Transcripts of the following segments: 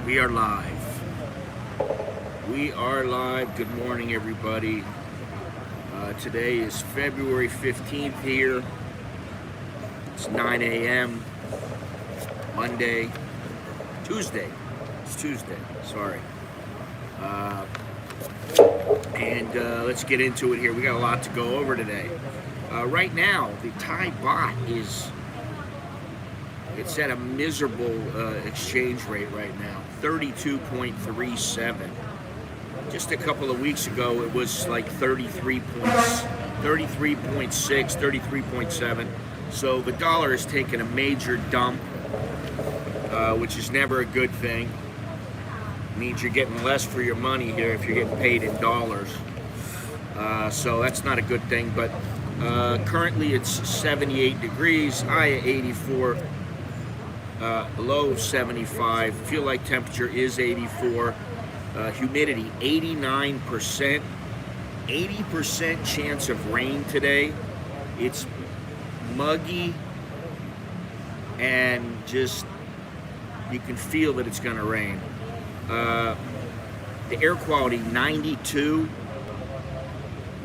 We are live. We are live. Good morning, everybody. Today is February 15th here. It's 9 a.m. Monday. Tuesday. It's Tuesday. Sorry. And let's get into it here. We got a lot to go over today. Right now, the Thai baht it's at a miserable exchange rate right now, 32.37. Just a couple of weeks ago, it was like 33.6, 33.7. So the dollar has taken a major dump, which is never a good thing. It means you're getting less for your money here if you're getting paid in dollars. So that's not a good thing. But currently it's 78 degrees, high at 84. Low 75, feel like temperature is 84, humidity 89%, 80% chance of rain today. It's muggy and just, you can feel that it's going to rain. The air quality 92,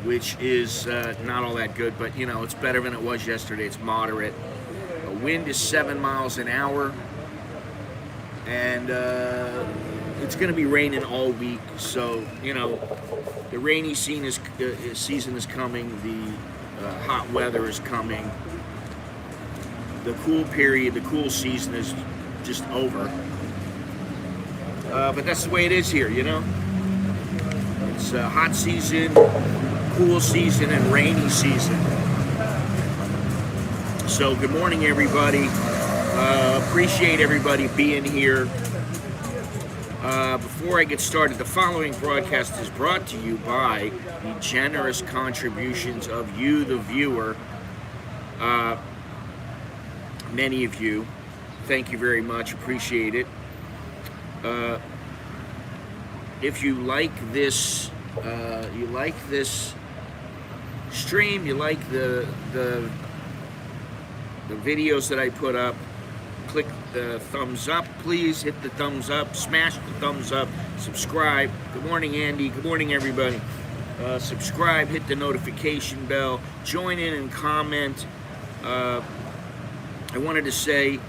which is not all that good, but you know, it's better than it was yesterday. It's moderate. Wind is 7 miles an hour, and it's going to be raining all week. So you know, the rainy season is coming. The hot weather is coming. The cool period, the cool season is just over. But that's the way it is here, you know. It's hot season, cool season, and rainy season. So good morning, everybody. Appreciate everybody being here. Before I get started, the following broadcast is brought to you by the generous contributions of you, the viewer. Many of you. Thank you very much. Appreciate it. If you like this, stream, you like the videos that I put up, click the thumbs up, please hit the thumbs up, smash the thumbs up, subscribe. Good morning, Andy. Good morning, everybody. Subscribe, hit the notification bell, join in and comment. I wanted to say,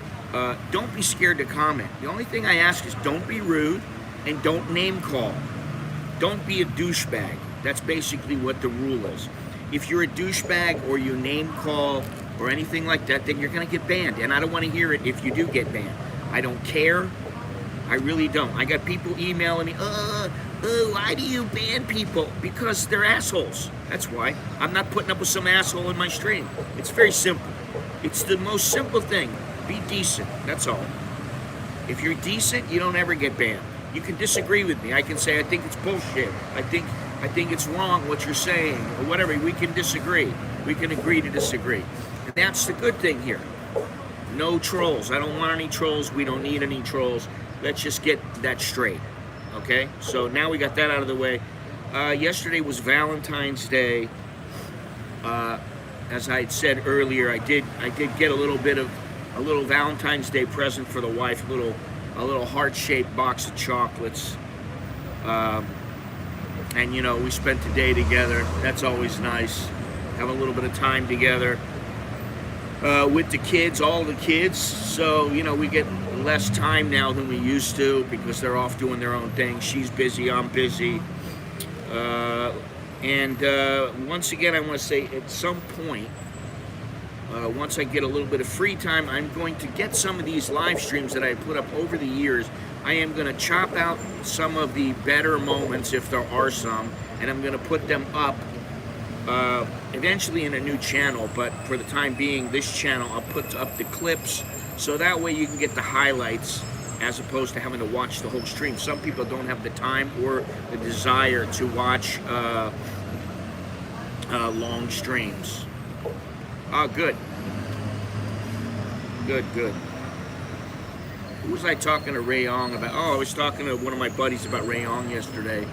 don't be scared to comment. The only thing I ask is don't be rude and don't name call. Don't be a douchebag. That's basically what the rule is. If you're a douchebag or you name call or anything like that, then you're going to get banned. And I don't want to hear it if you do get banned. I don't care. I really don't. I got people emailing me, why do you ban people? Because they're assholes. That's why. I'm not putting up with some asshole in my stream. It's very simple. It's the most simple thing. Be decent. That's all. If you're decent, you don't ever get banned. You can disagree with me. I can say, I think it's bullshit. I think it's wrong what you're saying, or whatever. We can disagree. We can agree to disagree. And that's the good thing here. No trolls. I don't want any trolls. We don't need any trolls. Let's just get that straight. Okay? So now we got that out of the way. Yesterday was Valentine's Day. As I had said earlier, I did get a little Valentine's Day present for the wife, a little heart-shaped box of chocolates. And you know, we spent the day together. That's always nice. Have a little bit of time together with the kids, all the kids. So you know, we get less time now than we used to because they're off doing their own thing. She's busy, I'm busy. And once again, I want to say at some point, once I get a little bit of free time, I'm going to get some of these live streams that I put up over the years. I am going to chop out some of the better moments, if there are some, and I'm going to put them up eventually in a new channel. But for the time being, this channel, I'll put up the clips so that way you can get the highlights as opposed to having to watch the whole stream. Some people don't have the time or the desire to watch long streams. Oh, good. Good. Who was I talking to Ray Ong about? Oh, I was talking to one of my buddies about Ray Ong yesterday.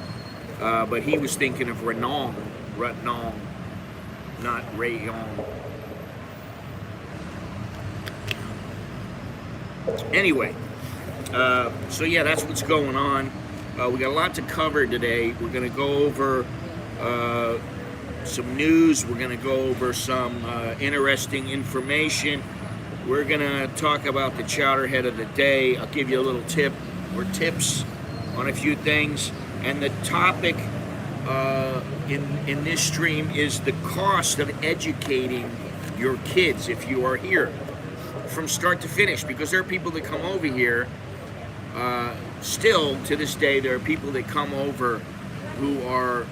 But he was thinking of Ranong, not Ray Ong. Anyway, So yeah, that's what's going on. We got a lot to cover today. We're going to go over some news. We're going to go over some interesting information. We're going to talk about the chowderhead of the day. I'll give you a little tip or tips on a few things. And the topic in this stream is the cost of educating your kids if you are here from start to finish, because there are people that come over here still to this day. There are people that come over who are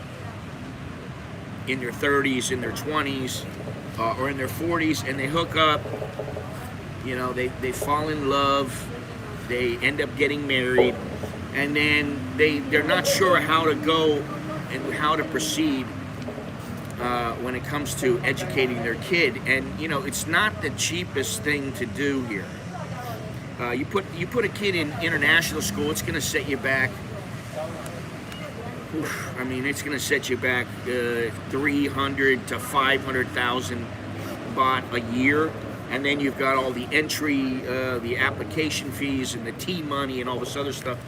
in their 30s, in their 20s, or in their 40s, and they hook up, you know, they fall in love, they end up getting married, and then they're not sure how to go and how to proceed when it comes to educating their kid. And you know, it's not the cheapest thing to do here. You put a kid in international school, it's going to set you back. I mean, it's going to set you back 300 to 500,000 baht a year, and then you've got all the entry, the application fees, and the tea money, and all this other stuff.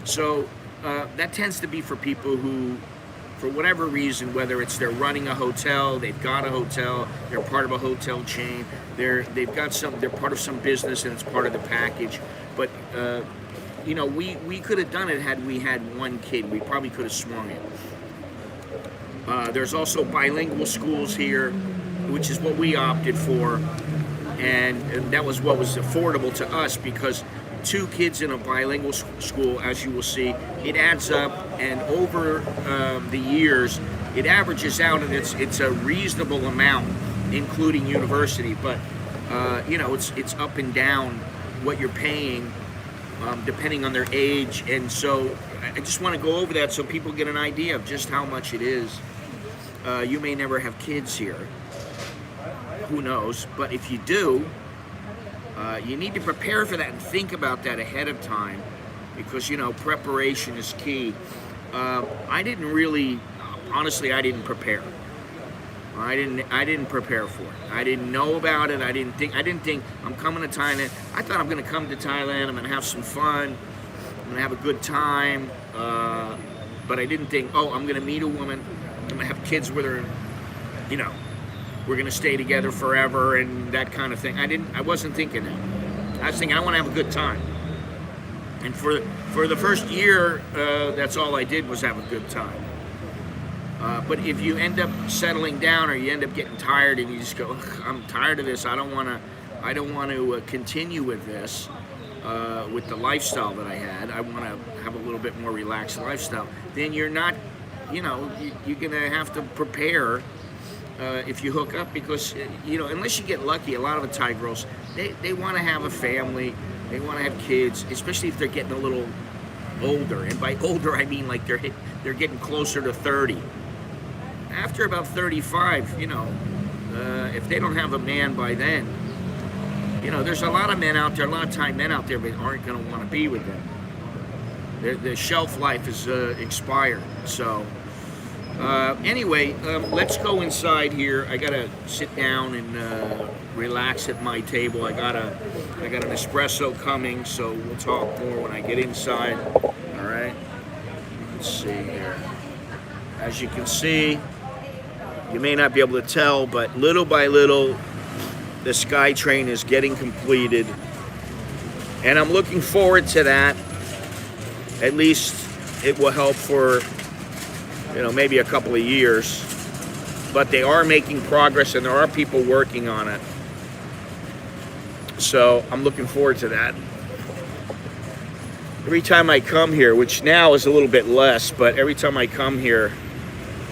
So that tends to be for people who, for whatever reason, whether it's they're running a hotel, they've got a hotel, they're part of a hotel chain, they're part of some business and it's part of the package. But you know, we could have done it had we had one kid. We probably could have swung it. There's also bilingual schools here, which is what we opted for, and that was what was affordable to us, because 2 kids in a bilingual school, as you will see, it adds up, and over the years, it averages out, and it's a reasonable amount, including university. But you know, it's up and down what you're paying depending on their age, and so I just want to go over that so people get an idea of just how much it is. You may never have kids here, who knows? But if you do, you need to prepare for that and think about that ahead of time, because you know, preparation is key. I didn't really, honestly, I didn't prepare. I didn't prepare for it. I didn't know about it. I didn't think I'm coming to Thailand. I thought I'm going to come to Thailand. I'm going to have some fun. I'm going to have a good time. But I didn't think, oh, I'm going to meet a woman. I'm going to have kids with her. You know, we're going to stay together forever and that kind of thing. I wasn't thinking that. I was thinking I want to have a good time. And for the first year, that's all I did was have a good time. But if you end up settling down, or you end up getting tired, and you just go, I'm tired of this. I don't want to continue with this, with the lifestyle that I had. I want to have a little bit more relaxed lifestyle. Then you're not, you know, you're gonna have to prepare if you hook up, because you know, unless you get lucky, a lot of the Thai girls, they want to have a family, they want to have kids, especially if they're getting a little older. And by older, I mean like they're getting closer to 30. After about 35, you know, if they don't have a man by then, you know, there's a lot of men out there, a lot of Thai men out there that aren't going to want to be with them. The shelf life is expired. So anyway, let's go inside here. I gotta sit down and relax at my table. I got an espresso coming, so we'll talk more when I get inside. All right. Let's see here. As you can see, you may not be able to tell, but little by little, the SkyTrain is getting completed, and I'm looking forward to that. At least it will help for, you know, maybe a couple of years, but they are making progress and there are people working on it. So I'm looking forward to that. Every time I come here, which now is a little bit less, but every time I come here,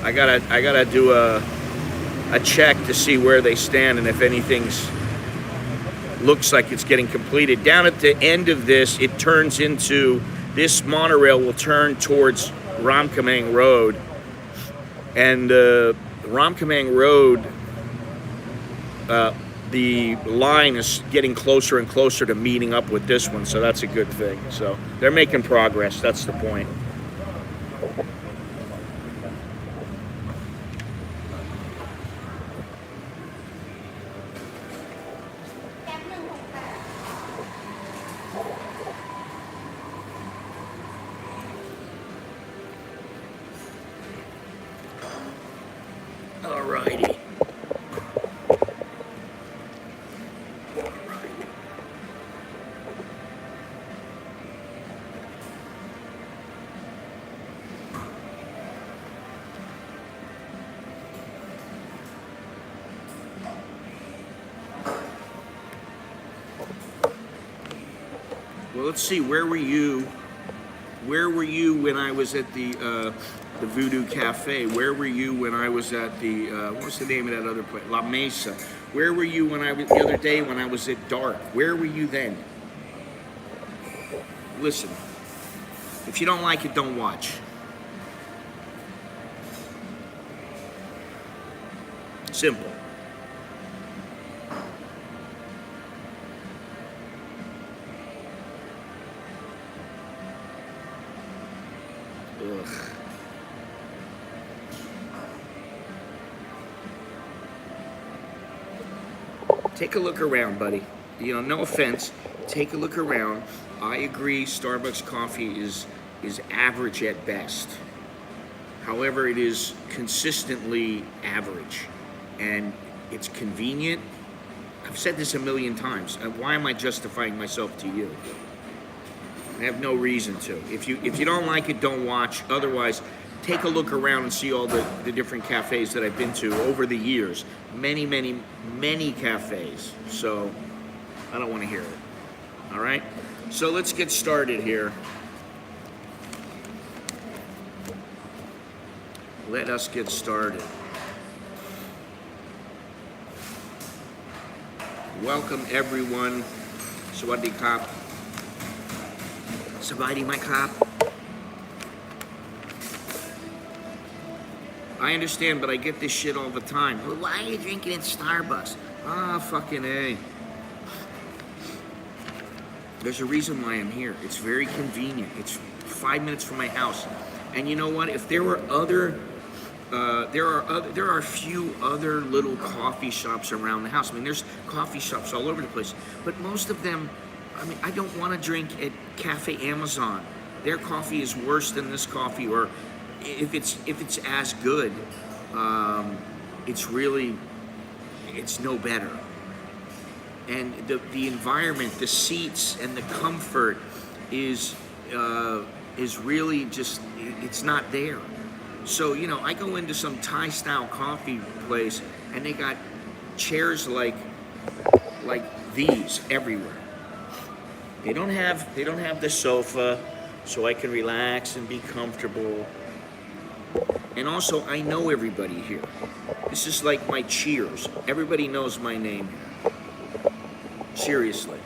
I gotta do a check to see where they stand and if anything's looks like it's getting completed. Down at the end of this, it turns into, this monorail will turn towards Ramkhameng Road, and Ramkhameng Road, the line is getting closer and closer to meeting up with this one, so that's a good thing. So they're making progress, that's the point. Well, let's see. Where were you? Where were you when I was at the Voodoo Cafe? Where were you when I was at the what's the name of that other place? La Mesa. Where were you when I was the other day when I was at Dark? Where were you then? Listen. If you don't like it, don't watch. Simple. Ugh. Take a look around, buddy. You know, no offense. Take a look around. I agree, Starbucks coffee is average at best. However, it is consistently average, and it's convenient. I've said this a million times. Why am I justifying myself to you? I have no reason to. If you don't like it, don't watch. Otherwise, take a look around and see all the different cafes that I've been to over the years. Many, many, many cafes. So I don't want to hear it. All right? So let's get started here. Let us get started. Welcome everyone. Sawadee Kap. Sawadee my Kap. I understand, but I get this shit all the time. Well, why are you drinking at Starbucks? Ah, fucking A. There's a reason why I'm here. It's very convenient. It's 5 minutes from my house. And you know what? If there were other, there are a few other little coffee shops around the house. I mean, there's coffee shops all over the place. But most of them, I mean, I don't want to drink at Cafe Amazon. Their coffee is worse than this coffee, or if it's as good, it's no better. And the environment, the seats, and the comfort is really just, it's not there. So, you know, I go into some Thai style coffee place and they got chairs like these everywhere. They don't have the sofa so I can relax and be comfortable. And also, I know everybody here. This is like my Cheers. Everybody knows my name here. Seriously.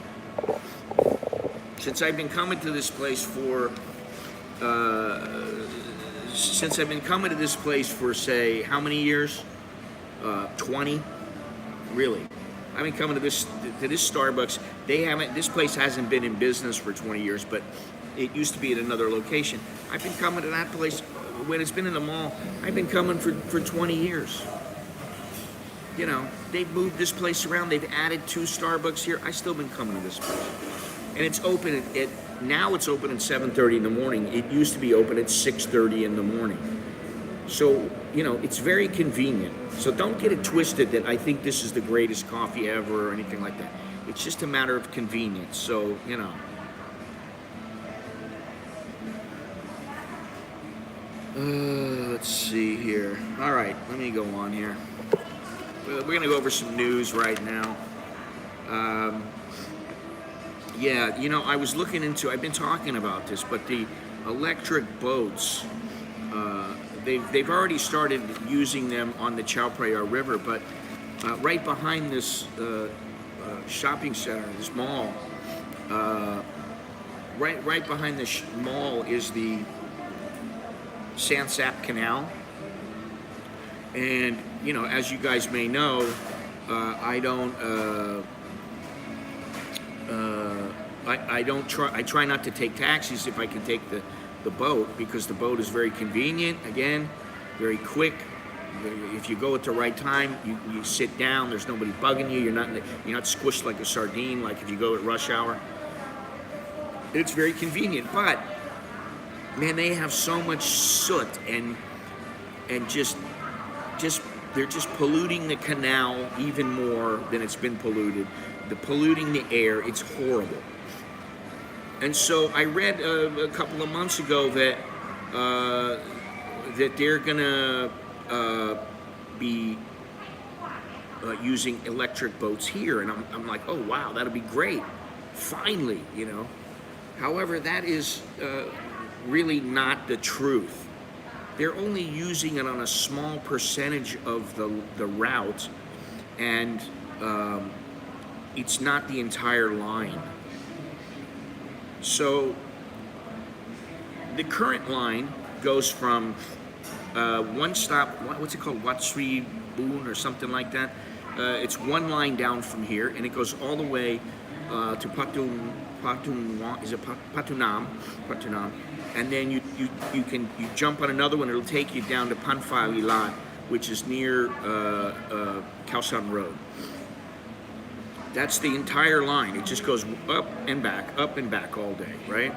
Since I've been coming to this place for, say, how many years? 20? Really. I've been coming to this Starbucks. This place hasn't been in business for 20 years, but it used to be at another location. I've been coming to that place when it's been in the mall. I've been coming for 20 years. You know, they've moved this place around. They've added 2 Starbucks here. I've still been coming to this place. And it's open now it's open at 7:30 in the morning. It used to be open at 6:30 in the morning. So, you know, it's very convenient. So don't get it twisted that I think this is the greatest coffee ever or anything like that. It's just a matter of convenience. So, you know. Let's see here. All right, let me go on here. We're going to go over some news right now. Yeah, you know, I've been talking about this, but the electric boats, they've already started using them on the Chao Phraya River, but right behind this shopping center, this mall, right behind the mall is the Sansap Canal. And, you know, as you guys may know, I try not to take taxis if I can take the boat, because the boat is very convenient, again, very quick. If you go at the right time, you sit down, there's nobody bugging you, you're not squished like a sardine like if you go at rush hour. It's very convenient, but man, they have so much soot and just they're just polluting the canal even more than it's been polluted. They're polluting the air. It's horrible. And so I read a couple of months ago that they're gonna be using electric boats here, and I'm like, oh wow, that'll be great, finally, you know. However, that is really not the truth. They're only using it on a small percentage of the route, and it's not the entire line. So the current line goes from one stop, what's it called, Watsui Boon or something like that. It's one line down from here, and it goes all the way to Patunam, and then you jump on another one. It'll take you down to Panfalilat, which is near Khao San Road. That's the entire line. It just goes up and back all day, right?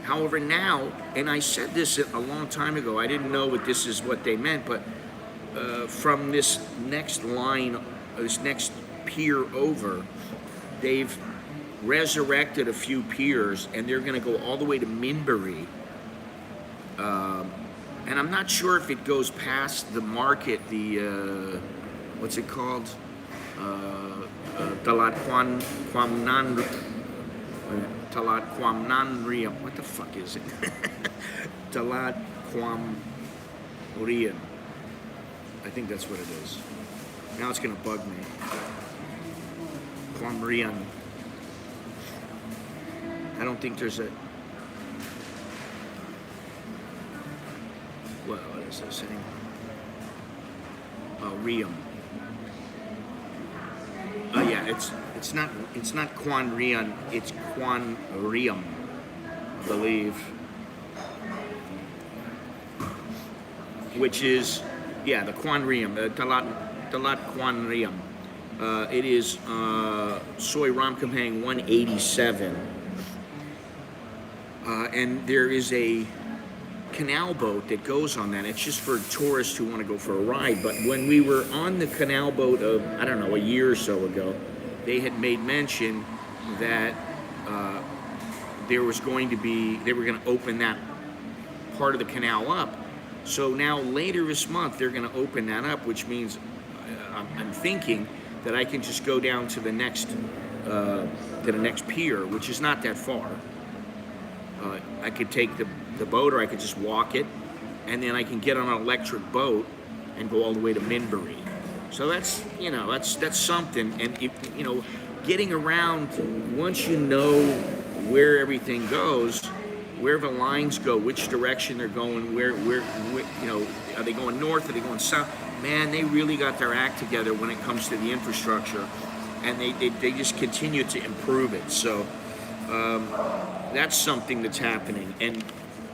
However, now, and I said this a long time ago, I didn't know that this is what they meant, but from this next line, this next pier over, they've resurrected a few piers, and they're going to go all the way to Minbury. And I'm not sure if it goes past the market, the, what's it called? Talat Quam Nan Riam. What the fuck is it? Talat Quam Riam. I think that's what it is. Now it's gonna bug me. Quam Riam. I don't think there's a. What is this anymore? Riam. Yeah, it's not Quan Rian, it's Quan Riam, I believe. Which is, yeah, the Quan Riam, Talat Quan Riam. It is Soy Ramkhamhaeng 187. And there is a canal boat that goes on that. It's just for tourists who want to go for a ride. But when we were on the canal boat of, I don't know, a year or so ago, they had made mention that there was going to be, they were going to open that part of the canal up. So now later this month, they're going to open that up, which means I'm thinking that I can just go down to the next pier, which is not that far. I could take the boat, or I could just walk it, and then I can get on an electric boat and go all the way to Minbury. So that's, you know, that's something. And if, you know, getting around, once you know where everything goes, where the lines go, which direction they're going, where you know, are they going north, are they going south? Man, they really got their act together when it comes to the infrastructure, and they just continue to improve it. So that's something that's happening, and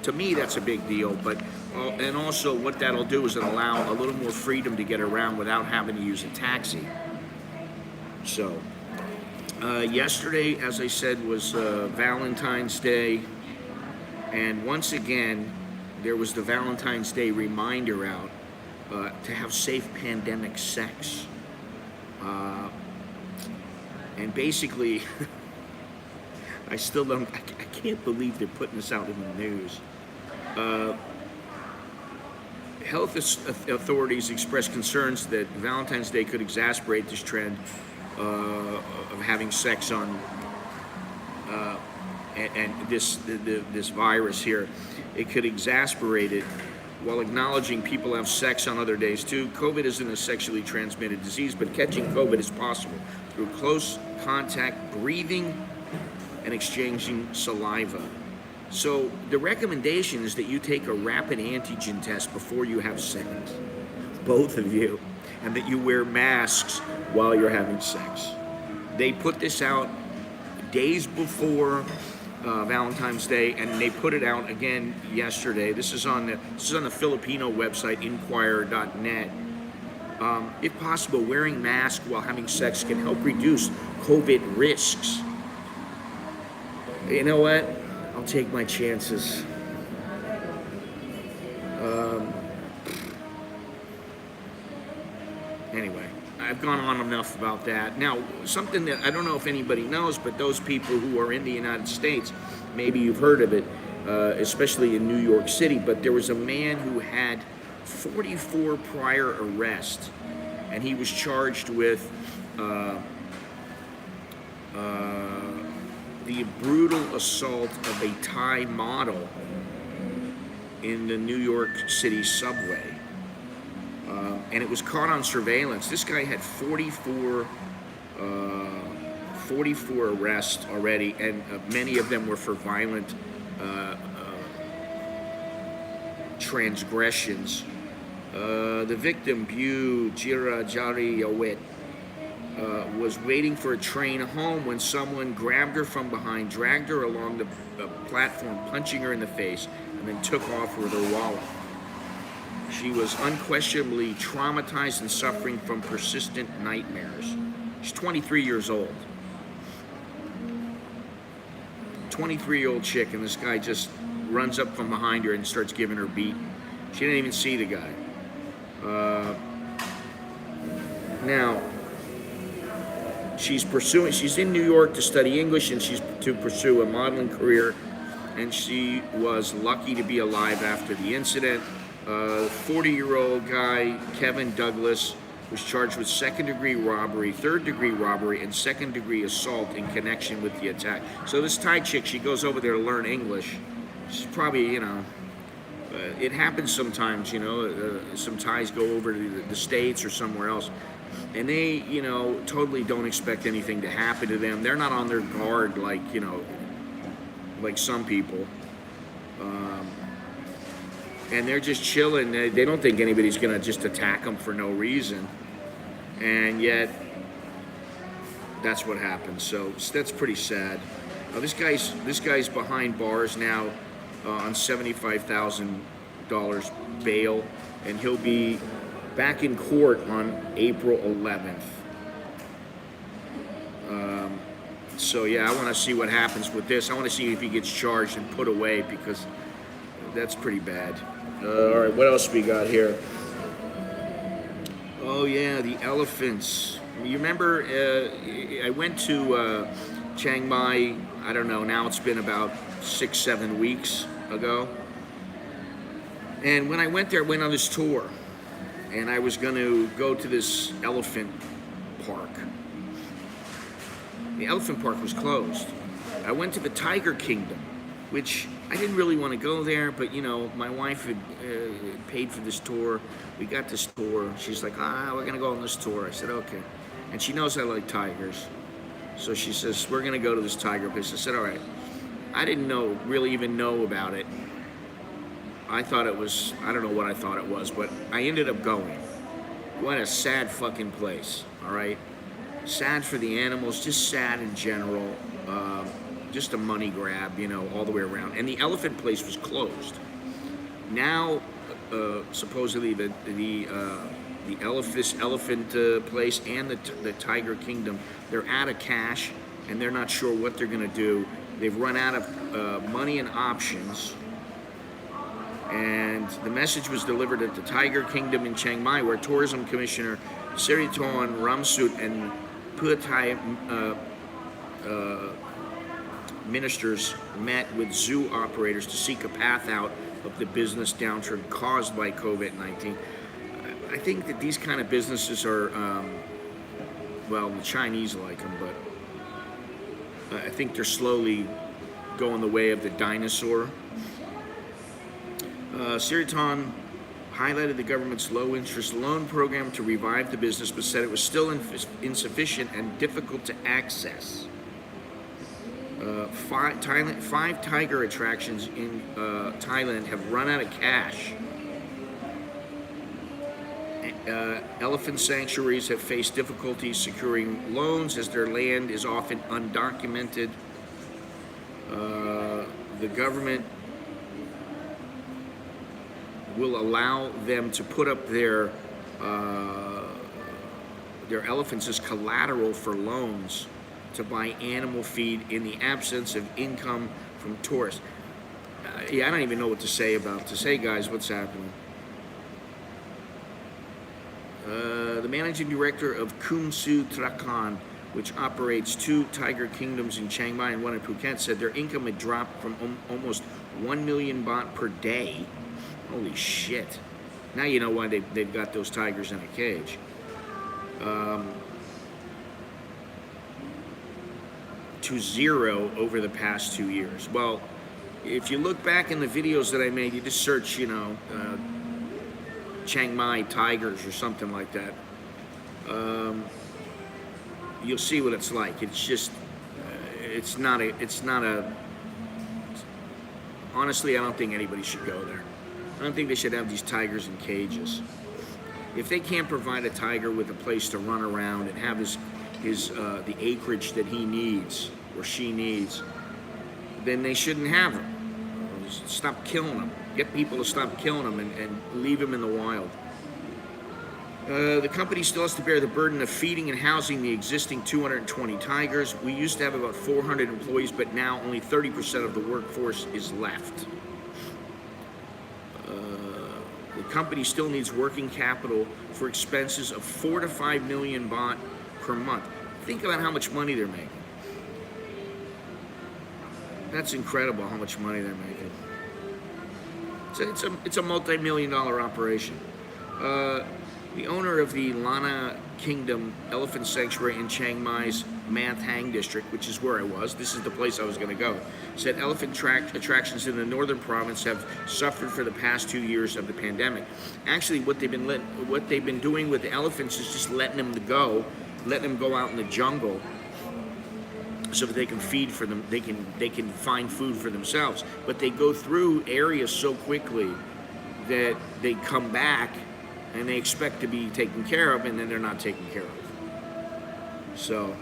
to me that's a big deal. But and also what that'll do is it'll allow a little more freedom to get around without having to use a taxi. So yesterday, as I said, was Valentine's Day, and once again there was the Valentine's Day reminder out to have safe pandemic sex, and basically I can't believe they're putting this out in the news. Health authorities expressed concerns that Valentine's Day could exacerbate this trend of having sex on and this virus here. It could exacerbate it, while acknowledging people have sex on other days too. COVID isn't a sexually transmitted disease, but catching COVID is possible through close contact, breathing, and exchanging saliva. So the recommendation is that you take a rapid antigen test before you have sex, both of you, and that you wear masks while you're having sex. They put this out days before Valentine's Day, and they put it out again yesterday. This is on the Filipino website, inquirer.net. If possible, wearing masks while having sex can help reduce COVID risks. You know what? I'll take my chances. I've gone on enough about that. Now, something that I don't know if anybody knows, but those people who are in the United States, maybe you've heard of it, especially in New York City, but there was a man who had 44 prior arrests, and he was charged with the brutal assault of a Thai model in the New York City subway. And it was caught on surveillance. This guy had 44 arrests already, and many of them were for violent transgressions. The victim, Bu Jira Jari Yawit, was waiting for a train home when someone grabbed her from behind, dragged her along the platform, punching her in the face, and then took off with her wallet. She was unquestionably traumatized and suffering from persistent nightmares. She's 23 years old. 23-year-old chick, and this guy just runs up from behind her and starts giving her beat. She didn't even see the guy. Now, she's in New York to study English, and she's to pursue a modeling career, and she was lucky to be alive after the incident. 40-year-old guy, Kevin Douglas, was charged with second-degree robbery, third-degree robbery, and second-degree assault in connection with the attack. So this Thai chick, she goes over there to learn English. She's probably, it happens sometimes, some Thais go over to the States or somewhere else, and they, totally don't expect anything to happen to them. They're not on their guard like some people. And they're just chilling. They don't think anybody's going to just attack them for no reason. And yet, that's what happens. So that's pretty sad. This guy's behind bars now on $75,000 bail, and he'll be back in court on April 11th. So yeah, I want to see what happens with this. I want to see if he gets charged and put away, because that's pretty bad. All right, what else we got here? Oh yeah, the elephants. You remember I went to Chiang Mai, I don't know, now it's been about 6-7 weeks ago. And when I went there, I went on this tour, and I was going to go to this elephant park. The elephant park was closed. I went to the Tiger Kingdom, which I didn't really want to go there, but my wife had paid for this tour. We got this tour. She's like, we're going to go on this tour. I said, okay. And she knows I like tigers. So she says, we're going to go to this tiger place. I said, all right. I didn't really even know about it. I thought it was, I don't know what I thought it was, but I ended up going. What a sad fucking place, all right? Sad for the animals, just sad in general. Just a money grab, all the way around. And the elephant place was closed. Now, supposedly the elephant place and the Tiger Kingdom, they're out of cash, and they're not sure what they're going to do. They've run out of money and options. And the message was delivered at the Tiger Kingdom in Chiang Mai, where Tourism Commissioner Siriton Ramsut and Pheu Thai ministers met with zoo operators to seek a path out of the business downturn caused by COVID-19. I think that these kind of businesses are, the Chinese like them, but I think they're slowly going the way of the dinosaur. Siriton highlighted the government's low-interest loan program to revive the business, but said it was still insufficient and difficult to access. Five tiger attractions in Thailand have run out of cash. Elephant sanctuaries have faced difficulties securing loans as their land is often undocumented. The government will allow them to put up their elephants as collateral for loans to buy animal feed in the absence of income from tourists. I don't even know what to say, guys. What's happening? The managing director of Kumsu Trakan, which operates 2 tiger kingdoms in Chiang Mai and 1 in Phuket, said their income had dropped from almost 1 million baht per day. Holy shit. Now you know why they've got those tigers in a cage. To 0 over the past 2 years. Well, if you look back in the videos that I made, you just search, Chiang Mai tigers or something like that. You'll see what it's like. It's just, it's not a, honestly, I don't think anybody should go there. I don't think they should have these tigers in cages. If they can't provide a tiger with a place to run around and have the acreage that he needs or she needs, then they shouldn't have them. Stop killing them. Get people to stop killing them and leave them in the wild. The company still has to bear the burden of feeding and housing the existing 220 tigers. We used to have about 400 employees, but now only 30% of the workforce is left. The company still needs working capital for expenses of 4 to 5 million baht per month. Think about how much money they're making. That's incredible how much money they're making. It's a multi-million-dollar operation. The owner of the Lana Kingdom Elephant Sanctuary in Chiang Mai's Man Thang district, which is where I was, this is the place I was going to go, said elephant attractions in the northern province have suffered for the past 2 years of the pandemic. Actually, what they've been doing with the elephants is just letting them go out in the jungle so that they can feed for them. They can find food for themselves. But they go through areas so quickly that they come back and they expect to be taken care of, and then they're not taken care of. So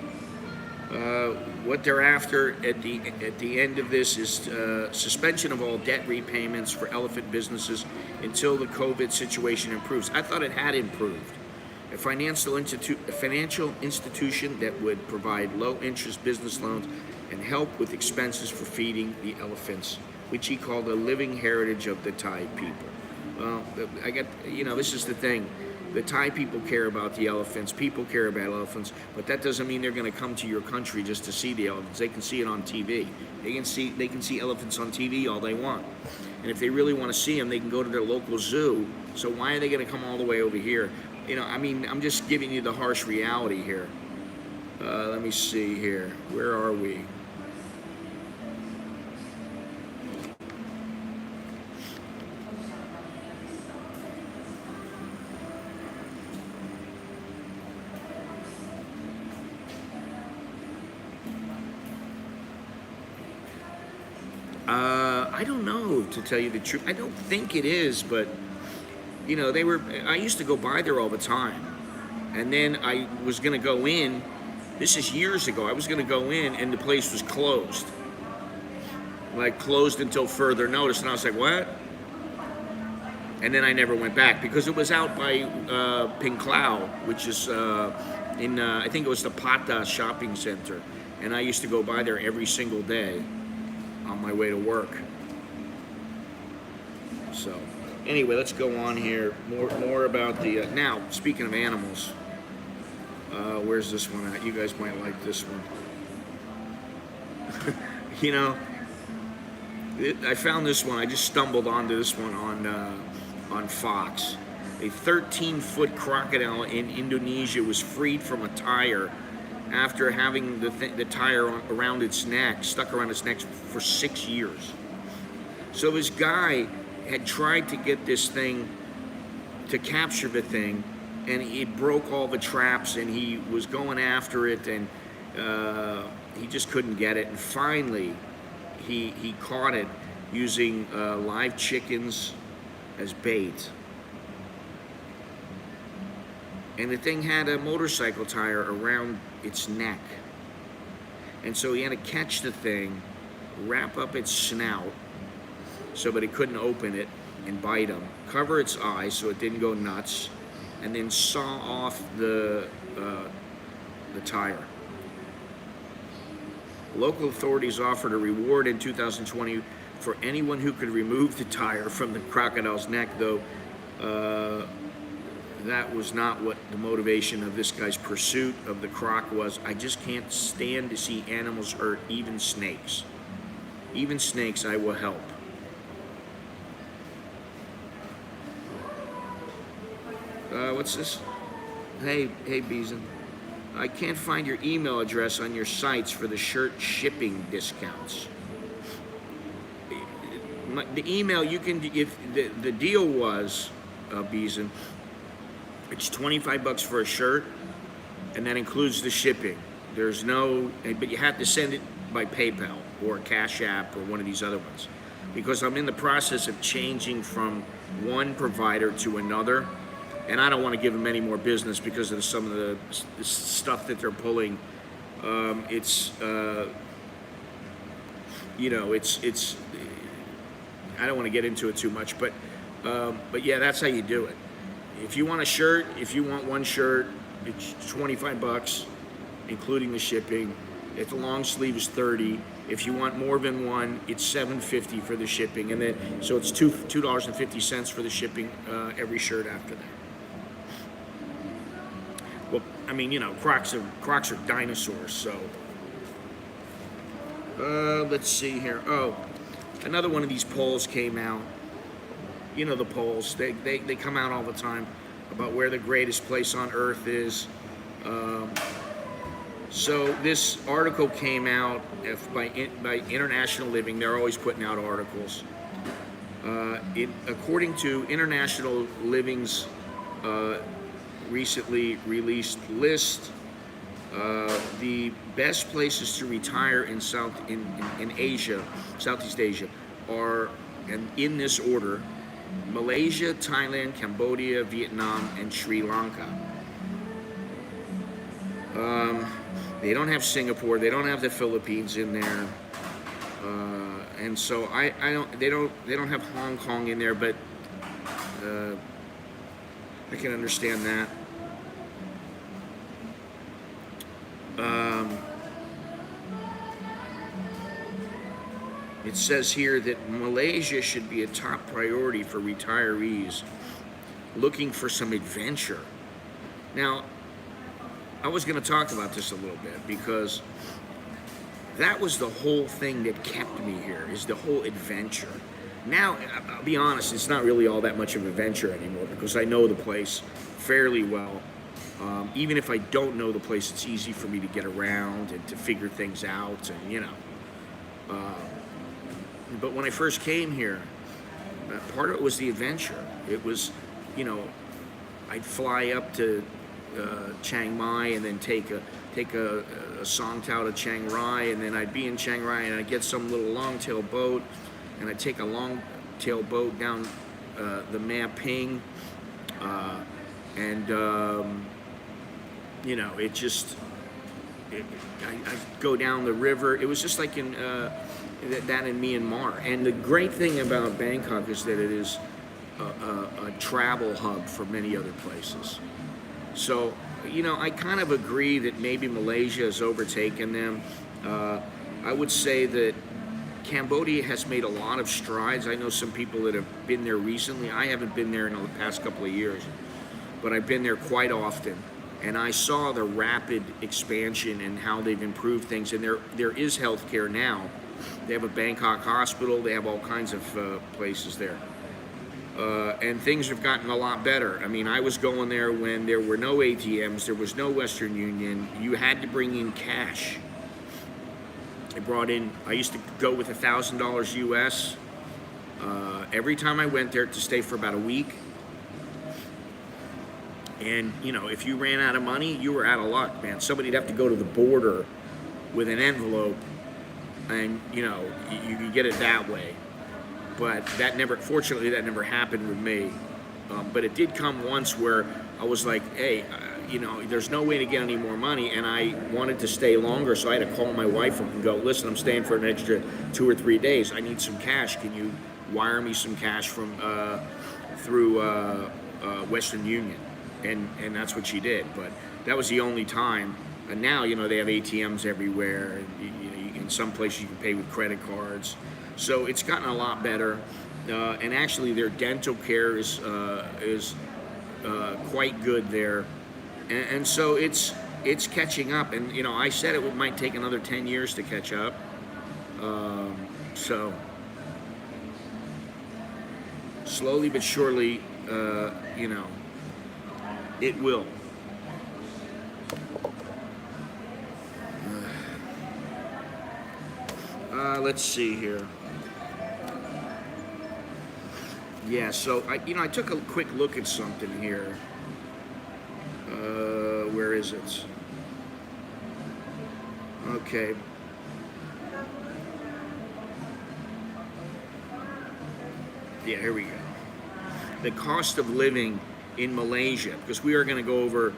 what they're after at the end of this is suspension of all debt repayments for elephant businesses until the COVID situation improves. I thought it had improved. A financial institution that would provide low-interest business loans and help with expenses for feeding the elephants, which he called a living heritage of the Thai people. Well, this is the thing. The Thai people care about the elephants. People care about elephants, but that doesn't mean they're going to come to your country just to see the elephants. They can see it on TV. They can see elephants on TV all they want. And if they really want to see them, they can go to their local zoo. So why are they going to come all the way over here? I'm just giving you the harsh reality here. Let me see here. Where are we? I don't know, to tell you the truth. I don't think it is, but I used to go by there all the time. And then I was going to go in, this is years ago, I was going to go in and the place was closed. Like closed until further notice. And I was like, what? And then I never went back because it was out by Ping Clau, which is I think it was the Pata shopping center. And I used to go by there every single day on my way to work. So anyway, let's go on here. More about the now. Speaking of animals, where's this one at? You guys might like this one. I found this one. I just stumbled onto this one on Fox. A 13-foot crocodile in Indonesia was freed from a tire after having the tire around its neck, stuck around its neck for 6 years. So this guy had tried to get this thing, to capture the thing, and it broke all the traps, and he was going after it, and he just couldn't get it. And finally, he caught it using live chickens as bait. And the thing had a motorcycle tire around its neck. And so he had to catch the thing, wrap up its snout so that it couldn't open it and bite him, cover its eyes so it didn't go nuts, and then saw off the tire. Local authorities offered a reward in 2020 for anyone who could remove the tire from the crocodile's neck, though that was not what the motivation of this guy's pursuit of the croc was. I just can't stand to see animals hurt, even snakes. Even snakes I will help. What's this? Hey, Beeson. I can't find your email address on your sites for the shirt shipping discounts. The email you can, if the deal was, Beeson, it's $25 for a shirt, and that includes the shipping. There's no, but you have to send it by PayPal or CASHAPP or one of these other ones, because I'm in the process of changing from one provider to another, and I don't want to give them any more business because of some of the stuff that they're pulling. It's I don't want to get into it too much, but yeah, that's how you do it. If you want a shirt, if you want one shirt, it's $25, including the shipping. If the long sleeve is $30. If you want more than one, it's $7.50 for the shipping, and then so it's $2.50 for the shipping every shirt after that. Well, I mean, Crocs are dinosaurs, so. Let's see here. Oh, another one of these polls came out. You know the polls, they come out all the time about where the greatest place on earth is. So this article came out by International Living. They're always putting out articles. According to International Living's recently released list, the best places to retire in Asia, Southeast Asia, are, and in this order: Malaysia, Thailand, Cambodia, Vietnam, and Sri Lanka. They don't have Singapore. They don't have the Philippines in there, and so They don't have Hong Kong in there, but I can understand that. It says here that Malaysia should be a top priority for retirees looking for some adventure. Now, I was going to talk about this a little bit because that was the whole thing that kept me here, is the whole adventure. Now, I'll be honest, it's not really all that much of an adventure anymore because I know the place fairly well. Even if I don't know the place, it's easy for me to get around and to figure things out, and but when I first came here, part of it was the adventure. It was, I'd fly up to Chiang Mai and then take a Songtao to Chiang Rai, and then I'd be in Chiang Rai and I'd get some little long-tail boat, and I'd take a long-tail boat down the Mae Ping, and I'd go down the river. It was just like in that in Myanmar. And the great thing about Bangkok is that it is a travel hub for many other places. So, I kind of agree that maybe Malaysia has overtaken them. I would say that Cambodia has made a lot of strides. I know some people that have been there recently. I haven't been there in the past couple of years, but I've been there quite often. And I saw the rapid expansion and how they've improved things. And there is healthcare now. They have a Bangkok hospital. They have all kinds of places there. And things have gotten a lot better. I mean, I was going there when there were no ATMs, there was no Western Union. You had to bring in cash. I used to go with $1,000 US every time I went there to stay for about a week. And, if you ran out of money, you were out of luck, man. Somebody'd have to go to the border with an envelope, and, you could get it that way. But fortunately, that never happened with me. But it did come once where I was like, hey, there's no way to get any more money, and I wanted to stay longer, so I had to call my wife up and go, listen, I'm staying for an extra 2 or 3 days. I need some cash. Can you wire me some cash through Western Union? And that's what she did. But that was the only time. And now, they have ATMs everywhere. In some places you can pay with credit cards. So it's gotten a lot better. And actually their dental care is quite good there, and so it's catching up. And I said it might take another 10 years to catch up. So slowly but surely, it will. Let's see here. Yeah, so I took a quick look at something here. Where is it? Okay. Yeah, here we go. The cost of living in Malaysia, because we are going to go over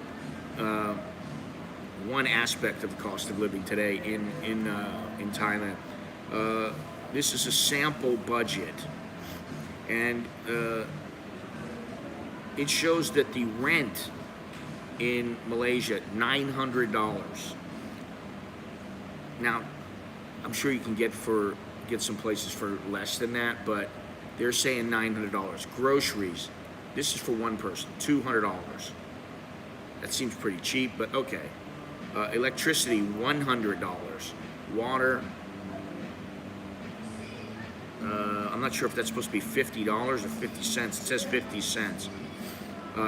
one aspect of the cost of living today in Thailand. This is a sample budget, and it shows that the rent in Malaysia, $900. Now, I'm sure you can get some places for less than that, but they're saying $900. Groceries, this is for one person, $200. That seems pretty cheap, but okay. Electricity, $100. Water, I'm not sure if that's supposed to be $50 or 50 cents. It says 50 cents.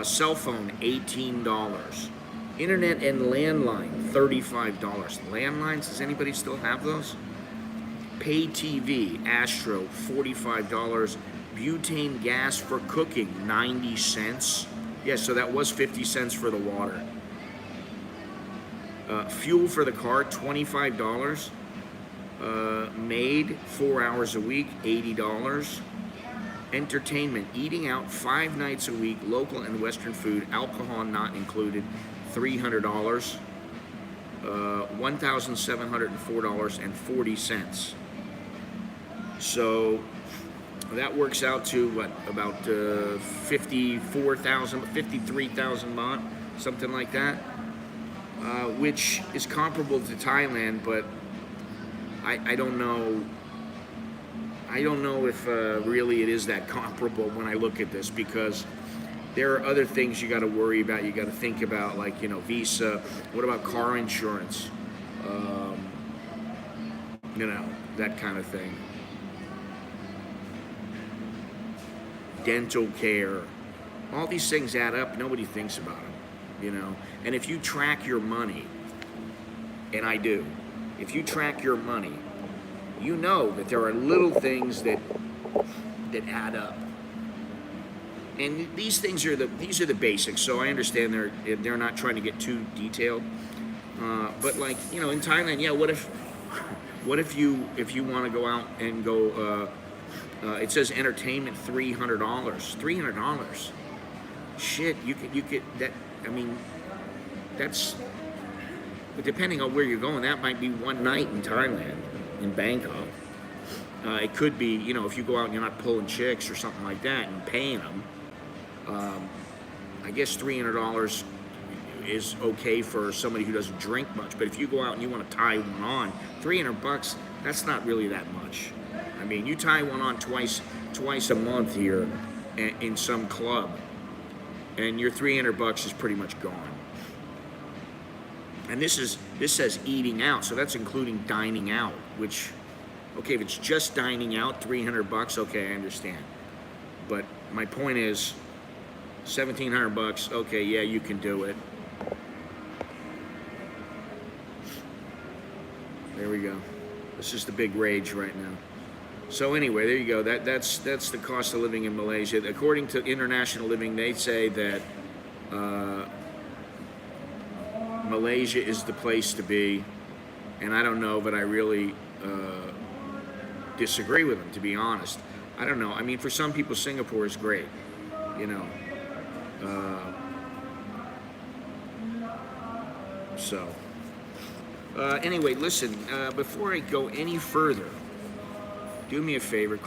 Cell phone, $18. Internet and landline, $35. Landlines, does anybody still have those? Pay TV, Astro, $45. Butane gas for cooking, 90 cents. Yeah, so that was 50 cents for the water. Fuel for the car, $25. Maid, 4 hours a week, $80. Entertainment, eating out 5 nights a week, local and Western food, alcohol not included, $300. $1,704.40. So that works out to what, about 54,000, 53,000 baht, something like that, which is comparable to Thailand, but I don't know. I don't know if really it is that comparable when I look at this, because there are other things you got to worry about. You got to think about, like, visa. What about car insurance? That kind of thing. Dental care. All these things add up. Nobody thinks about them, And if you track your money, and I do, if you track your money, you know that there are little things that add up. And these things are the basics. So I understand they're not trying to get too detailed. But in Thailand, yeah. What if you want to go out and go? It says entertainment, $300. $300. Shit, you could that. I mean, that's. But depending on where you're going, that might be one night in Thailand, in Bangkok. It could be, if you go out and you're not pulling chicks or something like that and paying them. I guess $300 is okay for somebody who doesn't drink much. But if you go out and you want to tie one on, $300, that's not really that much. I mean, you tie one on twice a month here in some club, and your $300 is pretty much gone. And this says eating out, so that's including dining out, which, okay, if it's just dining out, $300, okay, I understand. But my point is, $1,700, okay, yeah, you can do it. There we go. This is the big rage right now. So anyway, there you go. That's the cost of living in Malaysia. According to International Living, they say that Malaysia is the place to be, and I don't know, but I really disagree with them, to be honest. I don't know. I mean, for some people, Singapore is great, Anyway, listen. Before I go any further, do me a favor.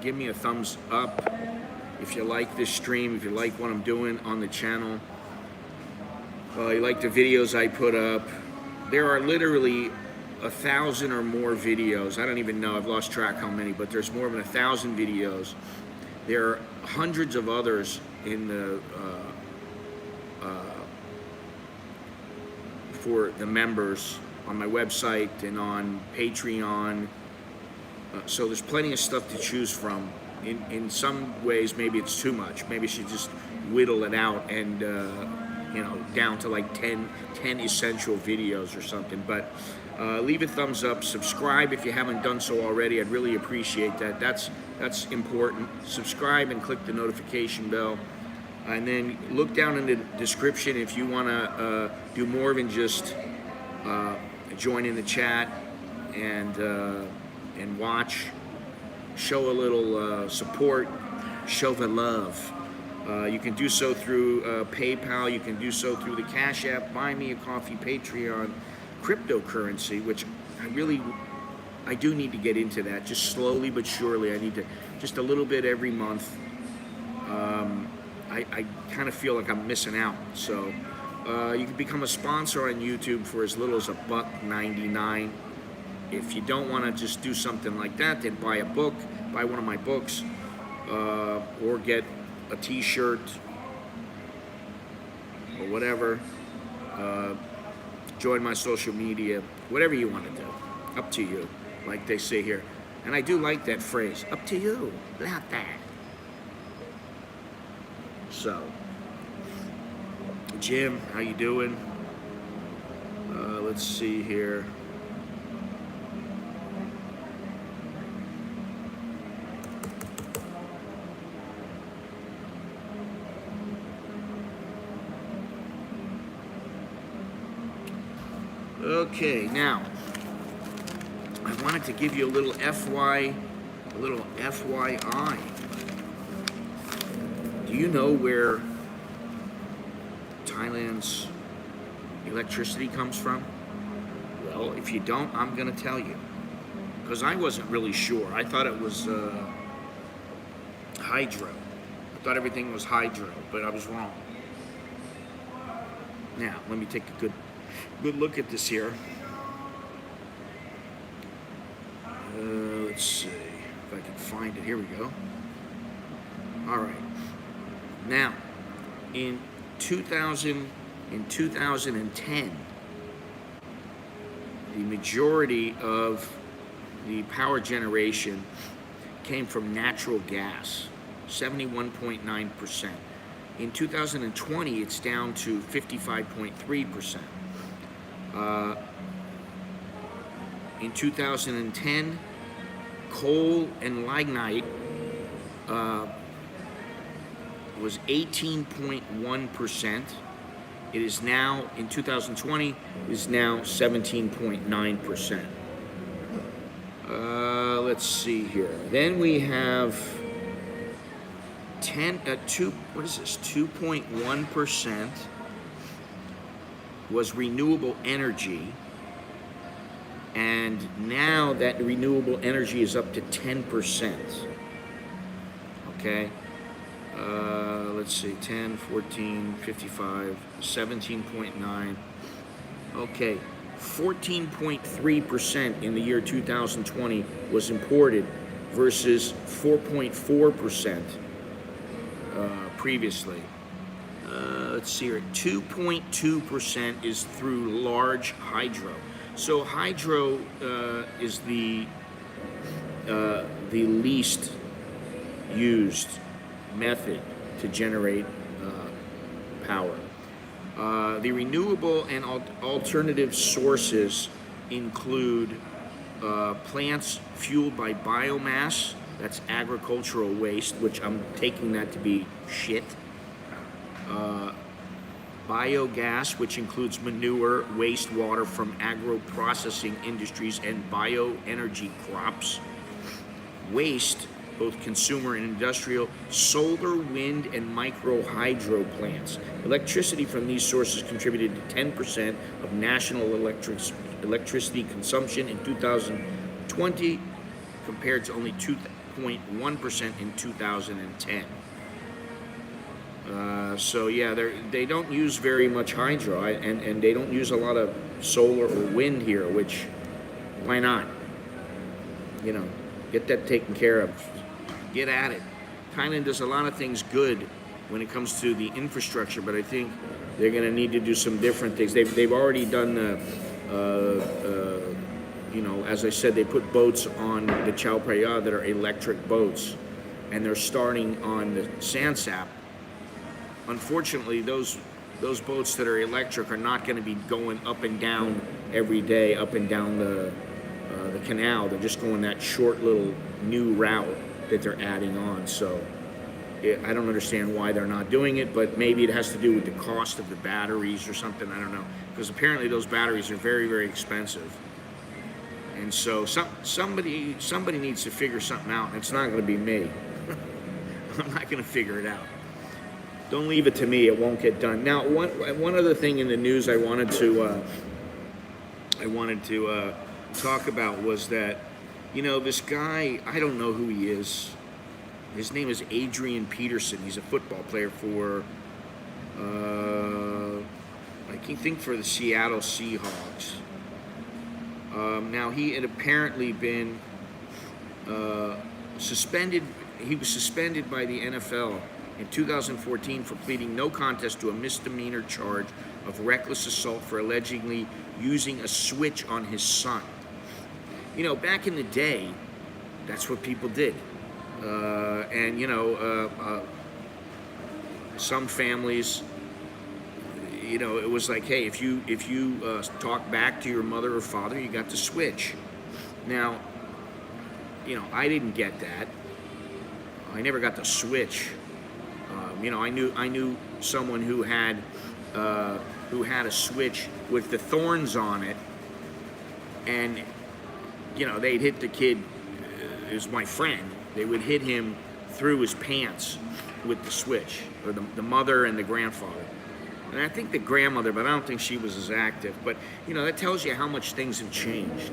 Give me a thumbs up if you like this stream. If you like what I'm doing on the channel. You like the videos I put up. There are literally 1,000 or more videos. I don't even know. I've lost track how many, but there's more than 1,000 videos. There are hundreds of others in the for the members on my website and on Patreon. So there's plenty of stuff to choose from. In some ways, maybe it's too much. Maybe I should just whittle it out and down to like 10 essential videos or something. But leave a thumbs up, subscribe if you haven't done so already. I'd really appreciate that. That's important. Subscribe and click the notification bell. And then look down in the description if you want to do more than just join in the chat and watch. Show a little support. Show the love. You can do so through PayPal. You can do so through the Cash App, Buy Me a Coffee, Patreon, cryptocurrency, which I do need to get into that, just slowly but surely. I need to, just a little bit every month. I kind of feel like I'm missing out. So you can become a sponsor on YouTube for as little as $1.99. If you don't want to just do something like that, then buy a book, buy one of my books, or get a t-shirt or whatever. Join my social media, whatever you want to do. Up to you, like they say here. And I do like that phrase, up to you, not that. So, Jim, how you doing? Let's see here. Okay, now I wanted to give you a little FYI. Do you know where Thailand's electricity comes from? Well, if you don't, I'm going to tell you, because I wasn't really sure. I thought it was hydro. I thought everything was hydro, but I was wrong. Now, let me take a good look at this here. Let's see if I can find it. Here we go. All right. Now, in 2010, the majority of the power generation came from natural gas, 71.9%. In 2020, it's down to 55.3%. In 2010, coal and lignite was 18.1%. It is now, in 2020, is now 17.9%. Let's see here. Then we have 2.1% was renewable energy, and now that renewable energy is up to 10%. Okay, let's see, 10, 14, 55, 17.9. Okay, 14.3% in the year 2020 was imported versus 4.4% previously. Let's see here, 2.2% is through large hydro. So hydro is the least used method to generate power. The renewable and alternative sources include plants fueled by biomass, that's agricultural waste, which I'm taking that to be shit. Biogas, which includes manure, wastewater from agro-processing industries, and bioenergy crops. Waste, both consumer and industrial, solar, wind, and micro hydro plants. Electricity from these sources contributed to 10% of national electricity consumption in 2020, compared to only 2.1% in 2010. So yeah, they don't use very much hydro, and they don't use a lot of solar or wind here, which, why not? You know, get that taken care of. Get at it. Thailand does a lot of things good when it comes to the infrastructure, but I think they're going to need to do some different things. They've already done you know, as I said, they put boats on the Chao Phraya that are electric boats, and they're starting on the CASHAPP. Unfortunately, those boats that are electric are not going to be going up and down every day, up and down the canal. They're just going that short little new route that they're adding on. So I don't understand why they're not doing it, but maybe it has to do with the cost of the batteries or something. I don't know, because apparently those batteries are very, very expensive. And so somebody needs to figure something out, and it's not going to be me. I'm not going to figure it out. Don't leave it to me; it won't get done. Now, one other thing in the news I wanted to talk about was that, you know, this guy, I don't know who he is. His name is Adrian Peterson. He's a football player for, I think for the Seattle Seahawks. Now, he had apparently been suspended. He was suspended by the NFL in 2014 for pleading no contest to a misdemeanor charge of reckless assault for allegedly using a switch on his son. You know, back in the day, that's what people did. And, you know, some families, you know, it was like, hey, if you talk back to your mother or father, you got to switch. Now, you know, I didn't get that. I never got to switch. You know, I knew someone who had a switch with the thorns on it, and you know, they'd hit the kid. It was my friend. They would hit him through his pants with the switch, or the mother and the grandfather. And I think the grandmother, but I don't think she was as active. But, you know, that tells you how much things have changed.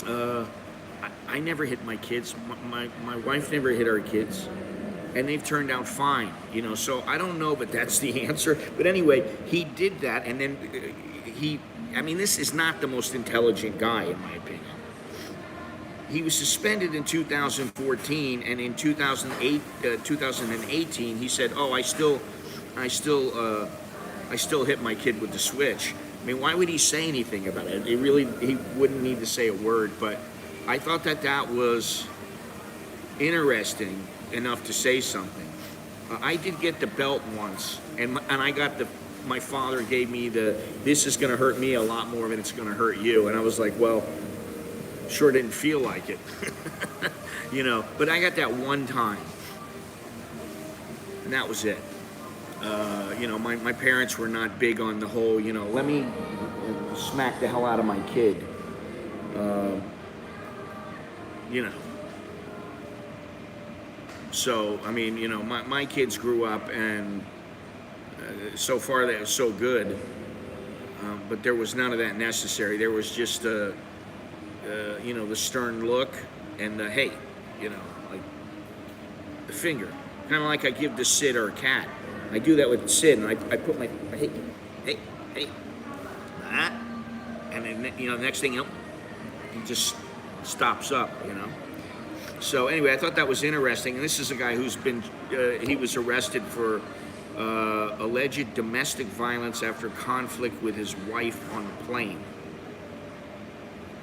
I never hit my kids. My wife never hit our kids. And they've turned out fine, you know. So I don't know, but that's the answer. But anyway, he did that, and then I mean, this is not the most intelligent guy, in my opinion. He was suspended in 2014, and in 2018, he said, "Oh, I still hit my kid with the switch." I mean, why would he say anything about it? He wouldn't need to say a word. But I thought that was interesting enough to say something. I did get the belt once, and I got my father gave me this is going to hurt me a lot more than it's going to hurt you. And I was like, well, sure didn't feel like it. You know, but I got that one time, and that was it. You know, my parents were not big on the whole, you know, let me smack the hell out of my kid. You know. So, I mean, you know, my kids grew up, and so far they're so good, but there was none of that necessary. There was just, you know, the stern look and the, hey, you know, like the finger. Kind of like I give the Sid or a cat. I do that with Sid, and I put my, hey, that, and then, you know, the next thing you know, he just stops up, you know. So anyway, I thought that was interesting, and this is a guy who's been, he was arrested for alleged domestic violence after conflict with his wife on a plane.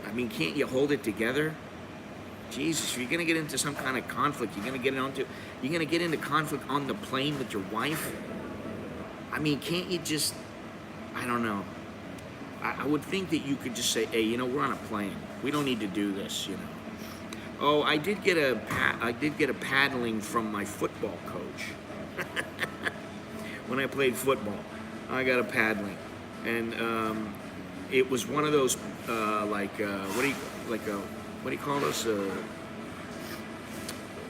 I mean, can't you hold it together? Jesus, if you're gonna get into some kind of conflict, you're gonna get into conflict on the plane with your wife. I mean, can't you just? I don't know. I would think that you could just say, hey, you know, we're on a plane. We don't need to do this, you know. Oh, I did get a paddling from my football coach. When I played football, I got a paddling, and it was one of those what do you call those?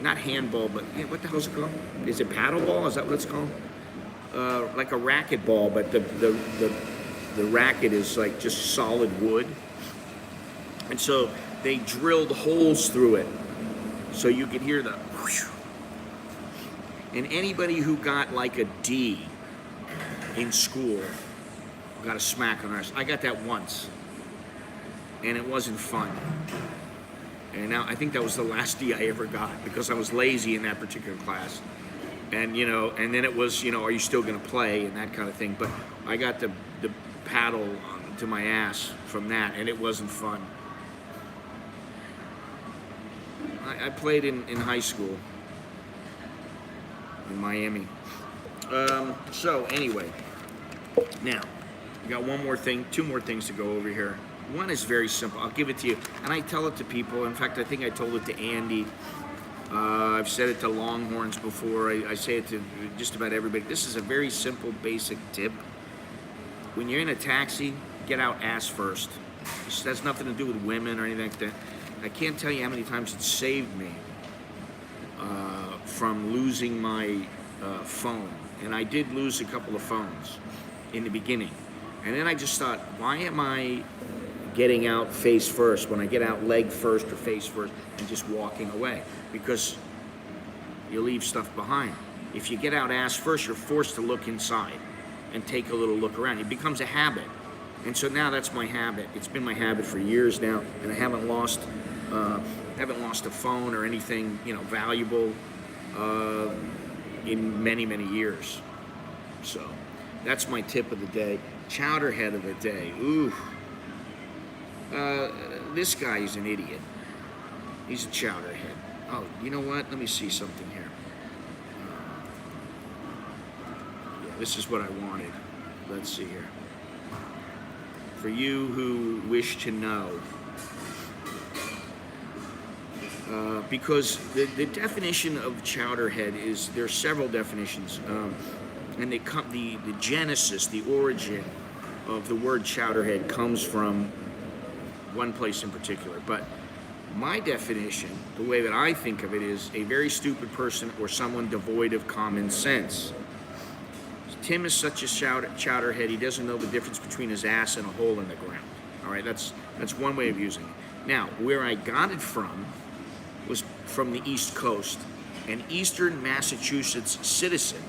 Not handball, but what the hell is it called? Is it paddleball? Is that what it's called? Like a racquetball, but the racket is like just solid wood, and so they drilled holes through it so you could hear the whoosh. And anybody who got like a D in school got a smack on the wrist. I got that once, and it wasn't fun. And now I think that was the last D I ever got because I was lazy in that particular class. And and then it was, are you still going to play and that kind of thing. But I got the paddle to my ass from that, and it wasn't fun. I played in high school in Miami. So anyway, now we got two more things to go over here. One is very simple. I'll give it to you, and I tell it to people. In fact, I think I told it to Andy. I've said it to Longhorns before. I say it to just about everybody. This is a very simple, basic tip. When you're in a taxi, get out ass first. This has nothing to do with women or anything like that. I can't tell you how many times it saved me from losing my phone. And I did lose a couple of phones in the beginning. And then I just thought, why am I getting out face first when I get out leg first or face first and just walking away? Because you leave stuff behind. If you get out ass first, you're forced to look inside and take a little look around. It becomes a habit. And so now that's my habit. It's been my habit for years now, and I haven't lost a phone or anything, valuable in many, many years. So that's my tip of the day. Chowderhead of the day. Ooh. This guy is an idiot. He's a chowderhead. Oh, you know what? Let me see something here. Yeah, this is what I wanted. Let's see here. For you who wish to know, because the definition of chowderhead is, there are several definitions, and the genesis, the origin of the word chowderhead comes from one place in particular. But my definition, the way that I think of it, is a very stupid person or someone devoid of common sense. Tim is such a chowderhead, he doesn't know the difference between his ass and a hole in the ground. All right, that's one way of using it. Now, where I got it from was from the East Coast. An Eastern Massachusetts citizen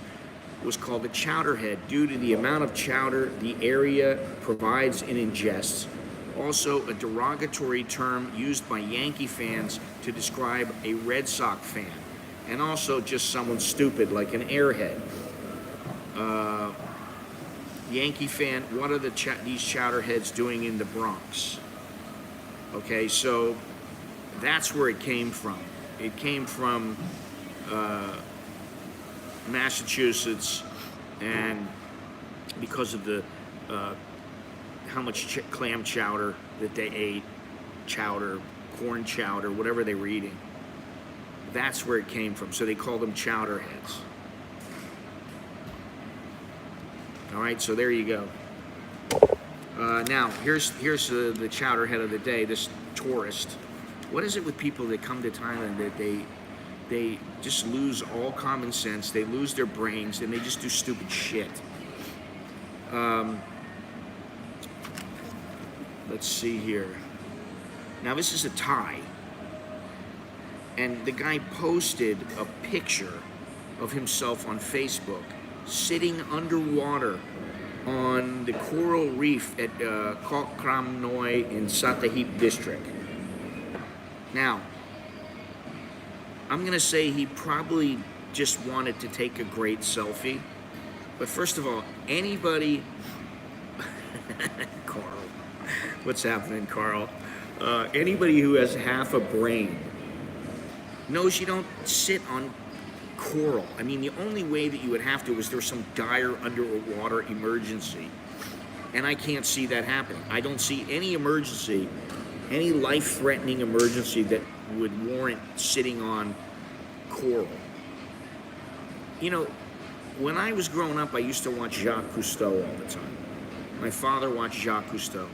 was called a chowderhead due to the amount of chowder the area provides and ingests. Also, a derogatory term used by Yankee fans to describe a Red Sox fan, and also just someone stupid like an airhead. Yankee fan, what are these chowderheads doing in the Bronx? Okay, so that's where it came from. It came from Massachusetts, and because of the how much clam chowder that they ate, corn chowder, whatever they were eating, that's where it came from. So they called them chowderheads. All right, so there you go. Now, here's the chowderhead of the day, this tourist. What is it with people that come to Thailand that they just lose all common sense, they lose their brains, and they just do stupid shit? Let's see here. Now, this is a Thai, and the guy posted a picture of himself on Facebook sitting underwater on the coral reef at Koh Kram Noi in Satahip district. Now, I'm going to say he probably just wanted to take a great selfie. But first of all, anybody... Carl. What's happening, Carl? Anybody who has half a brain knows you don't sit on coral. I mean, the only way that you would have to is there's some dire underwater emergency. And I can't see that happening. I don't see any emergency, any life-threatening emergency that would warrant sitting on coral. When I was growing up, I used to watch Jacques Cousteau all the time. My father watched Jacques Cousteau.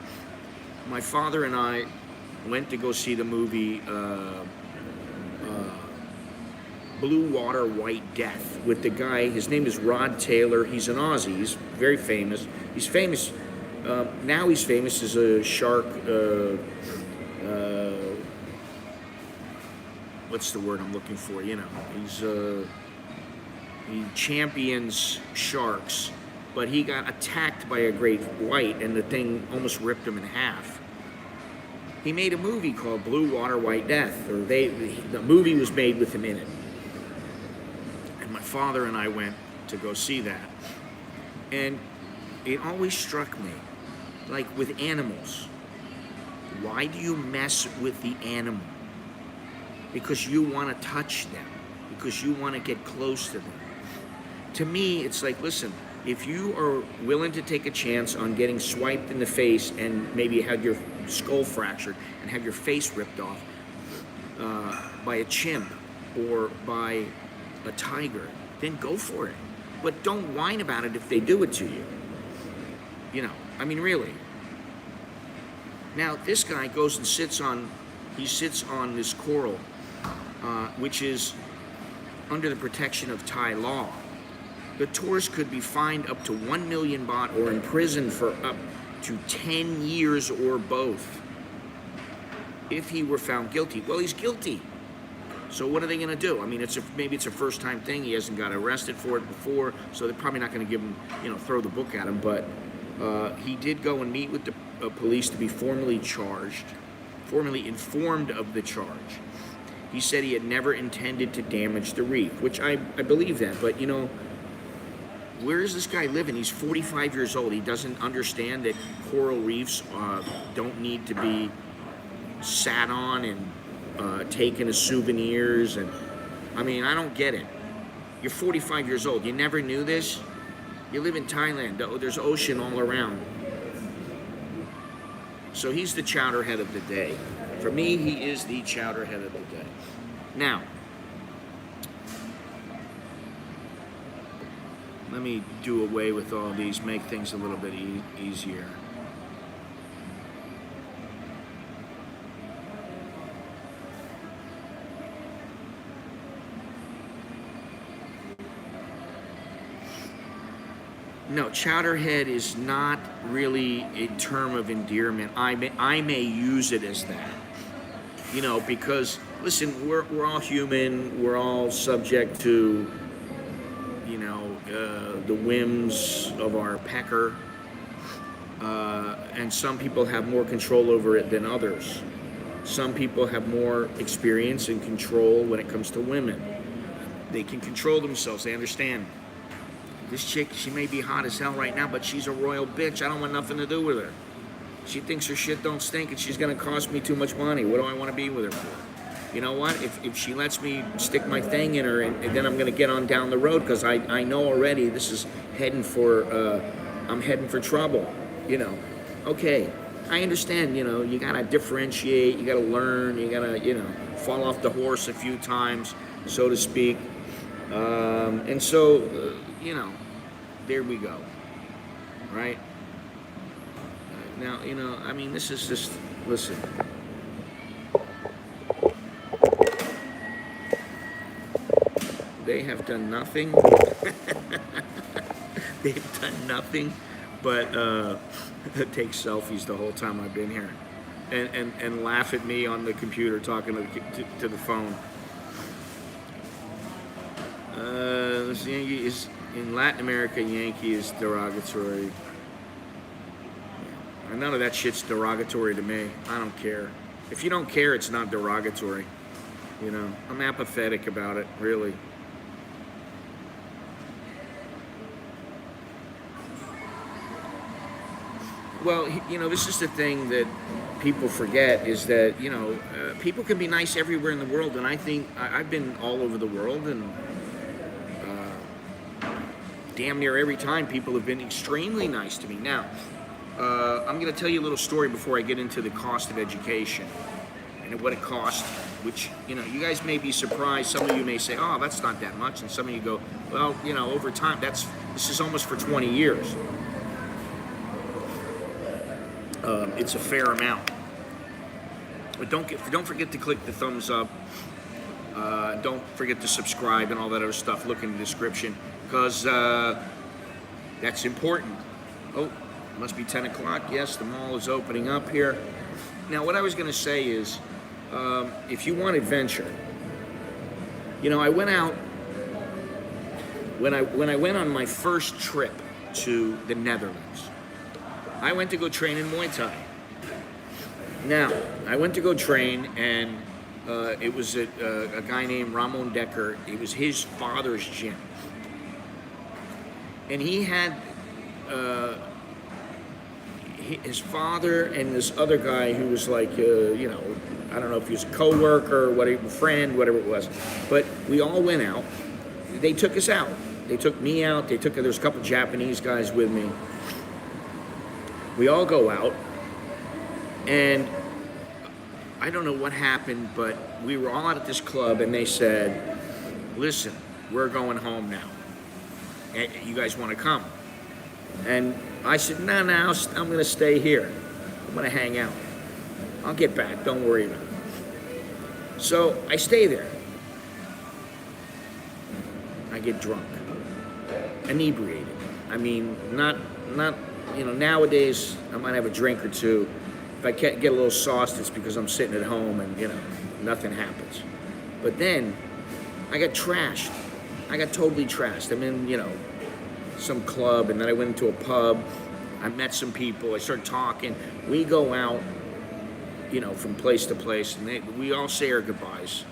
My father and I went to go see the movie Blue Water, White Death with the guy, his name is Rod Taylor. He's an Aussie. He's very famous. He's famous. Now he's famous as a shark. What's the word I'm looking for? He champions sharks, but he got attacked by a great white, and the thing almost ripped him in half. He made a movie called Blue Water, White Death, or the movie was made with him in it. And my father and I went to go see that. And it always struck me, like with animals, why do you mess with the animal? Because you want to touch them, because you want to get close to them. To me, it's like, listen, if you are willing to take a chance on getting swiped in the face and maybe have your skull fractured and have your face ripped off by a chimp or by a tiger, then go for it. But don't whine about it if they do it to you. You know, I mean, really. Now, this guy goes and sits on this coral, which is under the protection of Thai law. The tourist could be fined up to 1 million baht or imprisoned for up to 10 years or both if he were found guilty. Well, he's guilty. So what are they going to do? I mean, maybe it's a first-time thing. He hasn't got arrested for it before, so they're probably not going to give him, throw the book at him. But he did go and meet with the police to be formally charged, formally informed of the charge. He said he had never intended to damage the reef, which I believe that. But, where is this guy living? He's 45 years old. He doesn't understand that coral reefs don't need to be sat on and taken as souvenirs. And I mean, I don't get it. You're 45 years old. You never knew this? You live in Thailand. There's ocean all around. So he's the chowderhead of the day. For me, he is the chowderhead of the day. Now, let me do away with all these, make things a little bit easier. No, chowderhead is not really a term of endearment. I may use it as that, because listen, we're all human. We're all subject to, the whims of our pecker, and some people have more control over it than others. Some people have more experience and control when it comes to women. They can control themselves. They understand. This chick, she may be hot as hell right now, but she's a royal bitch. I don't want nothing to do with her. She thinks her shit don't stink, and she's going to cost me too much money. What do I want to be with her for? You know what? If she lets me stick my thing in her, and then I'm going to get on down the road, because I know already this is heading for, I'm heading for trouble, Okay, I understand, you got to differentiate, you got to learn, you got to, fall off the horse a few times, so to speak. And so, there we go, right? Now, I mean, this is just, listen. They have done nothing. They've done nothing but take selfies the whole time I've been here, and laugh at me on the computer talking to the phone. This Yankee is in Latin America. Yankee is derogatory. And none of that shit's derogatory to me. I don't care. If you don't care, it's not derogatory. I'm apathetic about it, really. Well, this is the thing that people forget, is that, people can be nice everywhere in the world. And I think I've been all over the world, and damn near every time people have been extremely nice to me. Now, I'm going to tell you a little story before I get into the cost of education and what it costs, which, you guys may be surprised. Some of you may say, oh, that's not that much. And some of you go, well, over time, this is almost for 20 years. It's a fair amount. But don't forget to click the thumbs up. Don't forget to subscribe and all that other stuff. Look in the description, because that's important. Oh, it must be 10 o'clock. Yes, the mall is opening up here. Now, what I was going to say is, if you want adventure, I went out, when I went on my first trip to the Netherlands, I went to go train in Muay Thai. Now, I went to go train, and It was a guy named Ramon Decker. It was his father's gym. And he had his father and this other guy who was like, I don't know if he was a co-worker, whatever, friend, whatever it was. But we all went out. They took us out. They took me out. There was a couple Japanese guys with me. We all go out. And I don't know what happened, but we were all out at this club and they said, listen, we're going home now. You guys want to come? And I said, no, I'm going to stay here. I'm going to hang out. I'll get back. Don't worry about it. So I stay there. I get drunk. Inebriated. I mean, not, nowadays I might have a drink or two. If I can't get a little sauced, it's because I'm sitting at home and, nothing happens. But then I got trashed. I got totally trashed. I'm in, some club, and then I went into a pub. I met some people. I started talking. We go out, from place to place, and we all say our goodbyes.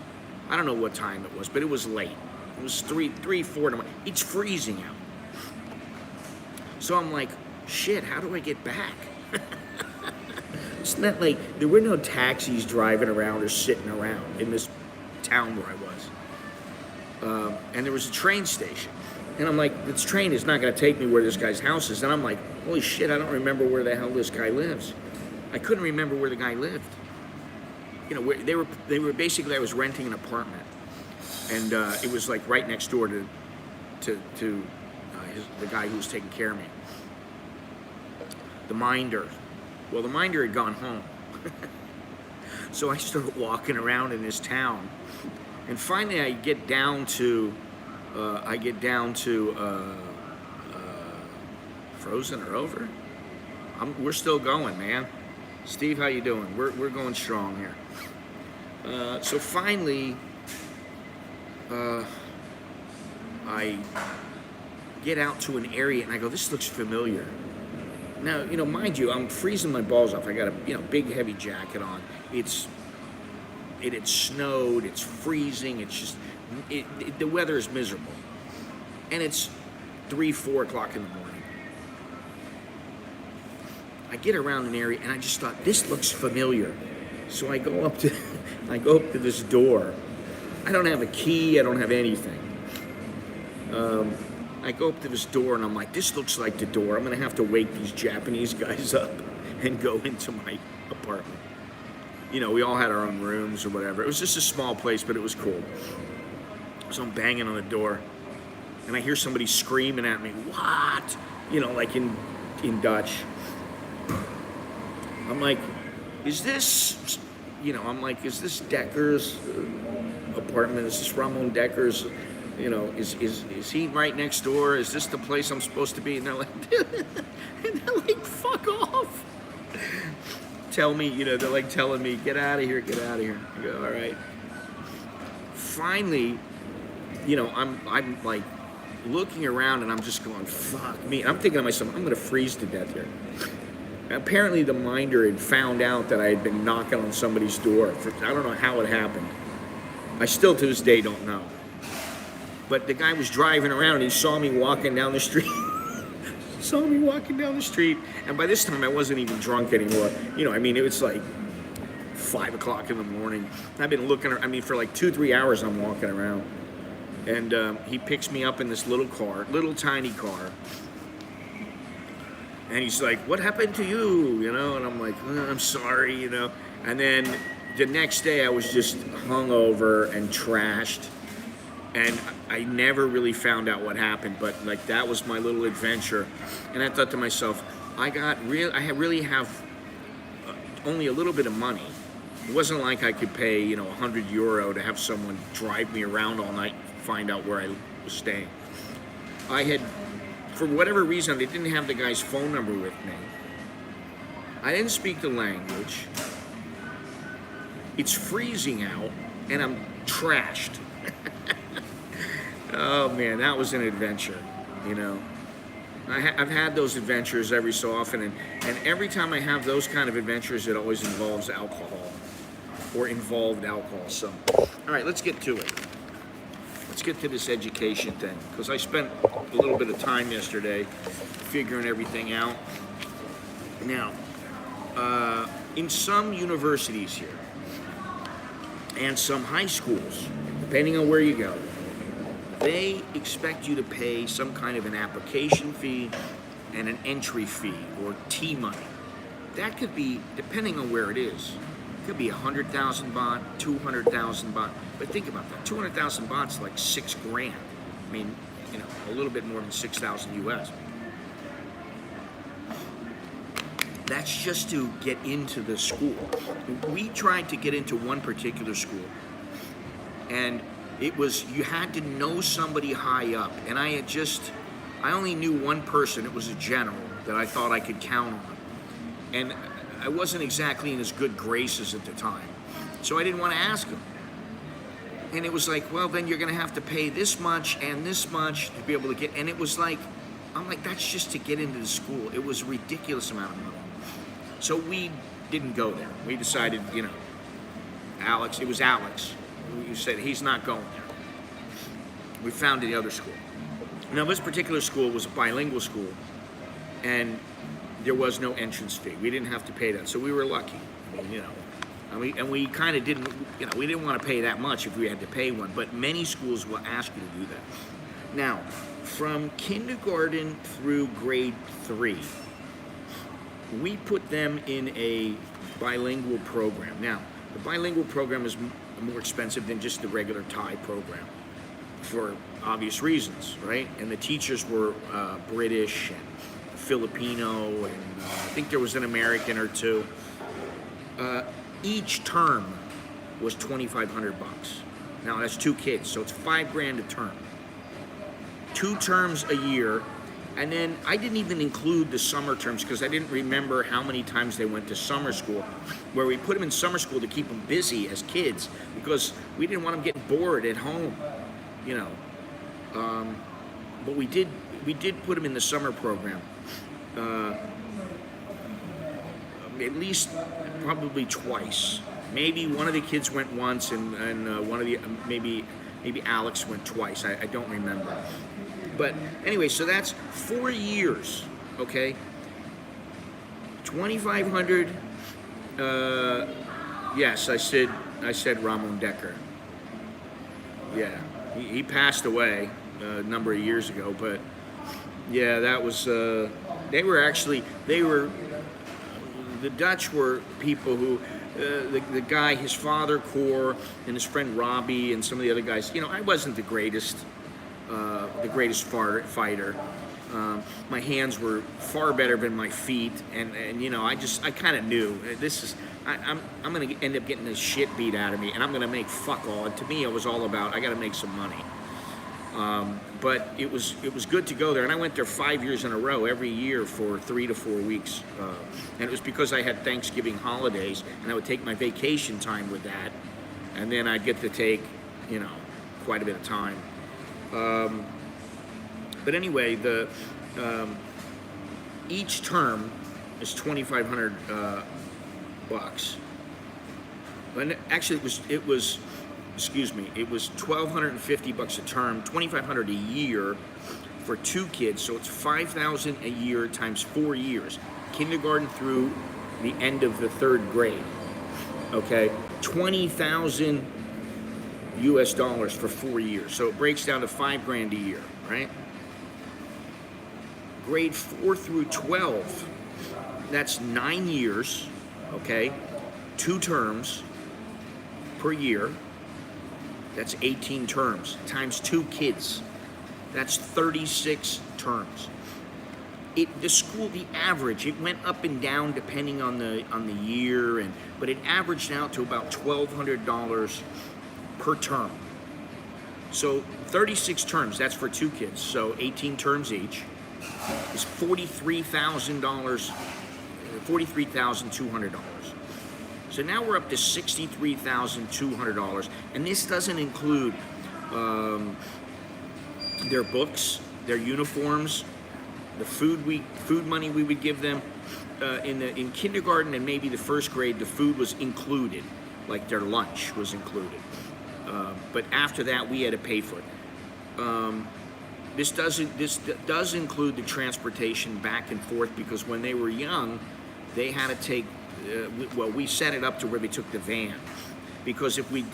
I don't know what time it was, but it was late. It was 3, 4 in the morning. It's freezing out. So I'm like, shit, how do I get back? It's not like there were no taxis driving around or sitting around in this town where I was. And there was a train station. And I'm like, this train is not going to take me where this guy's house is. And I'm like, holy shit, I don't remember where the hell this guy lives. I couldn't remember where the guy lived. Where they were basically, I was renting an apartment. And it was like right next door to the guy who was taking care of me. The minder. Well, the minder had gone home. So I started walking around in this town. And finally I get down to Frozen or Over? We're still going, man. Steve, how you doing? We're going strong here. So finally, I get out to an area and I go, this looks familiar. Now, mind you, I'm freezing my balls off. I got a big heavy jacket on. It had snowed. It's freezing. It's just the weather is miserable, and it's 3, 4 o'clock in the morning. I get around an area, and I just thought this looks familiar. So I go up to this door. I don't have a key. I don't have anything. I go up to this door, and I'm like, this looks like the door. I'm gonna have to wake these Japanese guys up and go into my apartment. We all had our own rooms or whatever. It was just a small place, but it was cool. So I'm banging on the door, and I hear somebody screaming at me, what? Like in Dutch. I'm like, is this Decker's apartment? Is this Ramon Decker's? Is he right next door? Is this the place I'm supposed to be? And they're like, fuck off. Tell me, they're like telling me, get out of here. I go, all right. Finally, I'm like looking around and I'm just going, fuck me. I'm thinking to myself, I'm going to freeze to death here. Apparently the minder had found out that I had been knocking on somebody's door. I don't know how it happened. I still to this day don't know. But the guy was driving around and he saw me walking down the street. And by this time I wasn't even drunk anymore. It was like 5 o'clock in the morning. I've been looking, for like 2-3 hours I'm walking around. And he picks me up in this little tiny car. And he's like, what happened to you? And I'm like, I'm sorry, And then the next day I was just hungover and trashed. And I never really found out what happened, but like that was my little adventure. And I thought to myself, I really have only a little bit of money. It wasn't like I could pay, €100 to have someone drive me around all night, find out where I was staying. I had, for whatever reason, they didn't have the guy's phone number with me. I didn't speak the language. It's freezing out, and I'm trashed. Oh man, that was an adventure, I've had those adventures every so often, and every time I have those kind of adventures, it always involves alcohol. or involved alcohol. So, all right, let's get to it. Let's get to this education thing, because I spent a little bit of time yesterday figuring everything out. Now, in some universities here and some high schools, depending on where you go, they expect you to pay some kind of an application fee and an entry fee, or T money. That could be, depending on where it is, it could be 100,000 baht, 200,000 baht. But think about that, 200,000 baht is like $6,000. I mean, you know, a little bit more than 6,000 US. That's just to get into the school. We tried to get into one particular school, and it was, you had to know somebody high up. And I only knew one person. It was a general that I thought I could count on. And I wasn't exactly in his good graces at the time. So I didn't want to ask him. And it was like, well, then you're going to have to pay this much and this much to be able to get, and it was like, I'm like, that's just to get into the school. It was a ridiculous amount of money. So we didn't go there. We decided, you know, Alex, it was Alex who said he's not going there. We found the other school. Now, this particular school was a bilingual school, and there was no entrance fee. We didn't have to pay that, so we were lucky. I mean, you know, and we kind of didn't, you know, we didn't want to pay that much if we had to pay one, but many schools will ask you to do that. Now, from kindergarten through grade 3, we put them in a bilingual program. Now, the bilingual program is more expensive than just the regular Thai program for obvious reasons, right? And the teachers were British and Filipino, and I think there was an American or two. Each term was 2,500 bucks. Now that's 2 kids, so it's $5,000 a term. 2 terms a year. And then I didn't even include the summer terms because I didn't remember how many times they went to summer school, where we put them in summer school to keep them busy as kids because we didn't want them getting bored at home, you know. But we did put them in the summer program, at least probably twice. Maybe one of the kids went once, and one of the maybe Alex went twice. I don't remember. But anyway, so that's 4 years, okay? 2,500. Yes, I said Ramon Decker. Yeah, he passed away a number of years ago. But yeah, that was. They were. The Dutch were people who. The guy, his father, Cor, and his friend Robbie, and some of the other guys. You know, I wasn't the greatest fighter. My hands were far better than my feet, and you know, I kind of knew this is I'm gonna end up getting the shit beat out of me, and I'm gonna make fuck all. And to me, it was all about I got to make some money. But it was good to go there, and I went there 5 years in a row, every year for 3 to 4 weeks, and it was because I had Thanksgiving holidays, and I would take my vacation time with that, and then I'd get to take, you know, quite a bit of time. But anyway, each term is 2,500 bucks. But actually, it was 1,250 bucks a term, 2,500 a year for 2 kids. So it's 5,000 a year times 4 years, kindergarten through the end of the 3rd grade. Okay, 20,000 US dollars for 4 years. So it breaks down to $5,000 a year, right? Grade 4 through 12, that's 9 years, okay? 2 terms per year. That's 18 terms times 2 kids. That's 36 terms. The school, the average, it went up and down depending on the year, but it averaged out to about $1,200 per term. So 36 terms, that's for 2 kids, so 18 terms each, is $43,200. So now we're up to $63,200, and this doesn't include their books, their uniforms, the food money we would give them. In kindergarten and maybe the 1st grade, the food was included. like their lunch was included. But after that, we had to pay for it. This does include the transportation back and forth, because when they were young, they had to take. Well, we set it up to where they took the van, because if we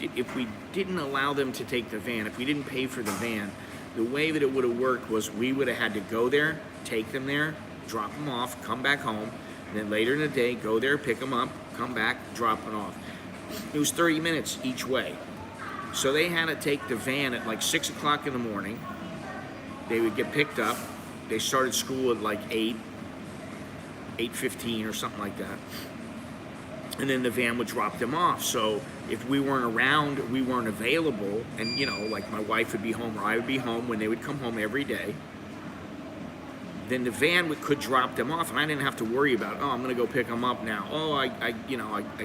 didn't allow them to take the van, if we didn't pay for the van, the way that it would have worked was we would have had to go there, take them there, drop them off, come back home, and then later in the day go there, pick them up, come back, drop them off. It was 30 minutes each way. So they had to take the van at like 6 o'clock in the morning. They would get picked up. They started school at like 8:15 or something like that. And then the van would drop them off. So if we weren't around, we weren't available, and like my wife would be home or I would be home when they would come home every day, then the van could drop them off, and I didn't have to worry about, I'm going to go pick them up now. I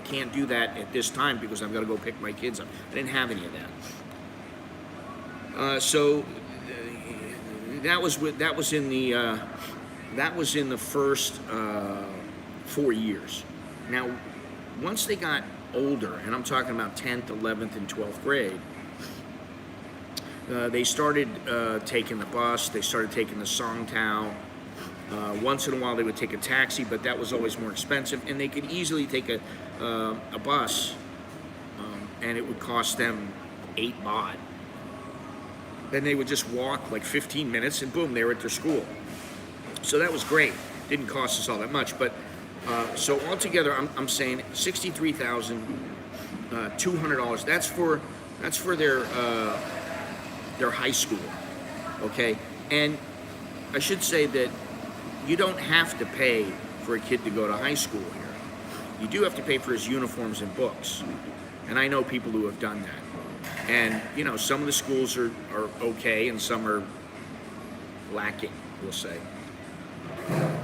can't do that at this time because I've got to go pick my kids up. I didn't have any of that. So that was in the first 4 years. Now, once they got older, and I'm talking about 10th, 11th, and 12th grade, they started taking the bus. They started taking the Songtao. Once in a while, they would take a taxi, but that was always more expensive. And they could easily take a bus, and it would cost them 8 baht. Then they would just walk like 15 minutes, and boom, they were at their school. So that was great. Didn't cost us all that much, but so altogether, I'm saying $63,200. That's for their high school, okay? And I should say that you don't have to pay for a kid to go to high school here. You do have to pay for his uniforms and books, and I know people who have done that. And some of the schools are okay, and some are lacking, we'll say.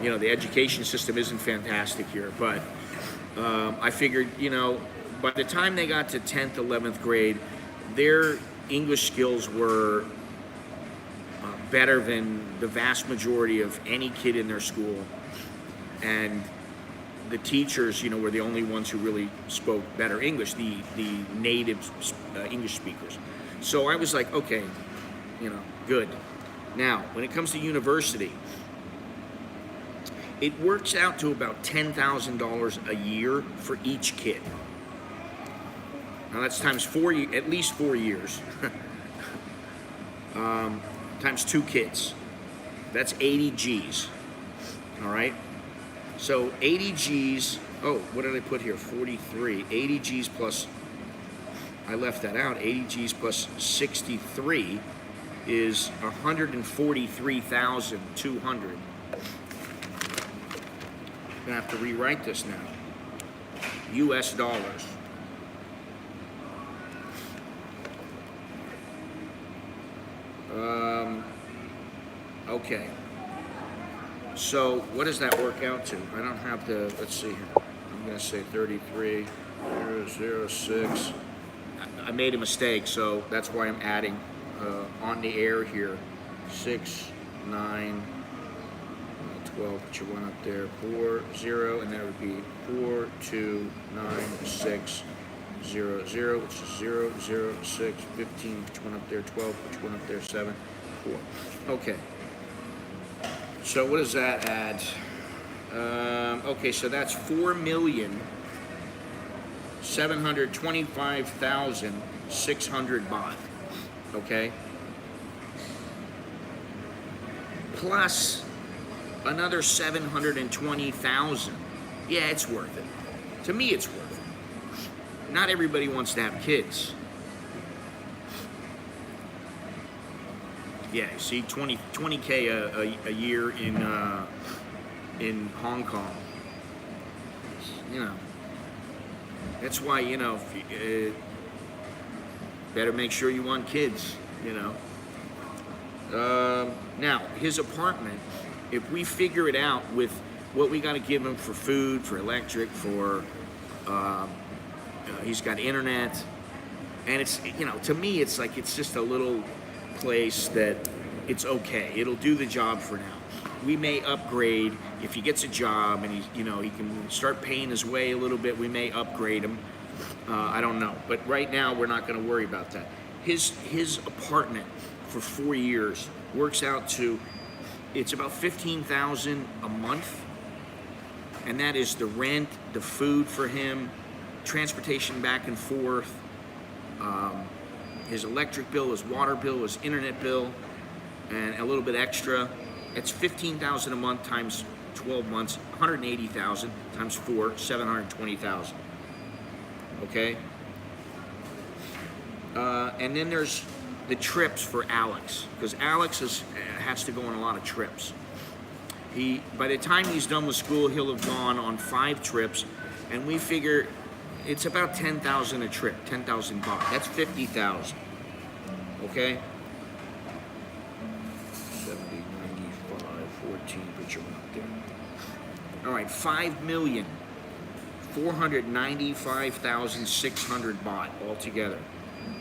The education system isn't fantastic here, but I figured, by the time they got to 10th, 11th grade, their English skills were better than the vast majority of any kid in their school. And the teachers, were the only ones who really spoke better English, the native English speakers. So I was like, okay, good. Now, when it comes to university, it works out to about $10,000 a year for each kid. Now that's times 4, at least 4 years, times 2 kids. That's 80 G's. All right. So 80 G's. Oh, what did I put here? 43. 80 G's plus. I left that out. 80 G's plus 63 is 143,200. I'm gonna have to rewrite this now. US dollars. Okay. So what does that work out to? I don't have the. Let's see here. I'm gonna say 33,006. I made a mistake, so that's why I'm adding on the air here. 6, 9. 12, put your 1 up there, 4, 0, and that would be 4, 2, 9, 6, 0, 0, which is 0, 0, 6, 15, put your 1 up there, 12, put your 1 up there, 7, 4. Okay. So what does that add? Okay, so that's 4,725,600 baht. Okay? Plus another 720,000. Yeah, it's worth it. To me, it's worth it. Not everybody wants to have kids. Yeah, see, 20K a year in Hong Kong. That's why better make sure you want kids. Now his apartment. If we figure it out with what we got to give him for food, for electric, for he's got internet, and it's to me it's like it's just a little place that it's okay. It'll do the job for now. We may upgrade if he gets a job and he can start paying his way a little bit. We may upgrade him, I don't know, but right now we're not going to worry about that. His apartment for 4 years works out to, it's about $15,000 a month, and that is the rent, the food for him, transportation back and forth, his electric bill, his water bill, his internet bill, and a little bit extra. It's $15,000 a month times 12 months, $180,000 times 4, $720,000. Okay. And then there's the trips for Alex, because Alex has to go on a lot of trips. By the time he's done with school, he'll have gone on 5 trips, and we figure it's about 10,000 a trip, 10,000 baht. That's 50,000. Okay. 70, 95, 14. Put your up there. All right, 5,495,600 baht altogether.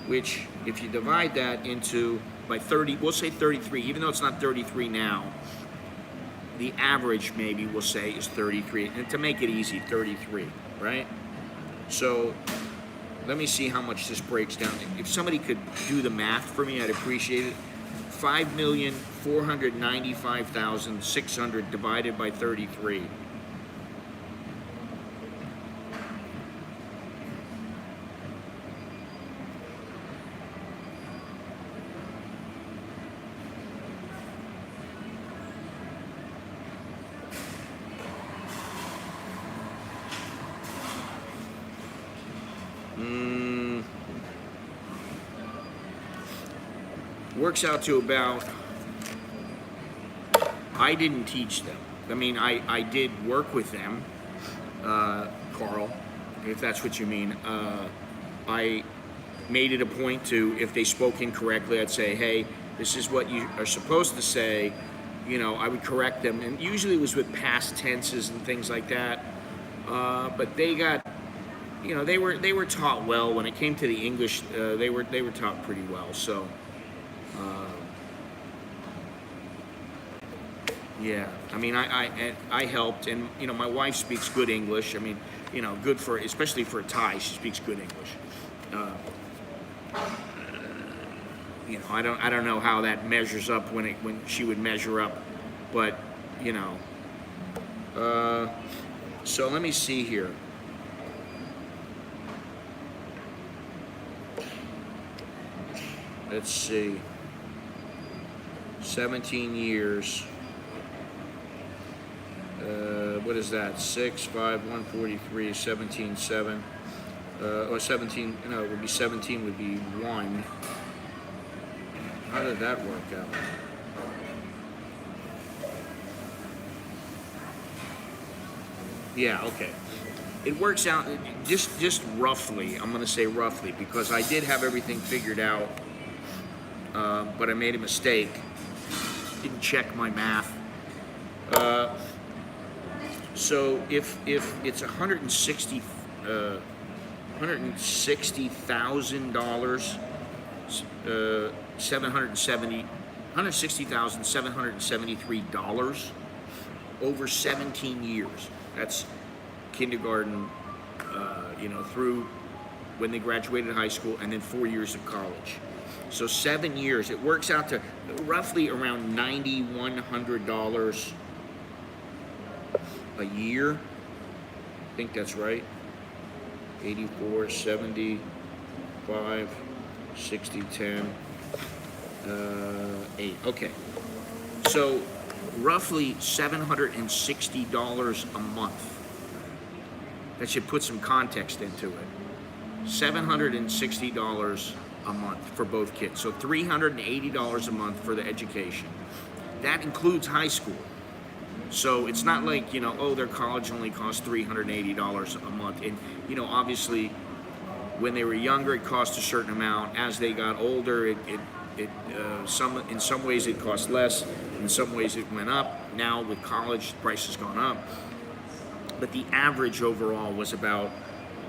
Which, if you divide that into by 30, we'll say 33. Even though it's not 33 now, the average maybe we'll say is 33. And to make it easy, 33, right? So let me see how much this breaks down. If somebody could do the math for me, I'd appreciate it. 5,495,600 divided by 33. Works out to about, I didn't teach them. I mean, I did work with them, Carl, if that's what you mean. I made it a point to, if they spoke incorrectly, I'd say, hey, this is what you are supposed to say. You know, I would correct them. And usually it was with past tenses and things like that. But they got, you know, they were taught well. When it came to the English, they were taught pretty well. So, yeah, I mean, I helped, and you know, my wife speaks good English. I mean, you know, good for, especially for a Thai, she speaks good English. You know, I don't know how that measures up when she would measure up, but you know. So let me see here. Let's see. 17 years. What is that? 6, 5, 143, 17, 7. Or 17, no, it would be 17 would be 1. How did that work out? Yeah, okay. It works out just roughly. I'm going to say roughly because I did have everything figured out, but I made a mistake. Didn't check my math. So if it's $160,000, $160,773 over 17 years. That's kindergarten, you know, through when they graduated high school, and then 4 years of college. So 7 years. It works out to roughly around $9,100 a year. I think that's right. 84, 75, 60, 10, 8. Okay. So roughly $760 a month. That should put some context into it. $760 a month for both kids. So $380 a month for the education. That includes high school. So it's not like, you know, oh, their college only costs $380 a month. And, you know, obviously, when they were younger, it cost a certain amount. As they got older, in some ways it cost less. In some ways it went up. Now with college, the price has gone up. But the average overall was about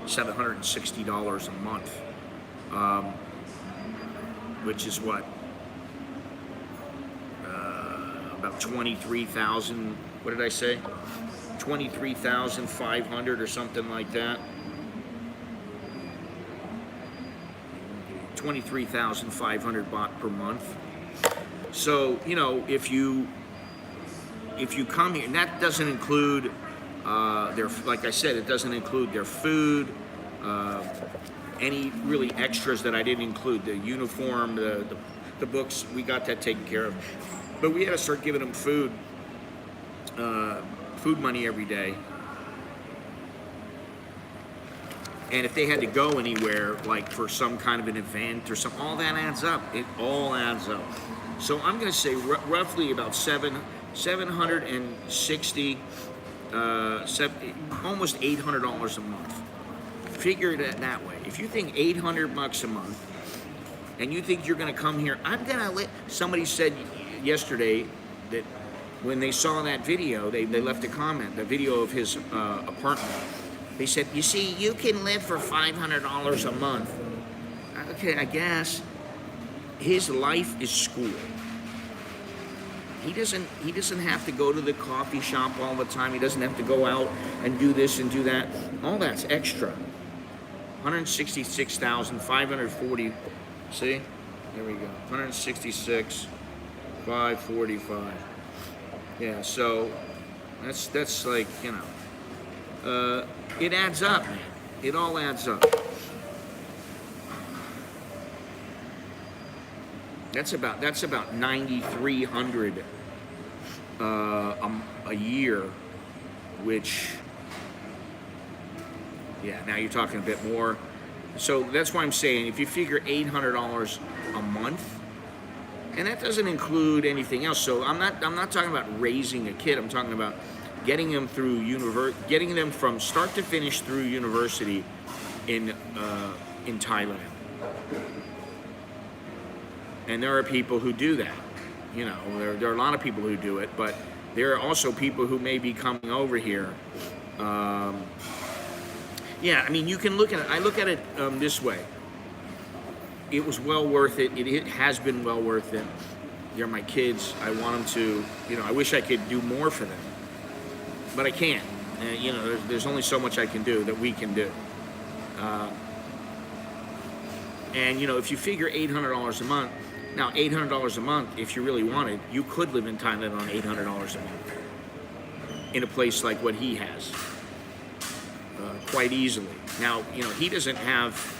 $760 a month, which is what? About 23,000, what did I say? 23,500 or something like that. 23,500 baht per month. So, you know, if you come here, and that doesn't include their, like I said, it doesn't include their food, any really extras that I didn't include, the uniform, the books, we got that taken care of. But we had to start giving them food money every day. And if they had to go anywhere, like for some kind of an event or something, all that adds up. It all adds up. So I'm going to say roughly about 760, almost $800 a month. Figure it that way. If you think 800 bucks a month, and you think you're going to come here, I'm going to let. Somebody said yesterday that when they saw that video, they left a comment, the video of his apartment. They said, you see, you can live for $500 a month. Okay, I guess. His life is school. He doesn't have to go to the coffee shop all the time. He doesn't have to go out and do this and do that. All that's extra. 166,540. See? There we go. 166,545. Yeah, so that's like, you know, it adds up, man. It all adds up. That's about 9,300 a year, which, yeah, now you're talking a bit more. So that's why I'm saying if you figure $800 a month, and that doesn't include anything else. So I'm not talking about raising a kid. I'm talking about getting them through getting them from start to finish through university in Thailand. And there are people who do that. You know, there are a lot of people who do it, but there are also people who may be coming over here. Yeah, I mean, you can look at it. I look at it this way. It was well worth it. It has been well worth it. They're my kids. I want them to, you know, I wish I could do more for them, but I can't. You know, there's only so much I can do that we can do. And, you know, if you figure $800 a month, now $800 a month, if you really wanted, you could live in Thailand on $800 a month in a place like what he has, quite easily. Now, you know, he doesn't have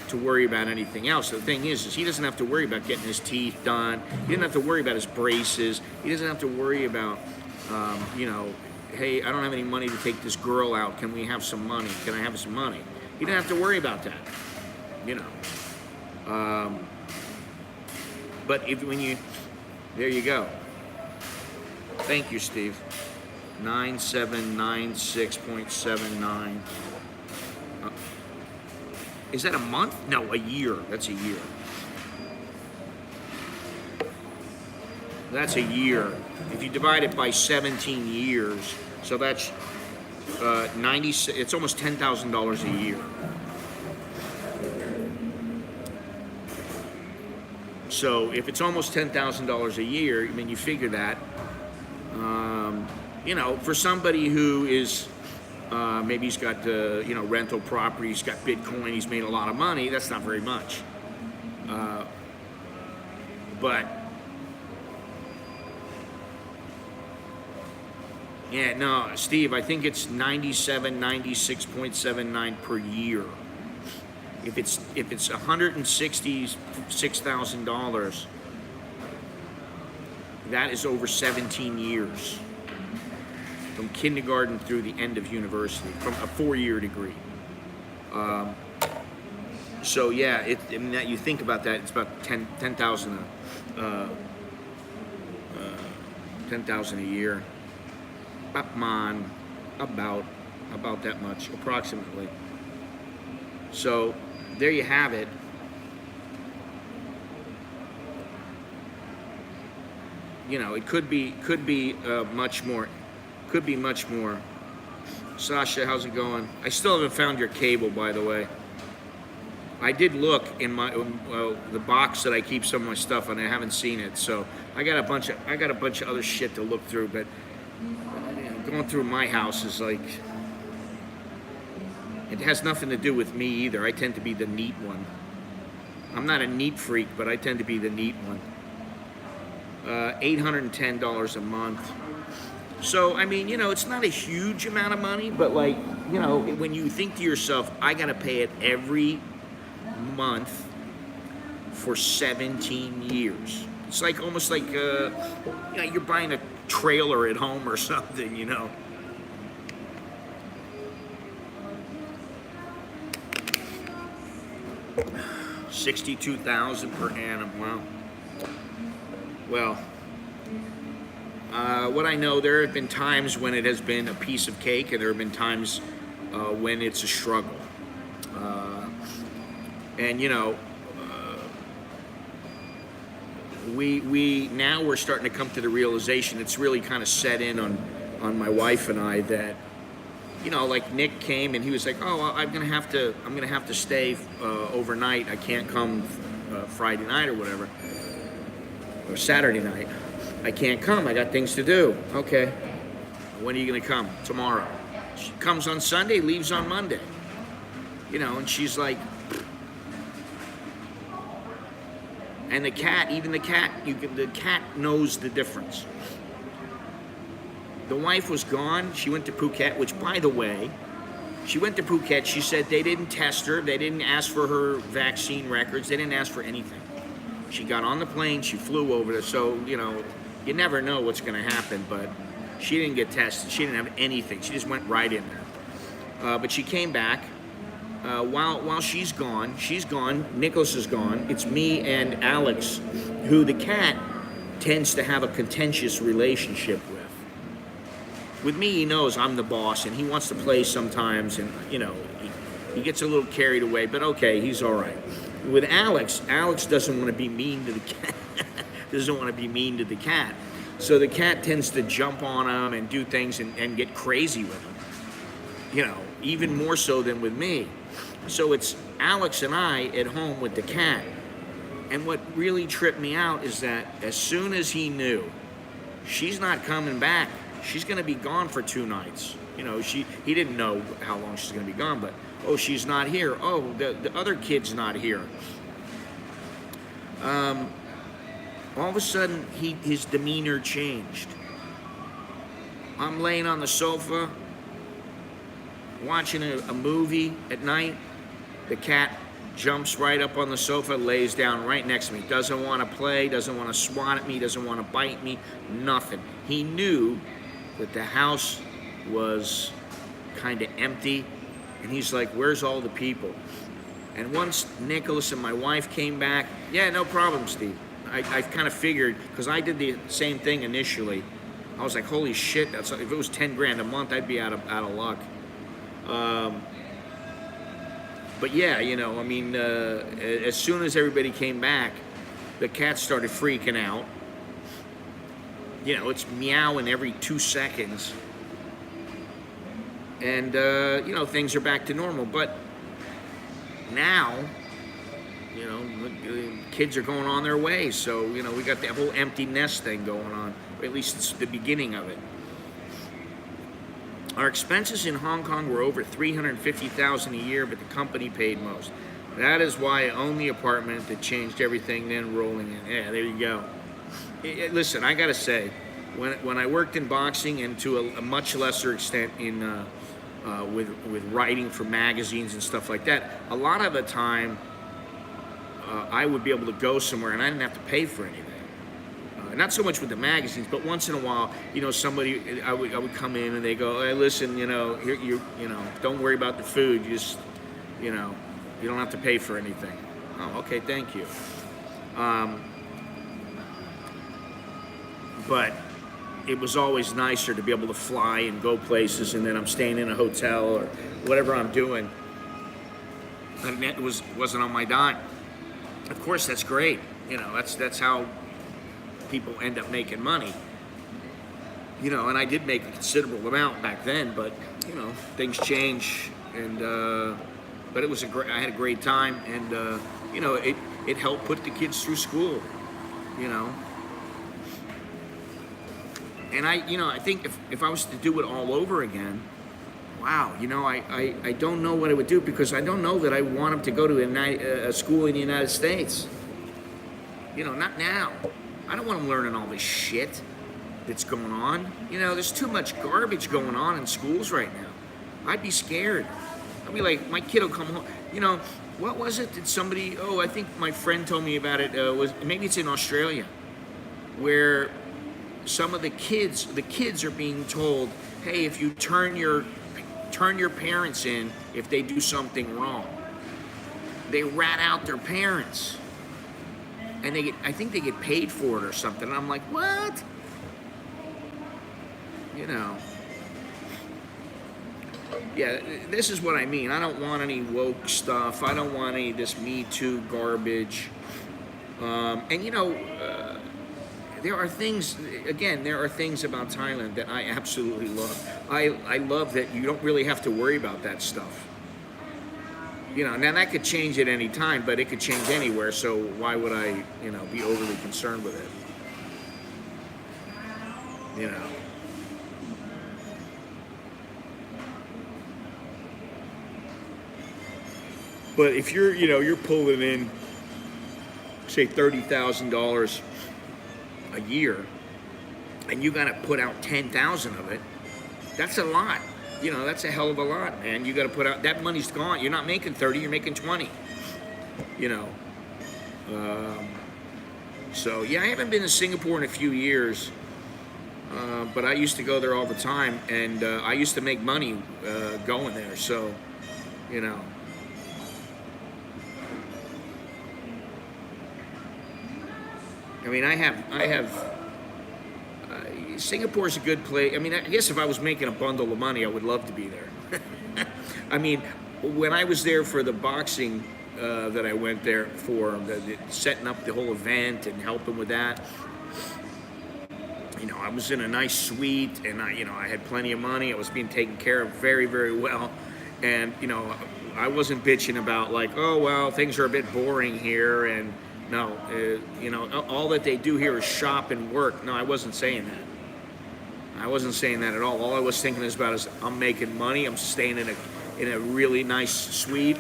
to worry about anything else. The thing is he doesn't have to worry about getting his teeth done. He doesn't have to worry about his braces. He doesn't have to worry about, you know, hey, I don't have any money to take this girl out. Can we have some money? Can I have some money? He didn't have to worry about that, you know. But there you go. Thank you, Steve. 9796.79. Is that a month? No, a year. That's a year. That's a year. If you divide it by 17 years, so that's 90. It's almost $10,000 a year. So if it's almost $10,000 a year, I mean, you figure that. You know, for somebody who is maybe he's got you know, rental property, he's got Bitcoin, he's made a lot of money. That's not very much. But yeah, no, Steve, I think it's 96.79 per year. If it's $166,000, that is over 17 years. From kindergarten through the end of university, from a 4-year degree. So yeah, I mean, that you think about that, it's about 10,000 a year. About that much, approximately. So there you have it. You know, it could be much more. Could be much more. Sasha, how's it going? I still haven't found your cable, by the way. I did look in my the box that I keep some of my stuff, and I haven't seen it. So I got a bunch of other shit to look through. But going through my house is like, it has nothing to do with me either. I tend to be the neat one. I'm not a neat freak, but I tend to be the neat one. $810 a month. So, I mean, it's not a huge amount of money, but like, when you think to yourself, I got to pay it every month for 17 years. It's like almost like, you're buying a trailer at home or something, $62,000 per annum. Wow. Well, what I know, there have been times when it has been a piece of cake, and there have been times when it's a struggle. And we're starting to come to the realization, it's really kind of set in on my wife and I, that like Nick came and he was like, oh, well, I'm gonna have to stay overnight. I can't come Friday night or whatever, or Saturday night. I can't come. I got things to do. Okay. When are you gonna come? Tomorrow. She comes on Sunday, leaves on Monday. And she's like, and the cat knows the difference. The wife was gone. She went to Phuket, which, by the way, she went to Phuket. She said they didn't test her. They didn't ask for her vaccine records. They didn't ask for anything. She got on the plane. She flew over there. So, you never know what's going to happen, but she didn't get tested. She didn't have anything. She just went right in there. But she came back. While she's gone, Nicholas is gone. It's me and Alex, who the cat tends to have a contentious relationship with. With me, he knows I'm the boss, and he wants to play sometimes, and he gets a little carried away, but okay, he's all right. With Alex doesn't want to be mean to the cat. So the cat tends to jump on him and do things and get crazy with him. Even more so than with me. So it's Alex and I at home with the cat. And what really tripped me out is that as soon as he knew she's not coming back, she's going to be gone for 2 nights. He didn't know how long she's going to be gone, but, oh, she's not here. Oh, the other kid's not here. All of a sudden, his demeanor changed. I'm laying on the sofa, watching a movie at night. The cat jumps right up on the sofa, lays down right next to me. Doesn't want to play, doesn't want to swat at me, doesn't want to bite me, nothing. He knew that the house was kind of empty, and he's like, where's all the people? And once Nicholas and my wife came back, yeah, no problem, Steve. I kind of figured, because I did the same thing initially. I was like, holy shit, if it was 10 grand a month, I'd be out of luck. But yeah, as soon as everybody came back, the cat started freaking out. It's meowing every 2 seconds. And, things are back to normal. But now, kids are going on their way. So, we got that whole empty nest thing going on. Or at least it's the beginning of it. Our expenses in Hong Kong were over $350,000 a year, but the company paid most. That is why I own the apartment that changed everything, then rolling in. Yeah, there you go. Listen, I got to say, when I worked in boxing, and to a much lesser extent in with writing for magazines and stuff like that, a lot of the time I would be able to go somewhere and I didn't have to pay for anything. Not so much with the magazines, but once in a while, somebody, I would come in and they go, hey, listen, don't worry about the food. You just, you don't have to pay for anything. Oh, okay, thank you. But it was always nicer to be able to fly and go places, and then I'm staying in a hotel or whatever I'm doing, and it wasn't on my dime. Of course, that's great. That's how people end up making money. And I did make a considerable amount back then, but things change, and but it was I had a great time, and it helped put the kids through school, And I think if I was to do it all over again, wow, you know, I don't know what I would do, because I don't know that I want him to go to a school in the United States. You know, not now. I don't want him learning all this shit that's going on. You know, there's too much garbage going on in schools right now. I'd be scared. I'd be like, my kid will come home. You know, what was it? Did somebody, oh, I think my friend told me about it, was maybe it's in Australia, where some of the kids are being told, hey, if you turn your parents in if they do something wrong. They rat out their parents. And I think they get paid for it or something. And I'm like, what? You know. Yeah, this is what I mean. I don't want any woke stuff. I don't want any of this Me Too garbage. And you know, there are things about Thailand that I absolutely love. I love that you don't really have to worry about that stuff. You know, now that could change at any time, but it could change anywhere, so why would I, you know, be overly concerned with it? You know. But if you're pulling in, say, $30,000 a year, and you got to put out 10,000 of it, that's a lot. You know, that's a hell of a lot, man. You got to put out, that money's gone. You're not making 30, you're making 20. You know. So yeah, I haven't been to Singapore in a few years, but I used to go there all the time, and I used to make money going there. So, you know. I mean, I have. Singapore's a good place. I mean, I guess if I was making a bundle of money, I would love to be there. I mean, when I was there for the boxing that I went there for, setting up the whole event and helping with that, you know, I was in a nice suite, and I had plenty of money. I was being taken care of very, very well, and you know, I wasn't bitching about like, oh well, things are a bit boring here, and no, you know, all that they do here is shop and work. No, I wasn't saying that. I wasn't saying that at all. All I was thinking is I'm making money. I'm staying in a really nice suite,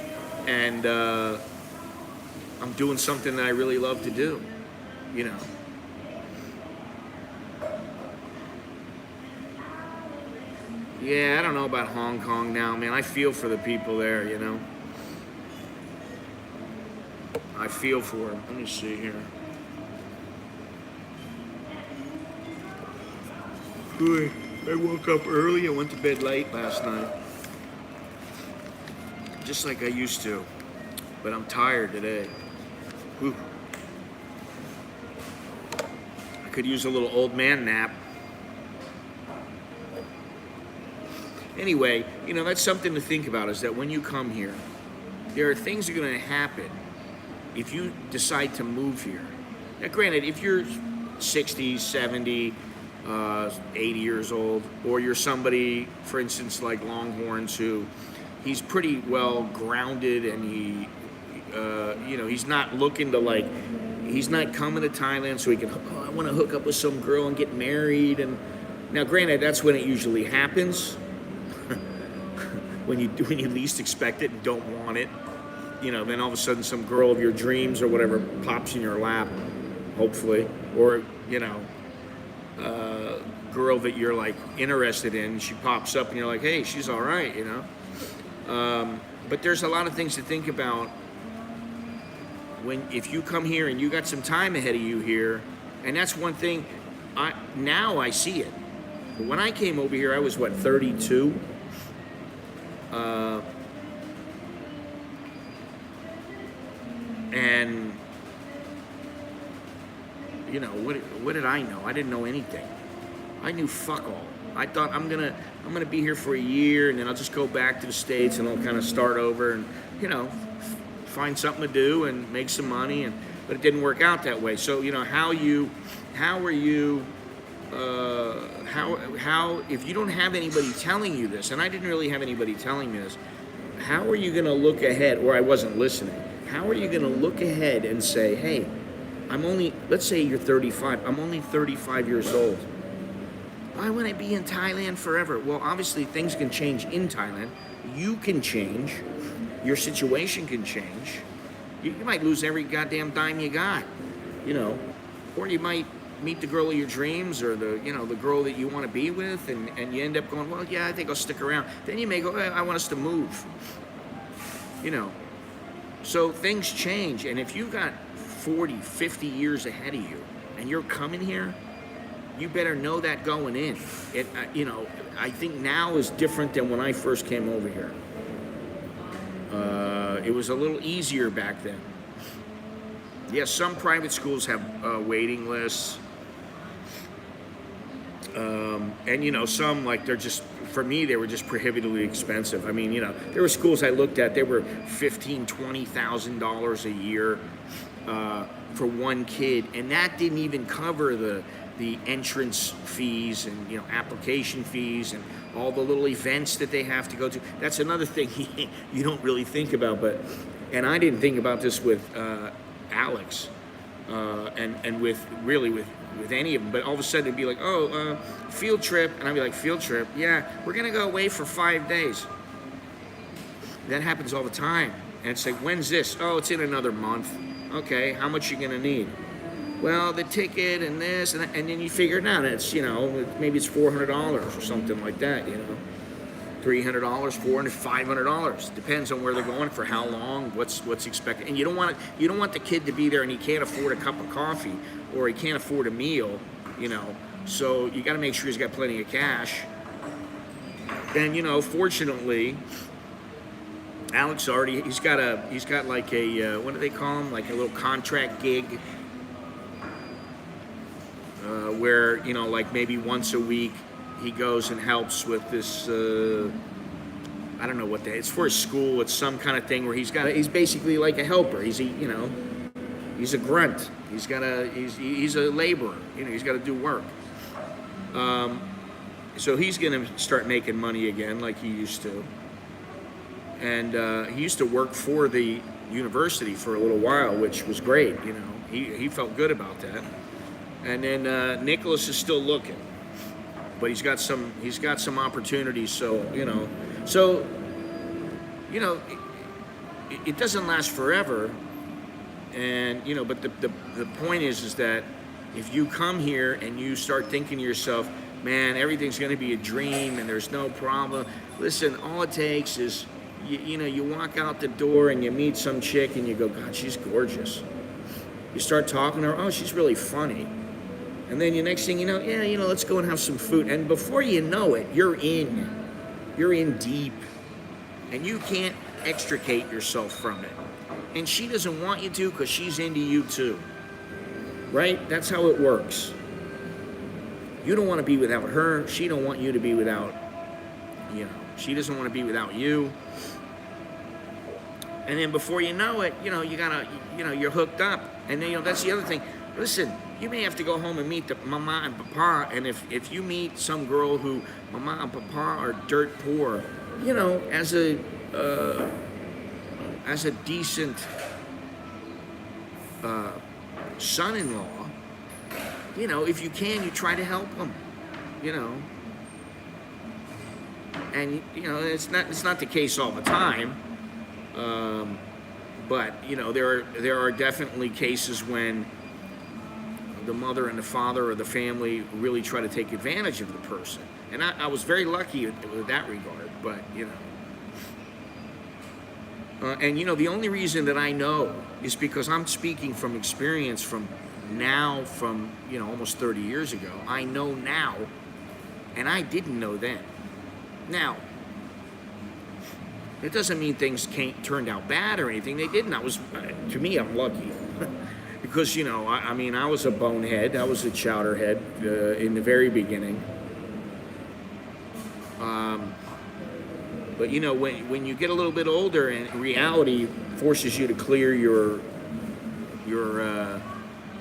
and I'm doing something that I really love to do. You know. Yeah, I don't know about Hong Kong now, man. I feel for the people there. You know. I feel for them. Let me see here. Good. I woke up early. I went to bed late last night. Just like I used to. But I'm tired today. Whew. I could use a little old man nap. Anyway, you know, that's something to think about, is that when you come here, there are things that are going to happen if you decide to move here. Now, granted, if you're 60, 70, 80 years old, or you're somebody, for instance, like Longhorns, who he's pretty well grounded, and he, you know, he's not looking to he's not coming to Thailand so he can, I want to hook up with some girl and get married. And now, granted, that's when it usually happens, when you least expect it and don't want it. You know, then all of a sudden some girl of your dreams or whatever pops in your lap, hopefully, or, you know, girl that you're like interested in, she pops up and you're like, hey, she's all right, you know. But there's a lot of things to think about if you come here and you got some time ahead of you here, and that's one thing. Now I see it. But when I came over here, I was 32. And you know, what did I know? I didn't know anything. I knew fuck all. I thought I'm gonna be here for a year, and then I'll just go back to the States and I'll kind of start over and, you know, find something to do and make some money. But it didn't work out that way. So, you know, how if you don't have anybody telling you this, and I didn't really have anybody telling me this, how are you gonna look ahead? Or I wasn't listening. How are you gonna look ahead and say, hey, let's say you're 35, I'm only 35 years old. Why would I be in Thailand forever? Well, obviously things can change in Thailand. You can change. Your situation can change. You might lose every goddamn dime you got, or you might meet the girl of your dreams, or the girl that you want to be with, and you end up going, well, yeah, I think I'll stick around. Then you may go, I want us to move. So things change, and if you got 40, 50 years ahead of you, and you're coming here, you better know that going in. I think now is different than when I first came over here. It was a little easier back then. Yes, some private schools have waiting lists. And some, like, for me, they were just prohibitively expensive. I mean, there were schools I looked at, they were $15,000, $20,000 a year for one kid. And that didn't even cover the entrance fees and, application fees and all the little events that they have to go to. That's another thing you don't really think about, and I didn't think about this with Alex, and with any of them, but all of a sudden it'd be like, field trip, and I'd be like, field trip? Yeah, we're gonna go away for 5 days. That happens all the time, and it's like, when's this? Oh, it's in another month. Okay, how much you gonna need? Well, the ticket and this and that, and then you figure it out. It's maybe it's $400 or something like that. $300, $400, $500. Depends on where they're going, for how long, what's expected. And you don't want the kid to be there and he can't afford a cup of coffee or he can't afford a meal. So you got to make sure he's got plenty of cash. And fortunately, Alex he's got like a what do they call him? Like a little contract gig. Where like maybe once a week he goes and helps with this. I don't know what it's for his school. It's some kind of thing where he's basically like a helper. He's a grunt. He's a laborer. He's got to do work. So he's gonna start making money again like he used to. And he used to work for the university for a little while, which was great. He felt good about that. And then Nicholas is still looking, but he's got some opportunities. So it doesn't last forever. And but the point is that if you come here and you start thinking to yourself, man, everything's going to be a dream and there's no problem. Listen, all it takes is you walk out the door and you meet some chick and you go, God, she's gorgeous. You start talking to her, oh, she's really funny. And then the next thing you know, let's go and have some food. And before you know it, you're in deep. And you can't extricate yourself from it. And she doesn't want you to because she's into you too. Right? That's how it works. You don't want to be without her. She don't want you to be without, she doesn't want to be without you. And then before you know it, you're hooked up. And then, that's the other thing. Listen, you may have to go home and meet the mama and papa, and if you meet some girl who mama and papa are dirt poor, as a decent son-in-law, if you can, you try to help them, and it's not the case all the time, but there are definitely cases when the mother and the father or the family really try to take advantage of the person. And I was very lucky with that regard, but, and, the only reason that I know is because I'm speaking from experience from almost 30 years ago. I know now, and I didn't know then. Now, it doesn't mean things turned out bad or anything. They didn't. To me, I'm lucky. Because, I was a bonehead. I was a chowderhead in the very beginning. But, when you get a little bit older and reality forces you to clear your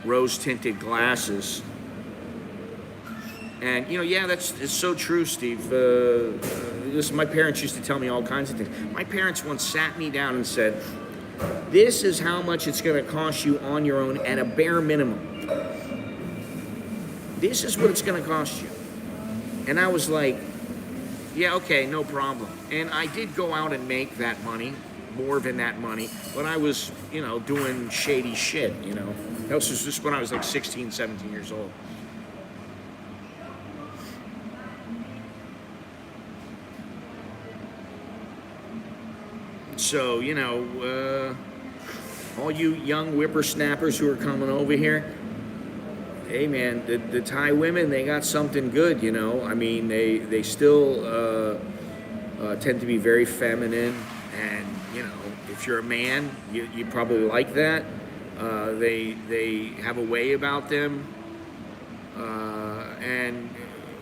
rose-tinted glasses. And, it's so true, Steve. Listen, my parents used to tell me all kinds of things. My parents once sat me down and said, this is how much it's going to cost you on your own at a bare minimum. This is what it's going to cost you. And I was like, yeah, okay, no problem. And I did go out and make that money, more than that money, but I was, doing shady shit, That was just when I was like 16, 17 years old. So, all you young whippersnappers who are coming over here, hey man, the Thai women, they got something good, I mean, they still tend to be very feminine, and if you're a man, you probably like that. They have a way about them, and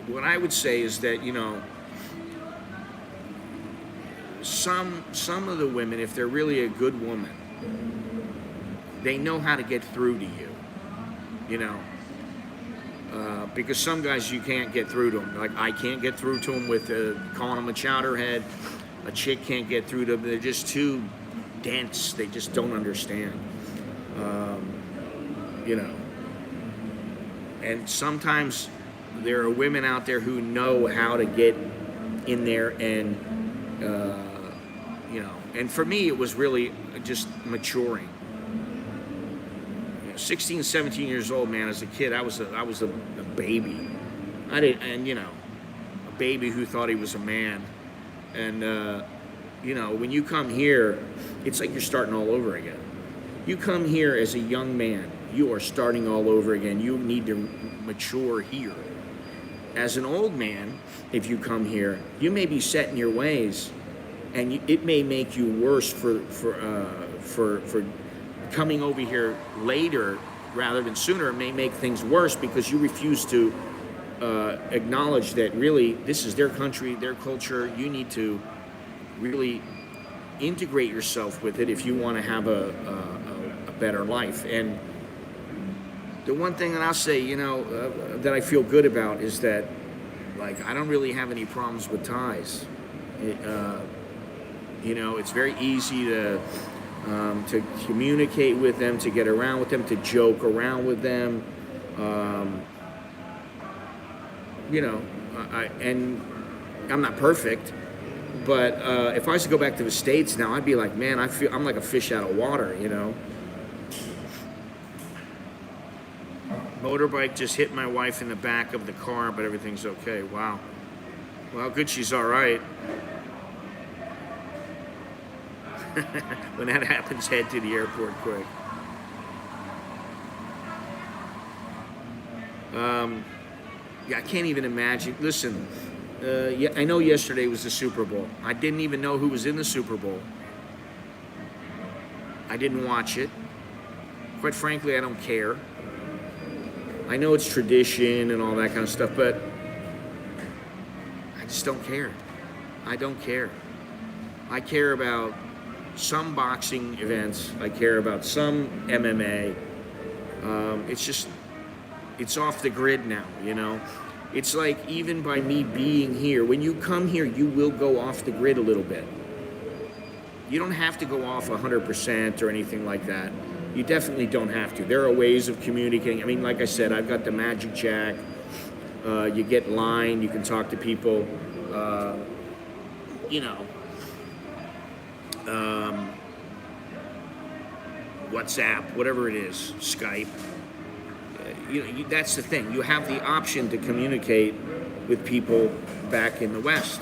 what I would say is that some of the women, if they're really a good woman, they know how to get through to you, because some guys you can't get through to them. Like I can't get through to them with calling them a chowderhead. A chick can't get through to them. They're just too dense. They just don't understand. And sometimes there are women out there who know how to get in there and, and for me it was really just maturing. 16, 17 years old, man, as a kid, I was a baby. A baby who thought he was a man. And, when you come here, it's like you're starting all over again. You come here as a young man, you are starting all over again. You need to mature here. As an old man, if you come here, you may be set in your ways, and it may make you worse for coming over here later rather than sooner. It may make things worse because you refuse to acknowledge that really this is their country, their culture. You need to really integrate yourself with it if you want to have a better life. And the one thing that I'll say, that I feel good about is that, like, I don't really have any problems with Thais. It's very easy to communicate with them, to get around with them, to joke around with them. And I'm not perfect, but if I was to go back to the States now, I'd be like, man, I'm like a fish out of water, Motorbike just hit my wife in the back of the car, but everything's okay. Wow. Well, good she's all right. When that happens, head to the airport quick. I can't even imagine. Listen, I know yesterday was the Super Bowl. I didn't even know who was in the Super Bowl. I didn't watch it. Quite frankly, I don't care. I know it's tradition and all that kind of stuff, but I just don't care. I don't care. I care about some boxing events. I care about some MMA. It's off the grid now, It's like even by me being here, when you come here, you will go off the grid a little bit. You don't have to go off 100% or anything like that. You definitely don't have to. There are ways of communicating. I mean, like I said, I've got the Magic Jack. You get line. You can talk to people. WhatsApp, whatever it is, Skype. That's the thing. You have the option to communicate with people back in the West.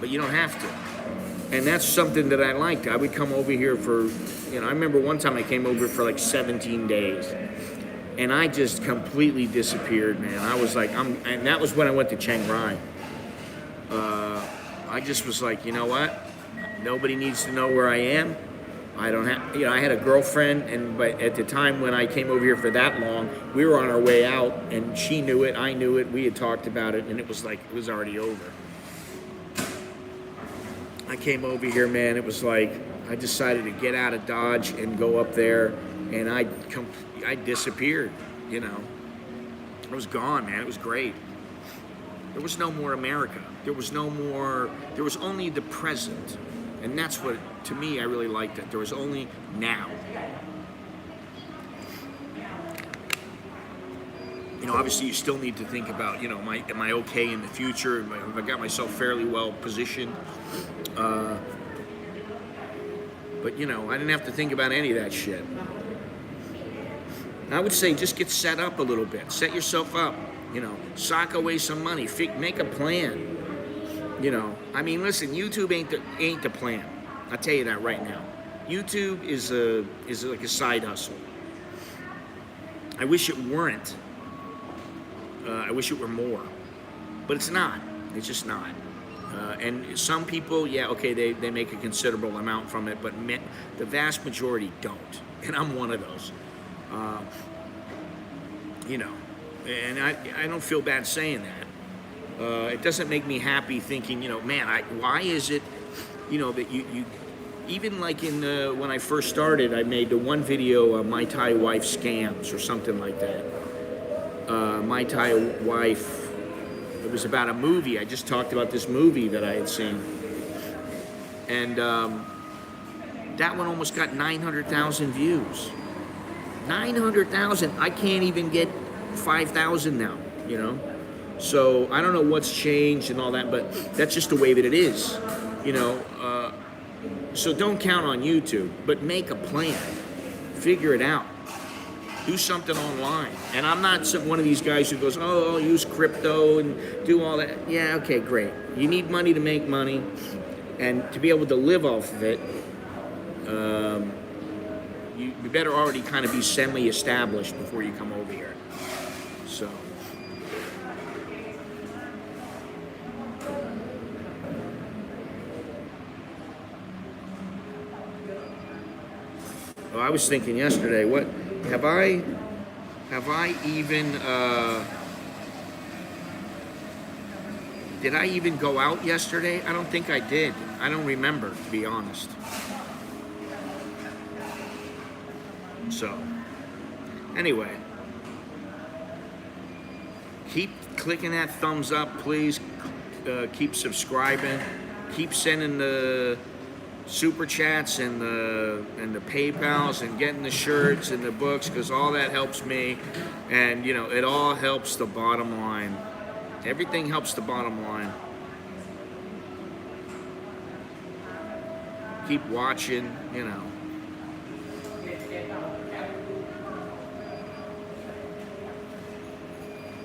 But you don't have to. And that's something that I liked. I would come over here for, I remember one time I came over for like 17 days. And I just completely disappeared, man. I was like, and that was when I went to Chiang Rai. I just was like, you know what? Nobody needs to know where I am. I don't have, I had a girlfriend, but at the time when I came over here for that long, we were on our way out, and she knew it, I knew it, we had talked about it, and it was like, it was already over. I came over here, man, it was like, I decided to get out of Dodge and go up there, and I disappeared, I was gone, man, it was great. There was no more America. There was only the present. And that's what, to me, I really liked it. There was only now. Obviously you still need to think about, am I okay in the future? Have I got myself fairly well positioned? But, I didn't have to think about any of that shit. I would say just get set up a little bit. Set yourself up, sock away some money, make a plan. Listen, YouTube ain't the plan. I'll tell you that right now. YouTube is like a side hustle. I wish it weren't. I wish it were more, but it's not. It's just not. And some people, they make a considerable amount from it, but the vast majority don't. And I'm one of those. And I don't feel bad saying that. It doesn't make me happy thinking, why is it, that you even like when I first started, I made the one video, My Thai Wife Scams or something like that. My Thai Wife, it was about a movie. I just talked about this movie that I had seen. And that one almost got 900,000 views. 900,000. I can't even get 5,000 now, So I don't know what's changed and all that, but that's just the way that it is, So don't count on YouTube, but make a plan. Figure it out. Do something online. And I'm not one of these guys who goes, I'll use crypto and do all that. Yeah, okay, great. You need money to make money, and to be able to live off of it, you better already kind of be semi-established before you come over here. So. Well, I was thinking yesterday, what have I even did I even go out yesterday? I don't think I did. I don't remember, to be honest. So, anyway, keep clicking that thumbs up, please. Keep subscribing. Keep sending the super chats and the PayPals and getting the shirts and the books, because all that helps me, and it all helps the bottom line. Everything helps the bottom line. Keep watching,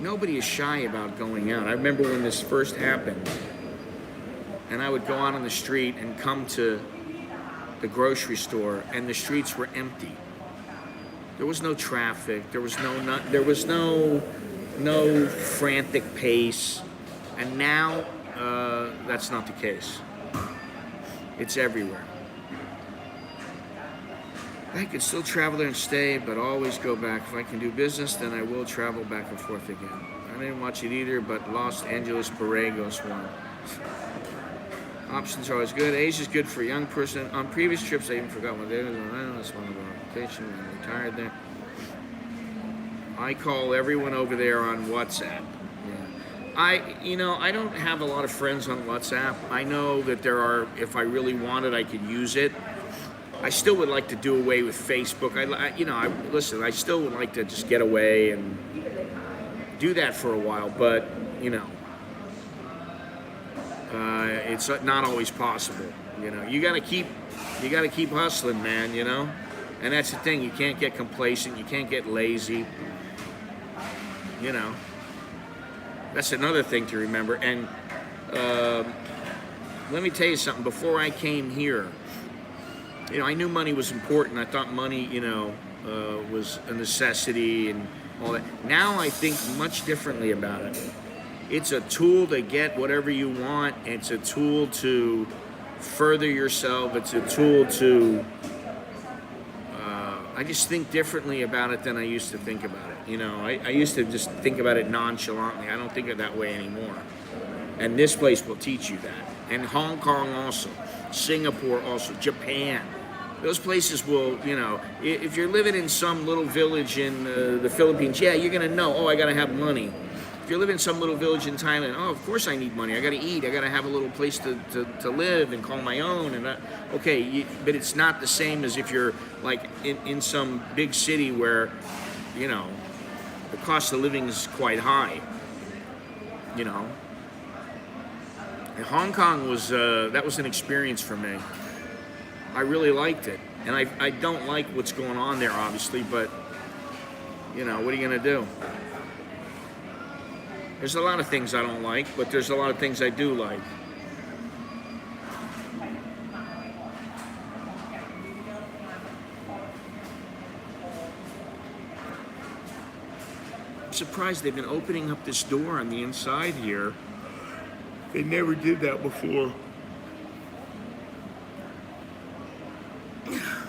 Nobody is shy about going out. I remember when this first happened, and I would go out on the street and come to the grocery store, and the streets were empty. There was no traffic. There was no frantic pace. And now, that's not the case. It's everywhere. I can still travel there and stay, but always go back. If I can do business, then I will travel back and forth again. I didn't watch it either, but Los Angeles Borregos won. Options are always good. Asia's good for a young person. On previous trips, I even forgot what day it was. That's one of our vacation. I'm retired there. I call everyone over there on WhatsApp. Yeah. I don't have a lot of friends on WhatsApp. I know that there are, if I really wanted, I could use it. I still would like to do away with Facebook. Listen, I still would like to just get away and do that for a while, but, it's not always possible. You gotta keep hustling, man. And that's the thing. You can't get complacent. You can't get lazy. That's another thing to remember. And let me tell you something. Before I came here, I knew money was important. I thought money, was a necessity and all that. Now I think much differently about it. It's a tool to get whatever you want. It's a tool to further yourself. It's a tool to, I just think differently about it than I used to think about it. I used to just think about it nonchalantly. I don't think of it that way anymore. And this place will teach you that. And Hong Kong also. Singapore also. Japan. Those places will, if you're living in some little village in the Philippines, yeah, you're going to know, I got to have money. If you're living in some little village in Thailand, of course I need money. I got to eat. I got to have a little place to live and call my own. And but it's not the same as if you're like in some big city where, the cost of living is quite high, you know. And Hong Kong was, that was an experience for me. I really liked it. And I don't like what's going on there, obviously, but, you know, what are you going to do? There's a lot of things I don't like, but there's a lot of things I do like. I'm surprised they've been opening up this door on the inside here. They never did that before.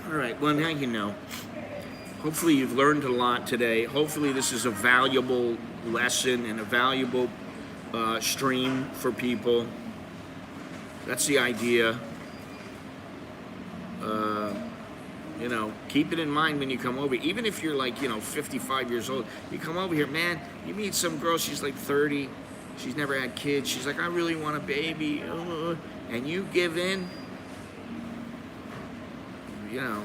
All right, well, now you know. Hopefully you've learned a lot today. Hopefully this is a valuable lesson and a valuable stream for people. That's the idea. You know, keep it in mind when you come over. Even if you're like, you know, 55 years old, you come over here, man, you meet some girl, she's like 30, she's never had kids, she's like, I really want a baby, and you give in, you know,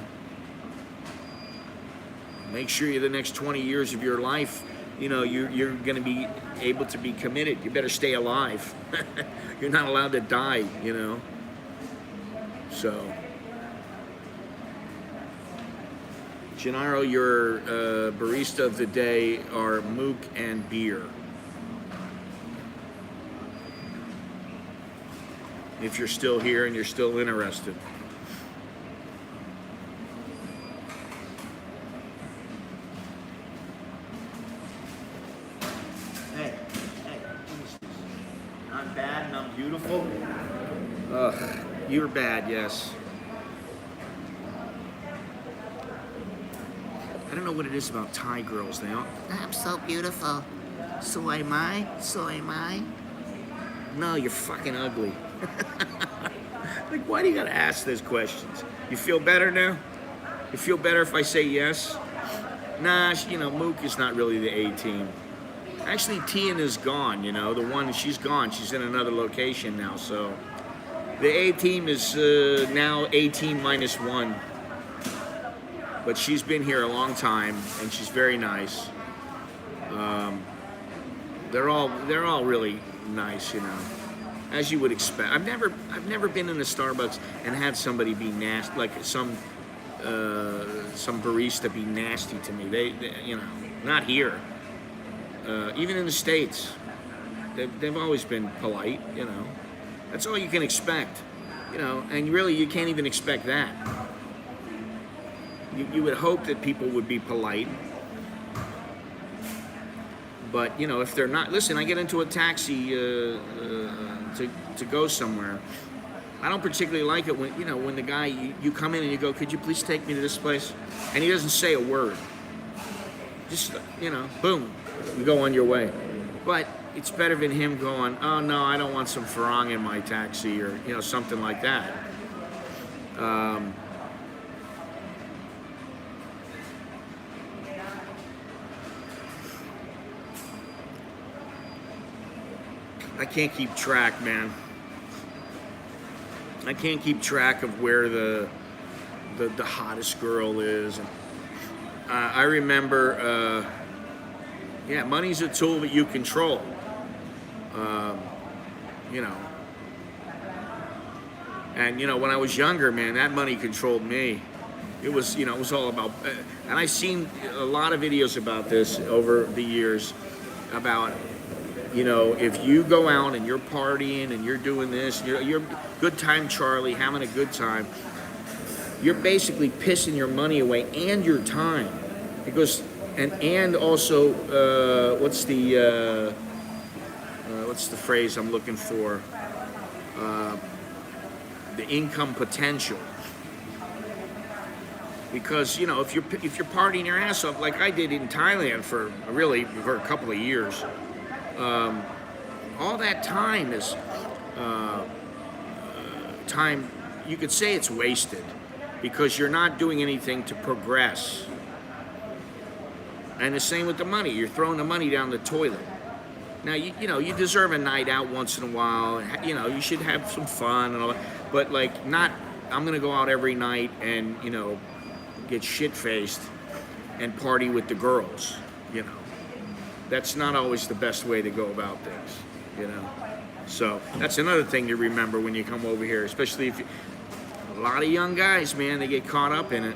make sure the next 20 years of your life, you know, you're going to be able to be committed. You better stay alive. You're not allowed to die, you know. So, Gennaro, your barista of the day are Mook and beer. If you're still here and you're still interested. Beautiful. Ugh, you're bad, yes. I don't know what it is about Thai girls. They all, I'm so beautiful. So am I. So am I. No, you're fucking ugly. Like, why do you gotta ask those questions? You feel better now? You feel better if I say yes? Nah, you know, Mook is not really the A team. Actually, Tian is gone, you know, the one, she's gone. She's in another location now, so. The A team is now A team -1. But she's been here a long time, and she's very nice. They're all really nice, you know, as you would expect. I've never been in a Starbucks and had somebody be nasty, like some barista be nasty to me. They you know, not here. Even in the States, they've always been polite, you know. That's all you can expect, you know, and really you can't even expect that. You would hope that people would be polite, but, you know, if they're not, listen, I get into a taxi to go somewhere. I don't particularly like it when, you know, when the guy, you come in and you go, could you please take me to this place? And he doesn't say a word. Just, you know, boom. You go on your way. But it's better than him going, oh no, I don't want some farang in my taxi, or, you know, something like that. I can't keep track, man. I can't keep track of where the hottest girl is. I remember, yeah, money's a tool that you control. You know. And, you know, when I was younger, man, that money controlled me. It was, you know, it was all about, and I've seen a lot of videos about this over the years, about, you know, if you go out and you're partying and you're doing this, you're good time Charlie, having a good time, you're basically pissing your money away and your time. Because, and also, what's the phrase I'm looking for? The income potential. Because, you know, if you're partying your ass off like I did in Thailand for a couple of years, all that time is time, you could say it's wasted, because you're not doing anything to progress. And the same with the money. You're throwing the money down the toilet. Now, you know, you deserve a night out once in a while. You know, you should have some fun and all that. But, like, not, I'm going to go out every night and, you know, get shit-faced and party with the girls, you know. that's not always the best way to go about things, you know. So that's another thing to remember when you come over here, especially if a lot of young guys, man, they get caught up in it.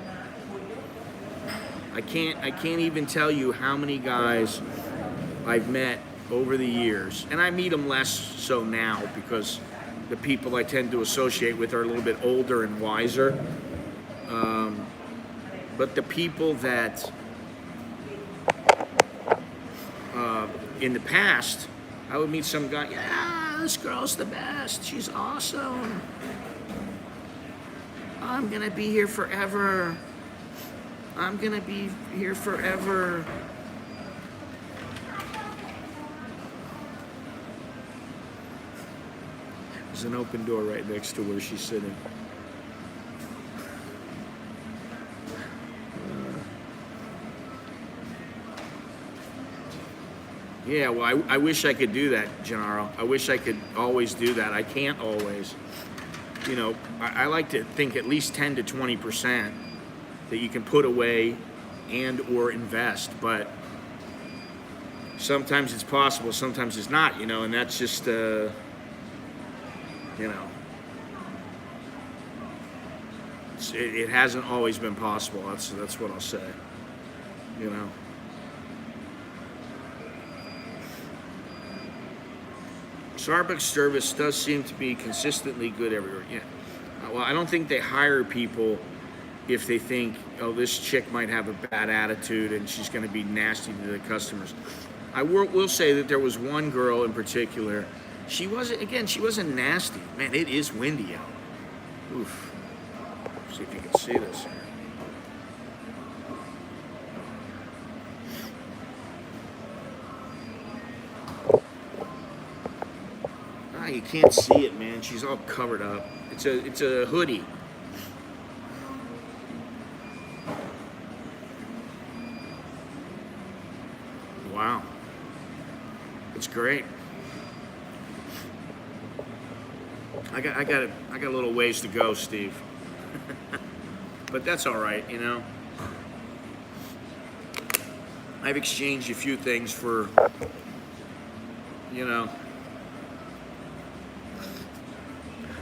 I can't even tell you how many guys I've met over the years, and I meet them less so now because the people I tend to associate with are a little bit older and wiser. But the people that in the past, I would meet some guy, yeah, this girl's the best, she's awesome, I'm gonna be here forever, I'm gonna be here forever. There's an open door right next to where she's sitting. Yeah, well, I wish I could do that, Gennaro. I wish I could always do that. I can't always. You know, I like to think at least 10 to 20% that you can put away and or invest, but sometimes it's possible, sometimes it's not, you know, and that's just, you know, it hasn't always been possible. That's what I'll say, you know. Starbucks service does seem to be consistently good everywhere. Yeah. Well, I don't think they hire people if they think, oh, this chick might have a bad attitude and she's going to be nasty to the customers. I will say that there was one girl in particular. She wasn't nasty. Man, it is windy out. Oof. See if you can see this here. You can't see it, man. She's all covered up. It's a hoodie. Wow. It's great. I got a little ways to go, Steve. But that's all right, you know. I've exchanged a few things for, you know.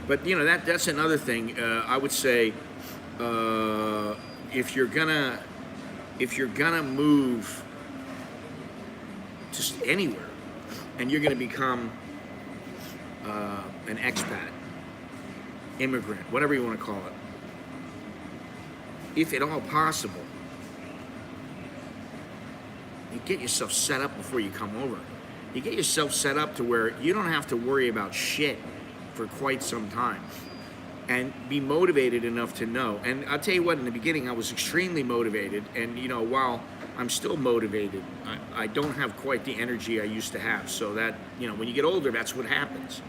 But you know that's another thing. I would say if you're gonna move just anywhere, and you're gonna become an expat, immigrant, whatever you want to call it, if at all possible, you get yourself set up before you come over. You get yourself set up to where you don't have to worry about shit for quite some time, and be motivated enough to know. And I'll tell you what, in the beginning I was extremely motivated, and you know, while I'm still motivated, I don't have quite the energy I used to have. So that, you know, when you get older, that's what happens.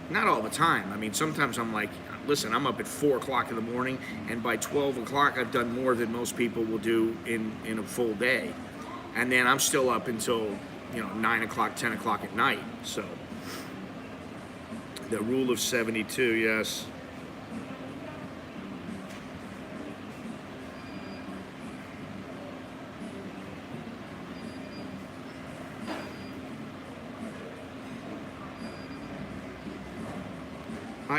Not all the time. I mean, sometimes I'm like, listen, I'm up at 4 o'clock in the morning, and by 12 o'clock I've done more than most people will do in a full day, and then I'm still up until, you know, 9 o'clock, 10 o'clock at night. So the rule of 72, yes.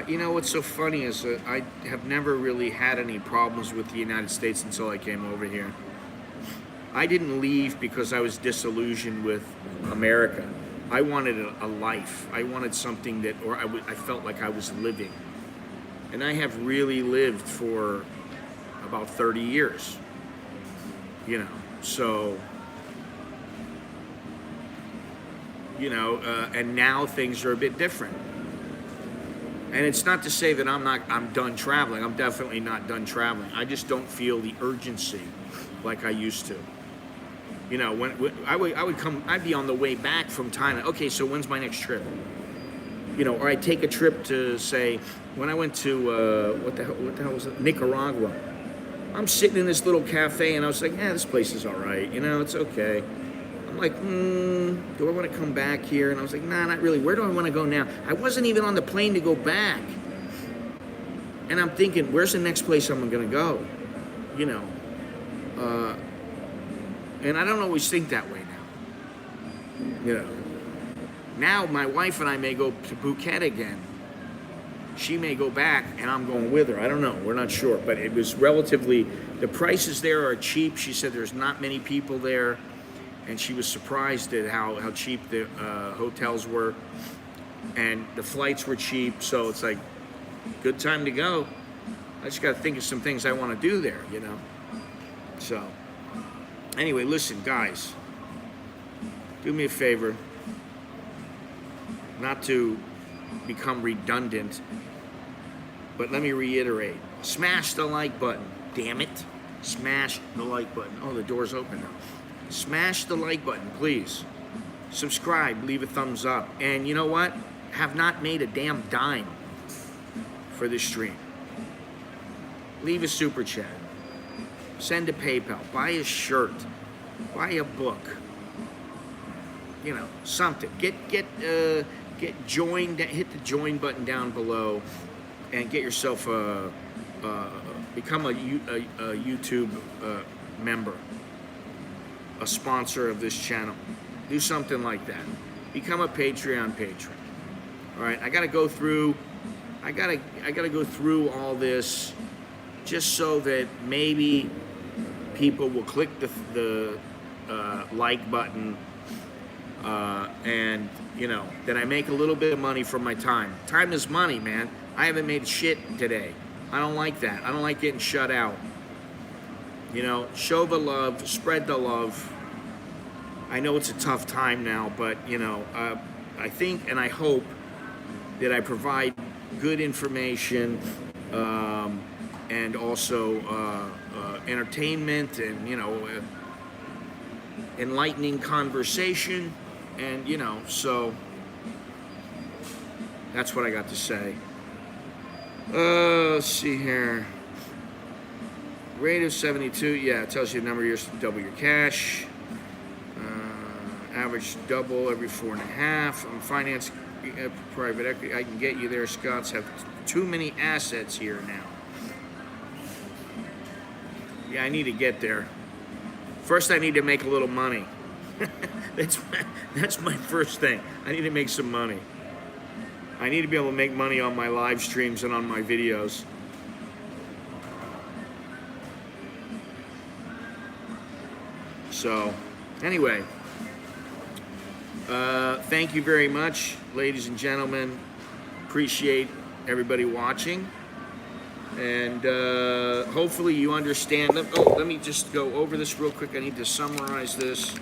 You know, what's so funny is that I have never really had any problems with the United States until I came over here. I didn't leave because I was disillusioned with America. I wanted a life. I wanted something that, or I felt like I was living. And I have really lived for about 30 years, you know, so, you know, and now things are a bit different. And it's not to say that I'm done traveling. I'm definitely not done traveling. I just don't feel the urgency like I used to. You know, when I would come, I'd be on the way back from Thailand. Okay, so when's my next trip? You know, or I'd take a trip to, say, when I went to, what the hell was it? Nicaragua. I'm sitting in this little cafe, and I was like, yeah, this place is all right. You know, it's okay. I'm like, do I want to come back here? And I was like, nah, not really. Where do I want to go now? I wasn't even on the plane to go back. And I'm thinking, where's the next place I'm going to go? You know, And I don't always think that way now. You know. Now my wife and I may go to Phuket again. She may go back and I'm going with her. I don't know. We're not sure. But it was relatively, the prices there are cheap. She said there's not many people there. And she was surprised at how cheap the hotels were. And the flights were cheap. So it's like, good time to go. I just got to think of some things I want to do there, you know. So, anyway, listen, guys. Do me a favor. Not to become redundant, but let me reiterate. Smash the like button. Damn it. Smash the like button. Oh, the door's open now. Smash the like button, please. Subscribe, leave a thumbs up. And you know what? Have not made a damn dime for this stream. Leave a super chat. Send a PayPal. Buy a shirt. Buy a book. You know, something. Get joined. Hit the join button down below, and get yourself become a YouTube member, a sponsor of this channel. Do something like that. Become a Patreon patron. All right, I gotta go through all this just so that maybe people will click the like button, and you know, that I make a little bit of money from my time. Time is money, man. I haven't made shit today. I don't like that. I don't like getting shut out. You know, show the love, spread the love. I know it's a tough time now, but you know, I think and I hope that I provide good information, and also entertainment, and you know, enlightening conversation, and you know, so that's what I got to say. Let's see here. Rate of 72. Yeah, it tells you the number of years to double your cash. Average double every 4.5. I'm finance private equity. I can get you there. Scots have too many assets here now. Yeah, I need to get there. First, I need to make a little money. That's my first thing. I need to make some money. I need to be able to make money on my live streams and on my videos. So, anyway, thank you very much, ladies and gentlemen. Appreciate everybody watching. And hopefully you understand. Let me just go over this real quick. I need to summarize this.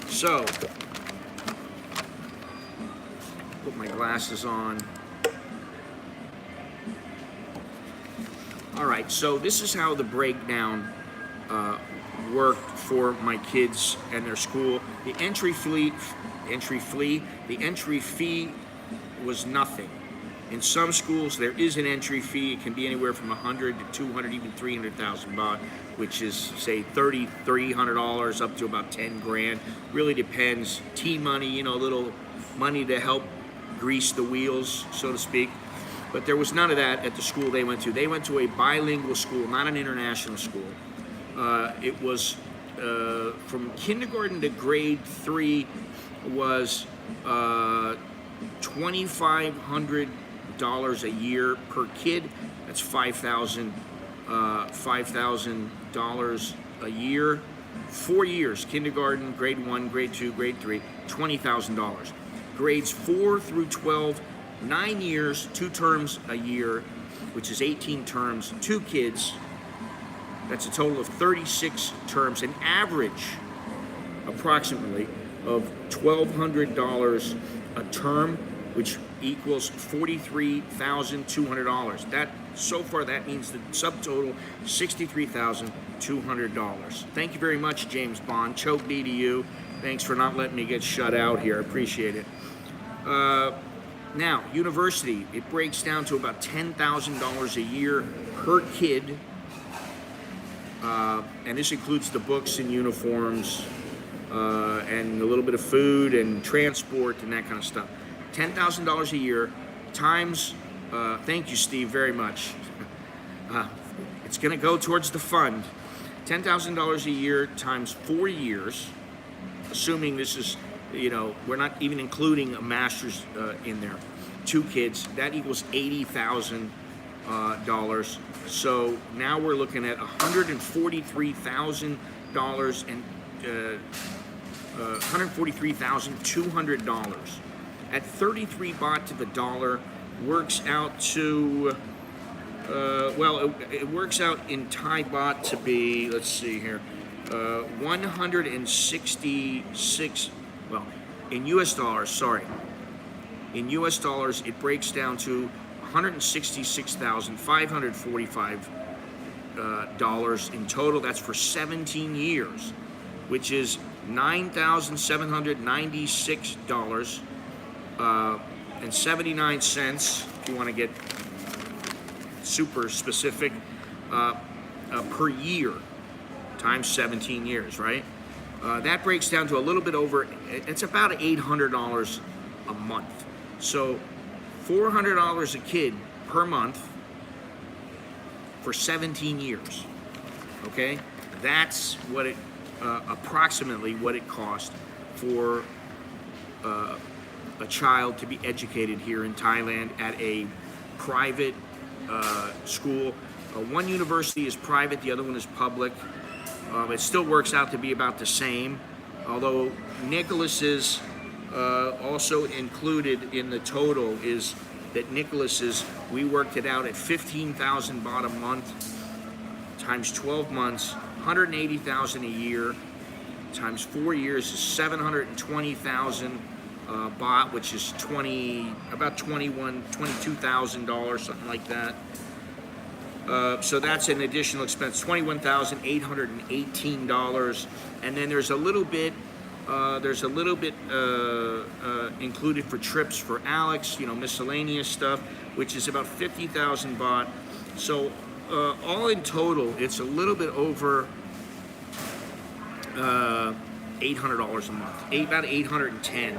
So, put my glasses on. All right, so this is how the breakdown worked for my kids and their school. The entry fee was nothing. In some schools, there is an entry fee. It can be anywhere from $100 to $200, even $300,000 baht, which is, say, $300 up to about 10 grand. Really depends. Tea money, you know, a little money to help grease the wheels, so to speak. But there was none of that at the school they went to. They went to a bilingual school, not an international school. It was from kindergarten to grade 3 was $2,500 a year per kid. That's $5,000 a year. 4 years, kindergarten, grade 1, grade 2, grade 3, $20,000. Grades 4 through 12, 9 years, 2 terms a year, which is 18 terms, 2 kids. That's a total of 36 terms, an average, approximately, of $1,200 a term, which equals $43,200. That, so far, that means the subtotal, $63,200. Thank you very much, James Bond. Choke B to you. Thanks for not letting me get shut out here. I appreciate it. Now, university, it breaks down to about $10,000 a year per kid. And this includes the books and uniforms, and a little bit of food and transport and that kind of stuff. $10,000 a year times, thank you, Steve, very much. It's going to go towards the fund. $10,000 a year times 4 years, assuming this is, we're not even including a master's in there. 2 kids, that equals $80,000. So now we're looking at $143,000 and $143,200. At 33 baht to the dollar, works out to it works out in Thai baht to be, let's see here, 166. Well, in U.S. dollars, sorry. In U.S. dollars, it breaks down to $166,545 in total. That's for 17 years, which is $9,796 and 79 cents, if you want to get super specific, per year, times 17 years, right? That breaks down to a little bit over, it's about $800 a month. So $400 a kid per month for 17 years, okay? That's what it, approximately what it cost for a child to be educated here in Thailand at a private school. One university is private, the other one is public. It still works out to be about the same, although Nicholas's also included in the total is that Nicholas's, we worked it out at 15,000 baht a month times 12 months, 180,000 a year times 4 years is 720,000 baht, which is about $22,000, something like that. So that's an additional expense, $21,818, and then there's a little bit included for trips for Alex, miscellaneous stuff, which is about 50,000 baht. So all in total, it's a little bit over $800 a month, about 810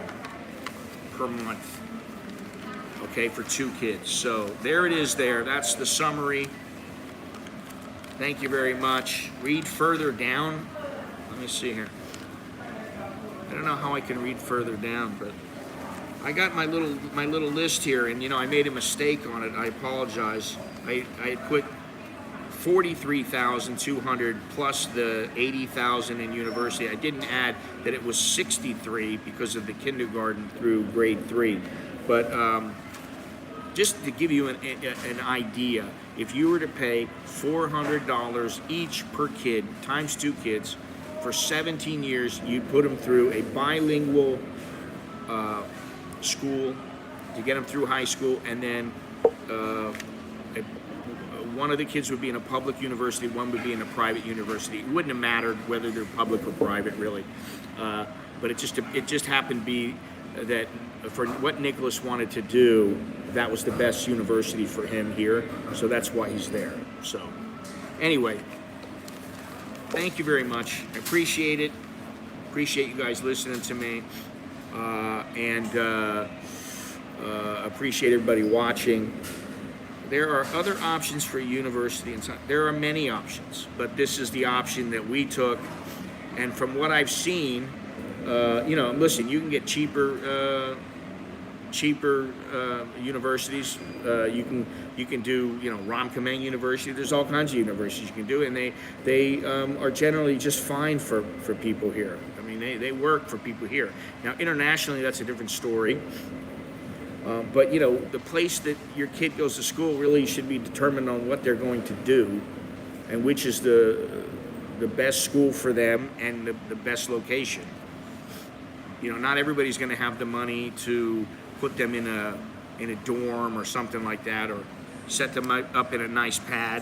per month. Okay, for 2 kids. So there it is. That's the summary. Thank you very much. Read further down. Let me see here. I don't know how I can read further down, but I got my little list here, and I made a mistake on it. I apologize. I put 43,200 plus the 80,000 in university. I didn't add that it was 63 because of the kindergarten through grade 3. But just to give you an idea, if you were to pay $400 each per kid times 2 kids for 17 years, you'd put them through a bilingual school to get them through high school, and then one of the kids would be in a public university, one would be in a private university. It wouldn't have mattered whether they're public or private, really. But it just happened to be that for what Nicholas wanted to do, that was the best university for him here. So that's why he's there. So anyway, thank you very much. I appreciate it. Appreciate you guys listening to me. And appreciate everybody watching. There are other options for university, and there are many options, but this is the option that we took. And from what I've seen, listen, you can get cheaper universities. You can do, Ramkhameng University. There's all kinds of universities you can do, and they are generally just fine for people here. I mean, they work for people here. Now, internationally, that's a different story. But the place that your kid goes to school really should be determined on what they're going to do, and which is the best school for them and the best location. Not everybody's going to have the money to put them in a dorm or something like that, or set them up in a nice pad.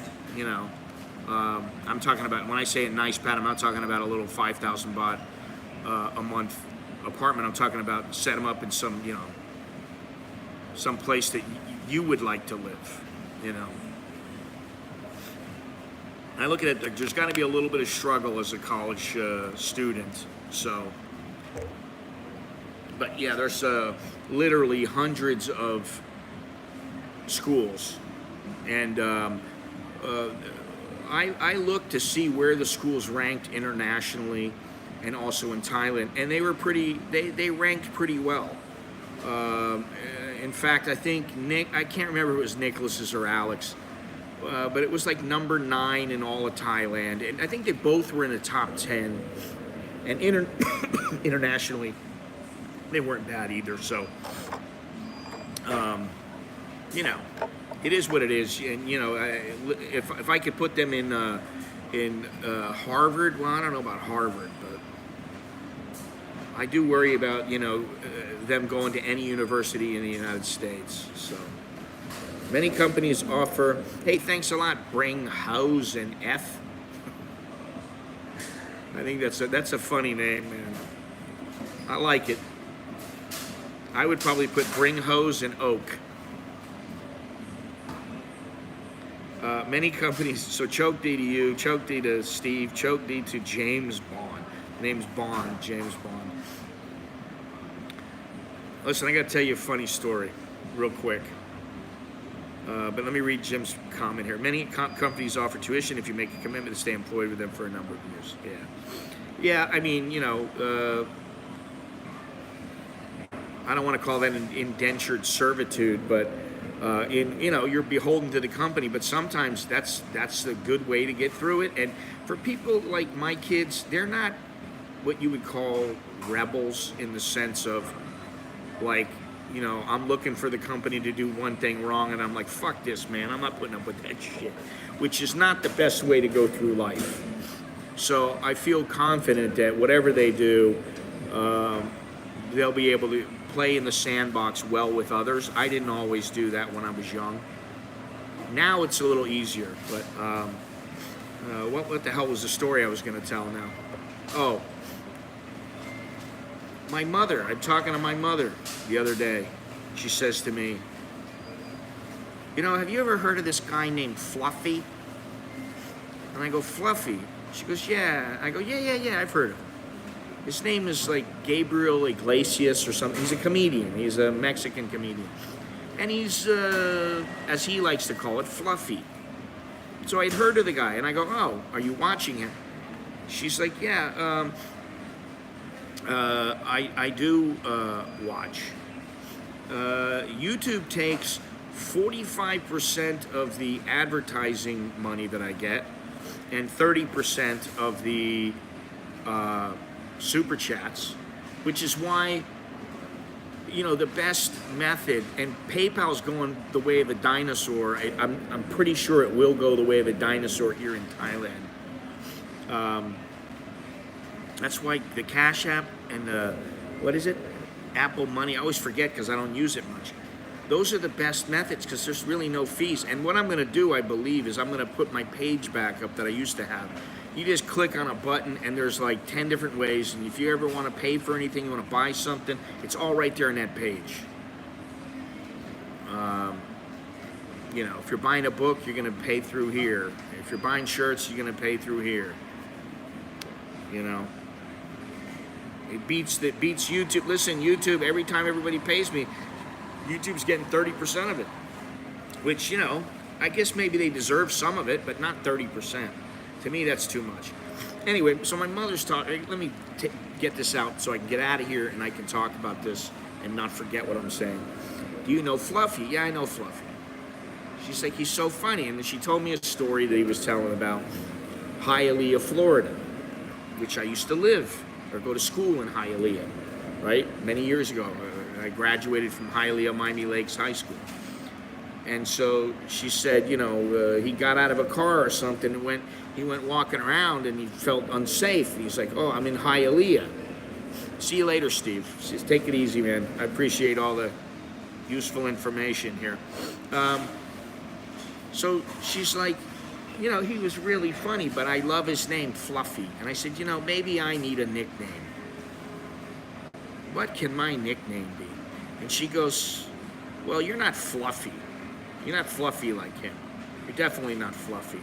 I'm talking about, when I say a nice pad, I'm not talking about a little 5,000 baht a month apartment. I'm talking about set them up in some some place that you would like to live. I look at it, there's got to be a little bit of struggle as a college student. So, but yeah, there's literally hundreds of schools, and I looked to see where the schools ranked internationally and also in Thailand, and they were they ranked pretty well. Um, in fact, I think I can't remember if it was Nicholas's or Alex, but it was like number 9 in all of Thailand, and I think they both were in the top 10. And internationally, they weren't bad either. So, you know, it is what it is. And you know, if I could put them in Harvard, well, I don't know about Harvard, but I do worry about them going to any university in the United States. So many companies offer. Hey, thanks a lot. Bring Hose and F. I think that's a funny name, man. I like it. I would probably put Bring Hose and Oak. Many companies, so choke D to you, choke D to Steve, choke D to James Bond. Name's Bond, James Bond. Listen, I got to tell you a funny story real quick. But let me read Jim's comment here. Many companies offer tuition if you make a commitment to stay employed with them for a number of years. Yeah, I mean, I don't want to call that an indentured servitude, but you're beholden to the company. But sometimes that's a good way to get through it. And for people like my kids, they're not what you would call rebels in the sense of like, I'm looking for the company to do one thing wrong, and I'm like, fuck this, man. I'm not putting up with that shit, which is not the best way to go through life. So I feel confident that whatever they do, they'll be able to play in the sandbox well with others. I didn't always do that when I was young. Now it's a little easier, but what the hell was the story I was going to tell now? Oh. My mother, I'm talking to my mother the other day. She says to me, have you ever heard of this guy named Fluffy? And I go, Fluffy? She goes, yeah. I go, yeah, I've heard of him. His name is like Gabriel Iglesias or something. He's a comedian. He's a Mexican comedian. And he's, as he likes to call it, fluffy. So I'd heard of the guy, and I go, oh, are you watching him? She's like, yeah, I do watch. YouTube takes 45% of the advertising money that I get and 30% of the super chats, which is why, the best method, and PayPal's going the way of a dinosaur. I'm pretty sure it will go the way of a dinosaur here in Thailand. That's why the CASHAPP and the, Apple Money, I always forget because I don't use it much. Those are the best methods because there's really no fees. And what I'm going to do, I believe, is I'm going to put my page back up that I used to have. You just click on a button and there's like 10 different ways. And if you ever want to pay for anything, you want to buy something, it's all right there on that page. If you're buying a book, you're going to pay through here. If you're buying shirts, you're going to pay through here. It beats YouTube. Listen, YouTube, every time everybody pays me, YouTube's getting 30% of it. Which, I guess maybe they deserve some of it, but not 30%. To me, that's too much. Anyway, so my mother's talking. Let me get this out so I can get out of here and I can talk about this and not forget what I'm saying. Do you know Fluffy? Yeah, I know Fluffy. She's like, he's so funny. And then she told me a story that he was telling about Hialeah, Florida, which I used to live or go to school in Hialeah, right? Many years ago. I graduated from Hialeah Miami Lakes High School. And so she said, he got out of a car or something and he went walking around and he felt unsafe. He's like, oh, I'm in Hialeah. See you later, Steve. Just take it easy, man. I appreciate all the useful information here. So she's like, he was really funny, but I love his name, Fluffy. And I said, maybe I need a nickname. What can my nickname be? And she goes, well, you're not Fluffy. You're not fluffy like him. You're definitely not fluffy.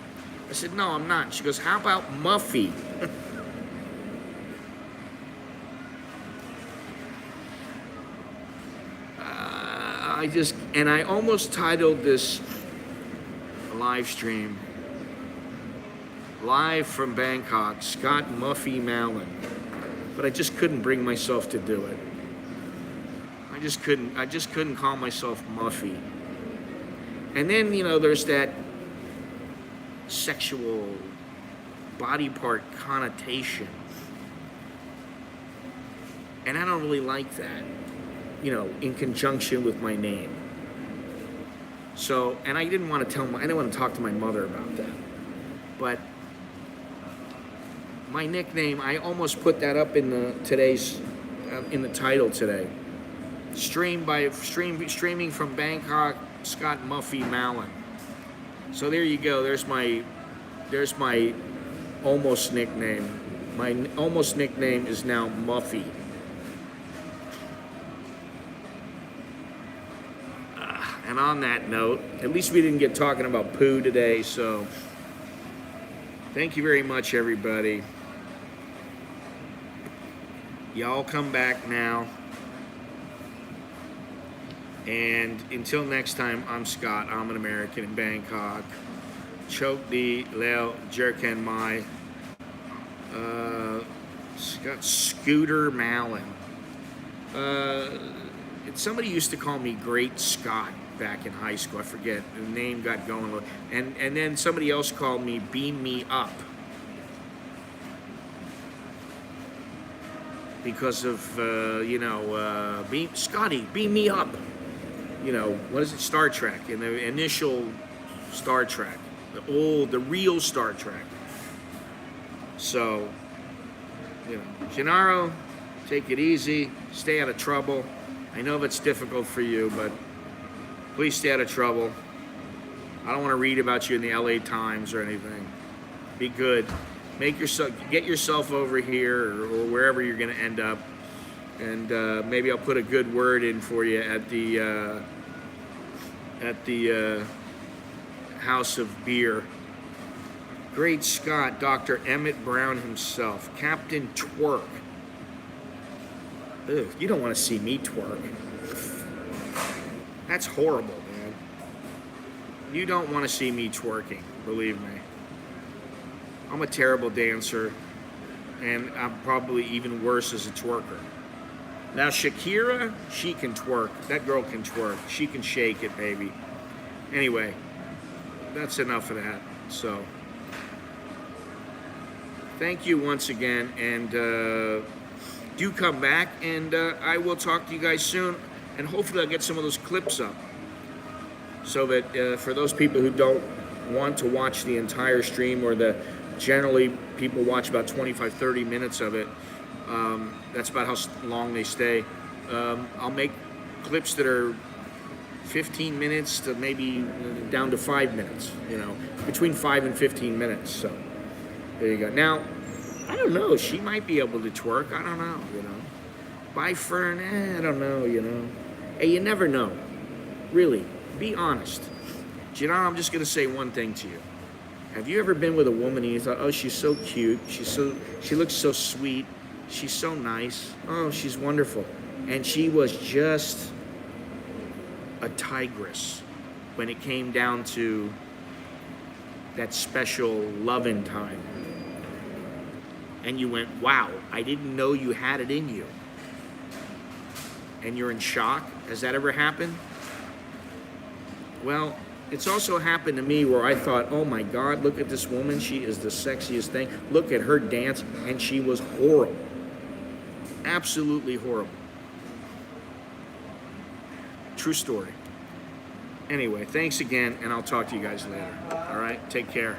I said, no, I'm not. She goes, how about Muffy? I almost titled this live stream, live from Bangkok, Scott Muffy Mallon. But I just couldn't bring myself to do it. I just couldn't call myself Muffy. And then, you know, there's that sexual body part connotation. And I don't really like that, you know, in conjunction with my name. So, and I didn't want to talk to my mother about that. But my nickname, I almost put that up in the title today. Streaming from Bangkok, Scott Muffy Mallon. So there you go. There's my almost nickname. My almost nickname is now Muffy. And on that note, at least we didn't get talking about poo today, so thank you very much, everybody. Y'all come back now. And until next time, I'm Scott. I'm an American in Bangkok. Chok di leo jerken mai. Scott Scooter Mallon. Somebody used to call me Great Scott back in high school. I forget. The name got going. And then somebody else called me Beam Me Up. Because of, Scotty, beam me up. You know, what is it? Star Trek, in the initial Star Trek, the real Star Trek. So, you know, Gennaro, take it easy, stay out of trouble. I know that's difficult for you, but please stay out of trouble. I don't want to read about you in the LA Times or anything. Be good. Get yourself over here or wherever you're going to end up, and maybe I'll put a good word in for you at the House of Beer. Great Scott, Dr. Emmett Brown himself, Captain Twerk. Ugh, you don't want to see me twerk. That's horrible, man. You don't want to see me twerking, believe me. I'm a terrible dancer, and I'm probably even worse as a twerker. Now Shakira, she can twerk. That girl can twerk. She can shake it, baby. Anyway, that's enough of that. So, thank you once again, and do come back, and I will talk to you guys soon, and hopefully I'll get some of those clips up, so that for those people who don't want to watch the entire stream, or generally people watch about 25-30 minutes of it, that's about how long they stay. I'll make clips that are 15 minutes to maybe down to 5 minutes, you know, between 5 and 15 minutes. So there you go. Now, I don't know, she might be able to twerk. I don't know, you know. Bye, Fern. I don't know, you know. Hey, you never know. Really, be honest. You know, I'm just going to say one thing to you. Have you ever been with a woman and you thought, oh, she's so cute, she looks so sweet, she's so nice, oh, she's wonderful, and she was just a tigress when it came down to that special loving time, and you went, wow, I didn't know you had it in you, and you're in shock? Has that ever happened? Well, it's also happened to me where I thought, oh my God, look at this woman. She is the sexiest thing. Look at her dance. And she was horrible. Absolutely horrible. True story. Anyway, thanks again, and I'll talk to you guys later. All right? Take care.